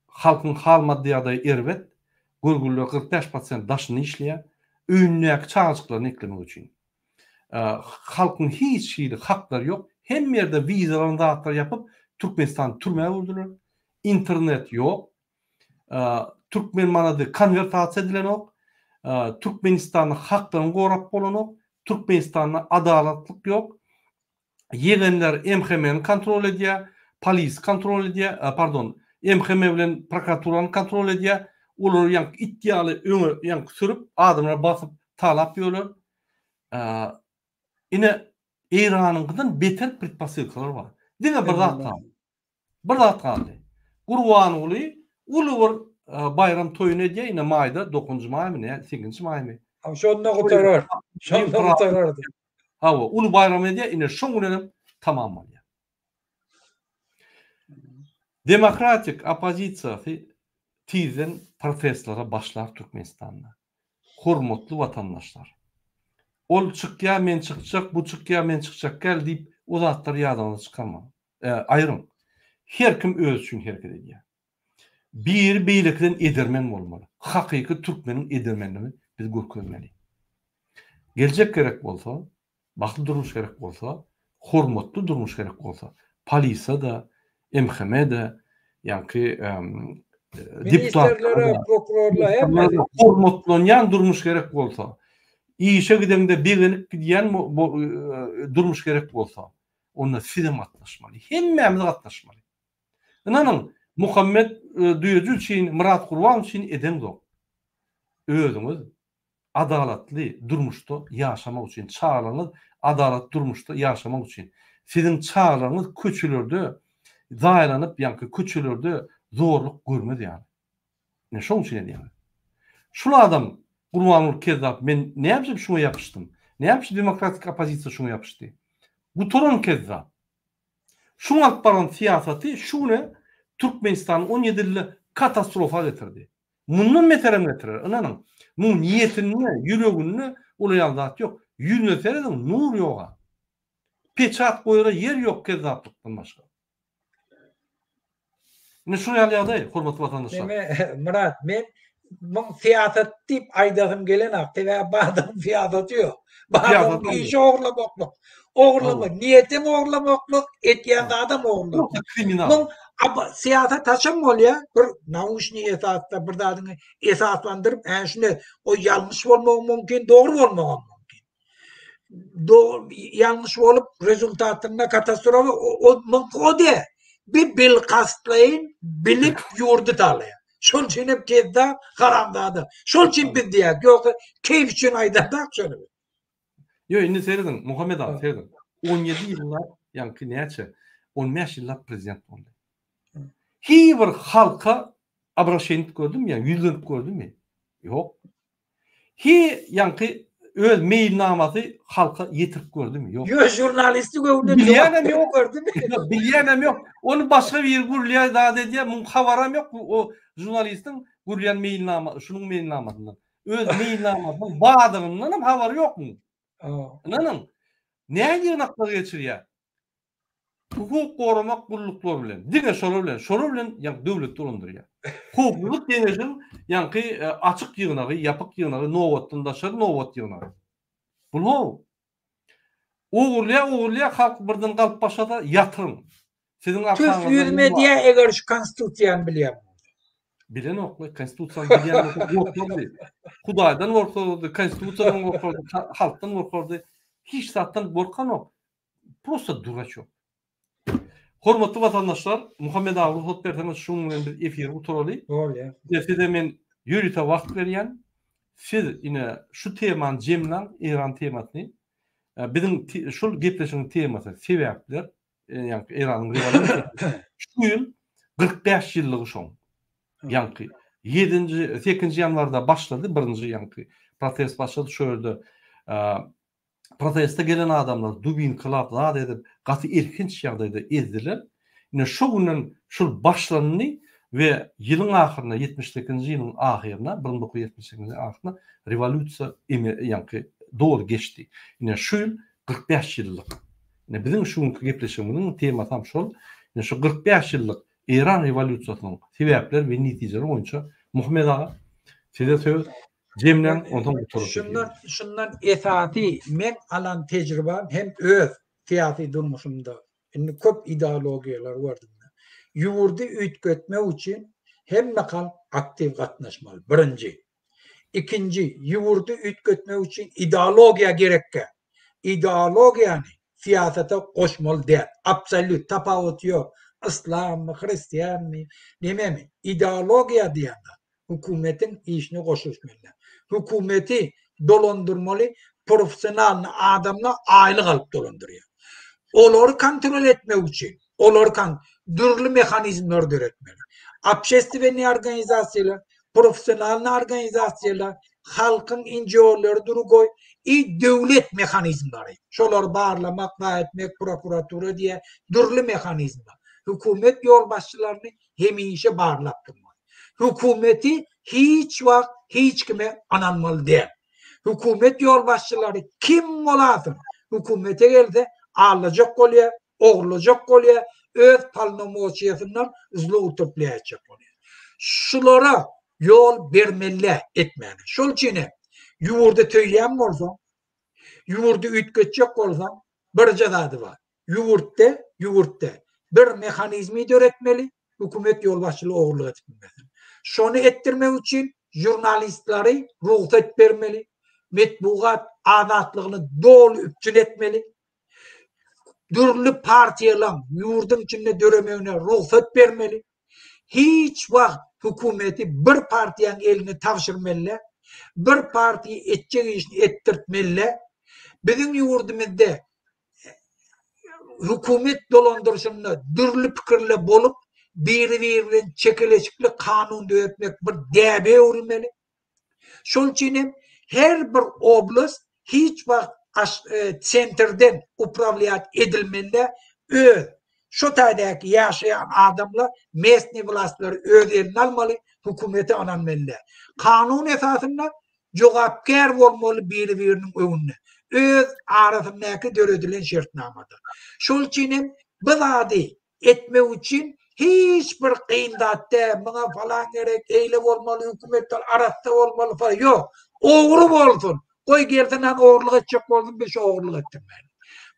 [SPEAKER 1] Halkyň hal maddiýady erbet, gurgully 45% daşyny işleýär, öýünlük çağçyklaryny eklemek üçin. Halkyň hiç şeýle haklary ýok. Hem ýerde vizalarynı dağıtlar yapıp Türkmenistan türmäge urdular. İnternet ýok. Türkmen manady konvertasiýa edilen ok. Türkmenistanyň haklaryny gorap bolan ok. Türkmenistanyň adalatlyk ýok. Yegenler MHM'ni kontrol edýär, polis kontrol edýär, pardon, MHM bilen prokuraturany kontrol edýär. Olar ýa iddialy öňe ýa sürüp adamlar basyp talap ýöler. Ine İran'ın beter predposilkalar var. Dine bir zat kaldı. Gurban ulu bayram toyunu ediyor yine mayda 9. may mı ne 8. may mı?
[SPEAKER 2] Şonda kurtarar.
[SPEAKER 1] Hava ulu bayram ediyor yine şoňunem tamam ya. Demokratik opozisiýasy tizen protestlara başlar Türkmenistan'da. Hormatly watandaşlar. Ol çıkya men çıkacak, bu çıkya men çıkacak gel deyip o zatları ýadyňyza çykarma. Aýrym. Her kim öz üçin hereket edýär. Bir beýlikden edermen bolmaly. Hakyky türkmeniň edermenligini biz görkezmeli. Geljek gerek bolsa, bakly durmuş gerek bolsa, hormatly durmuş gerek bolsa, polisa da, MHM de, yani
[SPEAKER 2] Ministerlere, prokurorlar hemme
[SPEAKER 1] hormatlanyan durmuş gerek bolsa, işe gidende beğenip gidiyen durmuş gerek bolsa, onunla sizem atlaşmalı. Hemmemiz atlaşmalı. Inanın, Muhammed Duyucu için, Murat Kurban için eden yok. Özünüz adaletli durmuşda yaşamak için, çağrınız adalet durmuşda yaşamak için. Sizin çağrınız küçülürdü, zaylanıp yankı küçülürdü, zorluk görmedi yani. Ne şunun için yani. Şunu adam Kurbanul Kezzap, ben ne yapayım şunu yapıştım. Ne yapayım demokratik opozisiya şunu yapıştı. Bu torun Kezzap. Şunu akbaran siyaseti şunu Türkmenistan'ın 17 yıllık katastrofa getirdi. Bunun meterem getirir. İnanın. Bu niyetini, yüreğini ulayan zat yok. Yüzüne seredin, nur yok. Peçat koyara yer yok Kezzaplıktan başka. Ne şunu yalayadayı, hurmatlı vatandaşlar.
[SPEAKER 2] Murat, men bu siyaset deyip aydağım gelen hafta veya bağdağım siyaset yok. Bağdağım işi oğurlamaklık. Oğurlamak, niyetim oğurlamaklık, etyen adam oğurlamaklık. Bu siyaset taşım ol ya, bir nauşni esasda bir dadını esaslandırıp, şimdi o yanlış olmak mümkün, doğru olmak mümkün. Doğru, yanlış olup rezultatında katastrofe o de. Bir bil kastlayın, bilip yurdu talaya. Şol için hep kezda karandadı. Şol için biz diye. Yoksa keyif için aydadak şöyle.
[SPEAKER 1] Yo, indi seyredin. Muhammed abi seyredin. 17 yıllar, yani neyse, 15 yıllar prezident oldu. Hiç bir halka abraşenlik gördüm ya, yüzlenip gördüm ya. Yok. Hiç yani öz mailnaması halka yetirip gördüm mü? Yok.
[SPEAKER 2] Yok, jurnalisti gördüm.
[SPEAKER 1] Bilyenem yok. Bilyenem yok. Onu başka bir gurliye daha dediye muhavaram yok. O jurnalistin gurliyen mailnama, şunun mailnamasından. Öz mailnamasından bağdığından havarı yok mu? İnanın. Ne yığınakları geçiriyor? Hukuk korumak kulluklar bilen. Dine soru bilen yani devlet dolunduruyor. Hukukluk denizin yani açık yığınağı, yapık yığınağı, novatındaşlar, novat yığınağı. Bunu uğurluya halk birden kalıp başada yatırın. Sizin
[SPEAKER 2] Tüf yüzme diye eğer şu konstitusiyan biliyorum.
[SPEAKER 1] Bilen okla, konstitusiyan bilen okla. Kudaydan korkuldu, konstitusiyadan korkuldu, halktan korkuldu. Hiç zaten korkan yok. Prosta duraç yok. Hormatly vatandaşlar, Muhammed Ağlı hotbertemiz şunun bir efir uturalı.
[SPEAKER 2] Doğru ya.
[SPEAKER 1] Size men yürüte vakt berýän. Siz yine şu teman jemlan İran temasyny. Bizim şu gepleşiň temasy sebäpler, yani İran'ın revolüsiyonu. Şu ýyl 45 ýyllygy şoň. Yani 8 yanvarda başladı, birinci yani protest başladı şöyle. Proteste gelen adamlar dubin kılaplar edip gaty erkinç ýagdaýda ezdiler. Ine şu günden şu başlanny ve ýylyň ahyrına 78-nji ýylyň ahyrına 1978-nji ahyrına revolüsiýa ýanky doğru geçti. Ine şu ýyl 45 ýyllyk. Ine bizim şu günkü gepleşigimiň temasy hem şol. Ine şu 45 ýyllyk İran revolüsiýasynyň sebäpleri we netijeleri boýunça Muhammed ağa size söz Cemlen ondan oturup.
[SPEAKER 2] Şundan esati men alan tecrübem hem öz siyasi durmuşumda. Şimdi köp ideologiyalar vardı. Yurdu ütkötme için hem mekal aktif katnaşmalı. Birinci. İkinci, yurdu ütkötme için ideologiya gerekke. İdeologiyani siyasete koşmalı değil. Absolut tapavut yok. İslam mı, Hristiyan mı, neme mi? İdeologiya diyende hükümetin işine koşuşmalı. Hükümeti dolandırmalı, profesyonel adamla aylık alıp dolandırıyor. Onları kontrol etmek için, onları dürlü mekanizmler üretmeli. Общественные organizasyonlar, profesyonel organizasyonlar, halkın inceoğulları duru koy, devlet mekanizmleri. Şoları bağırlamak, etmek, prokuratura diye dürlü mekanizmler. Hükümet yol başçılarını hem işe bağırlap durmalı. Hükümeti hiç vakt hiç kime ananmalı değil. Hükümet yol başçıları kim olasın? Hükümete geldi, ağlayacak oluyor, oğulacak oluyor, öz palnomoçiyasından hızlı utoplayacak oluyor. Şulara yol vermeli etmeli. Şol için yurda töyleyen olsa, yurda ütkötecek olsa bir cezadı var. Yurtta bir mekanizmi öğretmeli. Hükümet yol başçılığı oğurluq etmemeli. Şonu ettirmek için jurnalistleri ruhsat vermeli. Metbuat azatlygyny dolu üpçül etmeli. Dürlü partiyalar yurdun içinde döremeğine ruhsat vermeli. Hiç vakt hükümeti bir partiyanın eline tavşırmalı. Bir partiyi etçek işini ettirtmeli. Bizim yurdumuzda hükümet dolandırışında dürlü pikirle bolup biri çekeleşikli kanun öğretmek bir däbe urilmeli. Şol için her bir oblast hiç vakt senterden upravliyat edilmeli. Şu taydaki yaşayan adamlar mesni vlastları öz eline almalı, hükümeti ananmalı. Kanun esasında cevapkar olmalı birinin önüne. Öz arasındaki döredilen şartnamada. Şol için biz adi etmek için hiçbir kıyındatta bana falan gerek eyle olmalı, hükümetler arasında olmalı falan yok. Oğru olsun. Koy geldiğinden oğurluk edecek olsun, bir şey oğurluk ettirmeyin.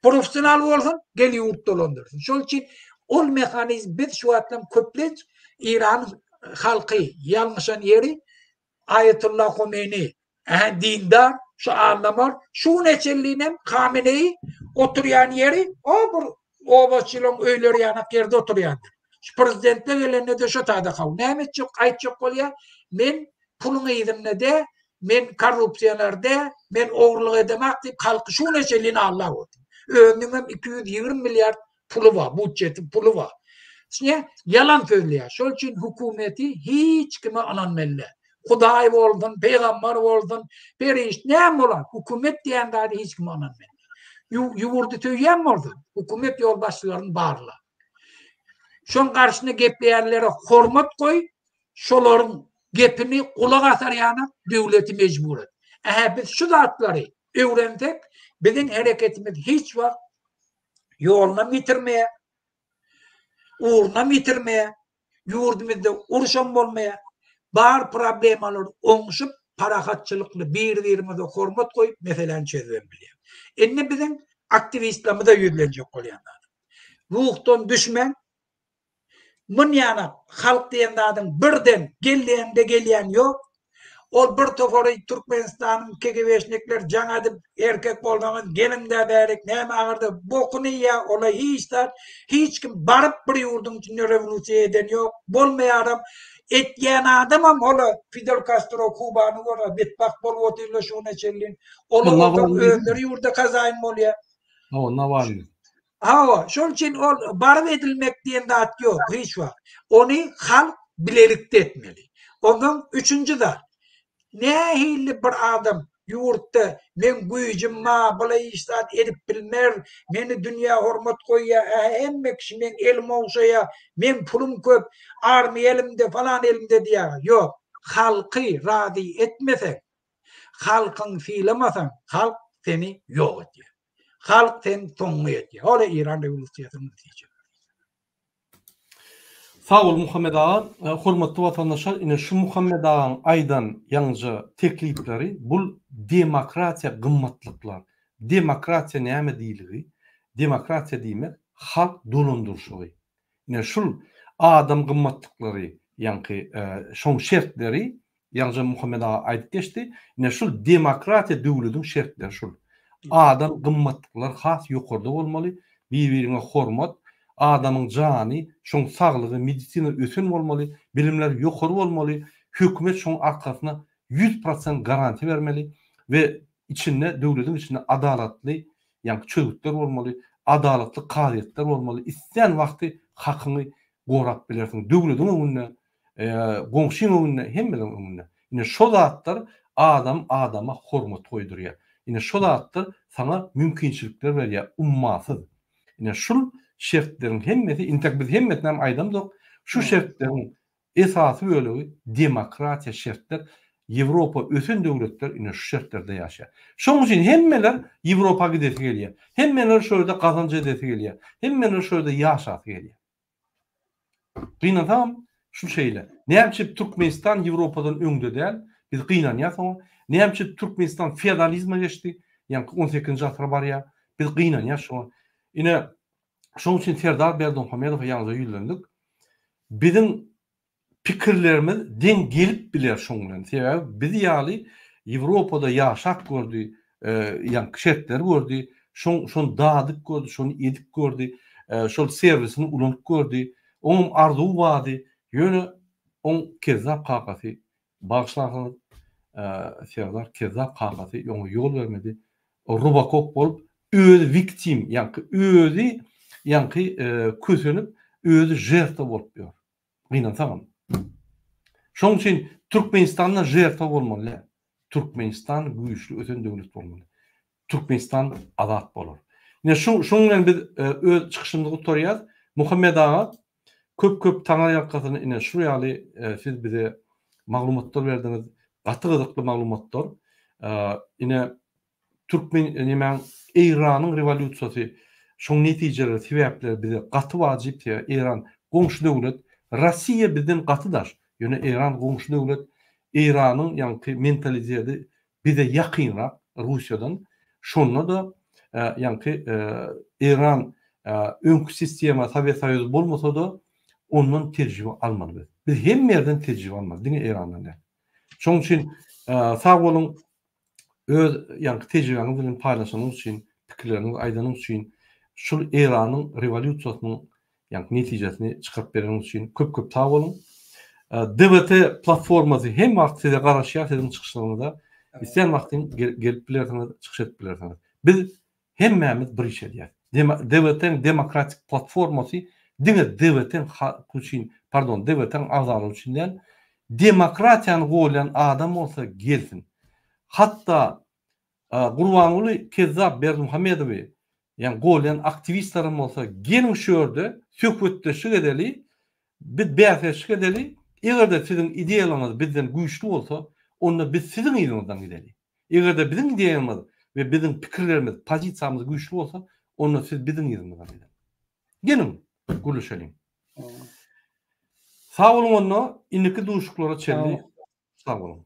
[SPEAKER 2] Profesyonel olsun, gel yurt dolandırsın. Şol için ol mekanizm biz şu atlam köpleç İran halkı yanlışan yeri Ayetullah Khomeini dindar şu anlamar şu neçelliğine Khamenei oturuyan yeri o başçılığın öyleri yanak yerde oturuyandır. Prezidentle gelenine de şu tadı kav. Nehmet çok ayet çok oluyor. Men pulun eğidimle de men korrupsiyalarda men oğurluk edemek deyip halkı şu neçelliğine Allah oldu. Önümüm 220 milyar pulu var, bütçeti pulu var. Şimdi yalan söylüyor. Şol için hükümeti hiç kime ananmalı. Huday olsun, peygamber olsun, periş ne olan hükümet diyen daha hiç kime ananmalı. Yuvurdu tüyen mi oldu? Hükümet yol başçılarının bağırla. Şon karşısına gepleyenlere hormat koy, şoların gepini kulak atar yana devleti mecbur et. Biz şu zatları öğrendik, bizim hareketimiz hiç var yoluna bitirmeye, uğruna bitirmeye, yurdumuzda uruşan olmaya, bar problemaları onuşup parakatçılıklı birbirimize hormat koyup meselen çözebiliyor. Enne bizim aktivistlerimiz da yüzlenecek olayanlar. Ruhtan düşmen, mun yana halk diyenlerden birden geleyen yok. Ol bir toforu Türkmenistan'ın kegeveşnikler canadı erkek olmanın gelinde verdik neyme ağırdı bokunu ya olay hiç kim barıp bir yurdun içinde revolüsiye eden yok bolmayaram etyen adam ama ola Fidel Castro Kuba'nı var bitbak bol otuyla şuna çellin ola öldürü yurda kazayın mol ya
[SPEAKER 1] o var mı?
[SPEAKER 2] Şunun için barıp edilmek diyen de at yok hiç var onu halk bilerikte etmeli ondan üçüncü de ne hilli bir adam yurtta men güyücüm ma balay istat edip bilmer meni dünya hormat koyya emmek men elim olsa ya men pulum köp army elimde falan elimde diye yok halkı radi etmesen halkın fiilemasan halk seni yok ediyor halk seni tongu ediyor öyle İran revolüsyonunun neticesi.
[SPEAKER 1] Sağ ol Muhammed Ağa. Hormatly vatandaşlar, ine şu Muhammed Ağa'nın aydan yaňja teklipleri bu demokratiya gymmatlyklar. Demokratiya näme diýiligi? Demokratiya diýmek halk dolandyrşygy. Ine şul adam gymmatlyklary, ýa-ni şoň şertleri yaňja Muhammed Ağa aýdyp geçdi. Ine şul demokratiya döwletiň şertleri şul. Adam gymmatlyklar has ýokarda bolmaly, bir-birine hormat, adamın jany, şoň saglygy, medisina ösen bolmaly, bilimler ýokary bolmaly, hökümet şoň arkasyna 100% garanti bermeli we içinde döwletiň içinde adalatly, ýa-ni çözükler bolmaly, adalatly gaýetler bolmaly. Isleýän wagty hakyny gorap bilersiň. Döwletiň öňünde, goňşyň öňünde, hemmeleň öňünde. Ine şol zatlar adam adama hormat goýdurýar. Ine şol zatlar sana mümkinçilikler berýär, ummasyz. Ine şol şertlerin hemmeti intak biz hemmetnem aydamdyk. Şu şertlerin esasy bölegi demokratiya şertler. Ýewropa ösen döwletler ine şu şertlerde ýaşaýar. Şoň üçin hemmeler Ýewropa gidesi gelýär. Hemmeler şöyle kazanç edesi gelýär. Hemmeler şöyle ýaşasy gelýär. Gynadam şu şeýle. Näçe Türkmenistan Ýewropadan öňde däl. Biz gynanýar. Näçe Türkmenistan feodalizme geçdi. Ýa-ni 18-nji asra barýar. Biz gynanýar şu. Ine Şoň üçin Serdar Berdimuhammedow ýalňyza ýüzlendik. Bizim pikirlerimiz den gelip biler şoň bilen. Sebäbi biz ýaly Ýewropada ýaşap gördük, ýa şertler gördük, şoň dadyk gördük, şonu edip gördük, şol servisini ulanyp gördük. Onuň arzuwy bady, ýöne on kezzap kakasy bagşlaryny Serdar kezzap kakasy ýoňa ýol bermedi. Rubakop bolup öz victim, özü kösünüp özü jertwa bolup ýör. Gynansaňam. Şoň üçin Türkmenistanda jertwa bolmaly. Türkmenistan güýçlü öten döwlet bolmaly. Türkmenistan azat bolar. Ine şoň bilen biz öz çykyşymyzdy gutarýar. Muhammed ağa köp taňa ýakasyny ine şu ýaly siz bize maglumatlar berdiňiz. Gaty gyzykly maglumatlar. Ine Türkmen Iranyň revolýusiýasy şoň netijeleri sebäpleri bize gaty wajyp diýär. Iran goňşy döwlet, Rossiýa bizden gatydaş. Ýöne Iran goňşy döwlet, Iranyň mentaliteti bize ýakynrak Russiýadan. Şonda da Iran öňkü sistema Sowet Soýuzy bolmasa da ondan terjibe almaly. Biz hem ýerden terjibe almaly, diňe Irandan. Şoň üçin sag bolun, öz terjibeňiz bilen paýlaşanyňyz üçin, pikirleriniz aýdanyňyz üçin, şol Iranyň revolýusiýasynyň netijesini çykaryp bereniňiz üçin köp sag bolun. DBT platformasy hem wagt size garaşýar sizin çykyşlaryňyzda. İsteyen vaktin gelip bilersiňiz, çykyş edip bilersiňiz. Biz hemmämiz bir iş edýär. DBT'ň demokratik platformasy DBT'ň azaly üçin demokratiýany goýan adam bolsa gelsin. Hatta Gurbanuly Kezzap Berdimuhammedow goýan aktivistlaryň bolsa gelin şu ýerde söhbetleşik edeli, biz bäsleşik edeli. Egerde sizin ideýalaryňyz bizden güýçlü bolsa, onda biz sizin ýeriniňizden gideli. Egerde bizim ideýamyz we bizim pikirlerimiz, pozisiýamyz güýçlü bolsa, onda siz bizim ýerinizden gideli. Gelin, görüşelim. Sağ olun onda, indiki duşuklara çelli. Sağ olun.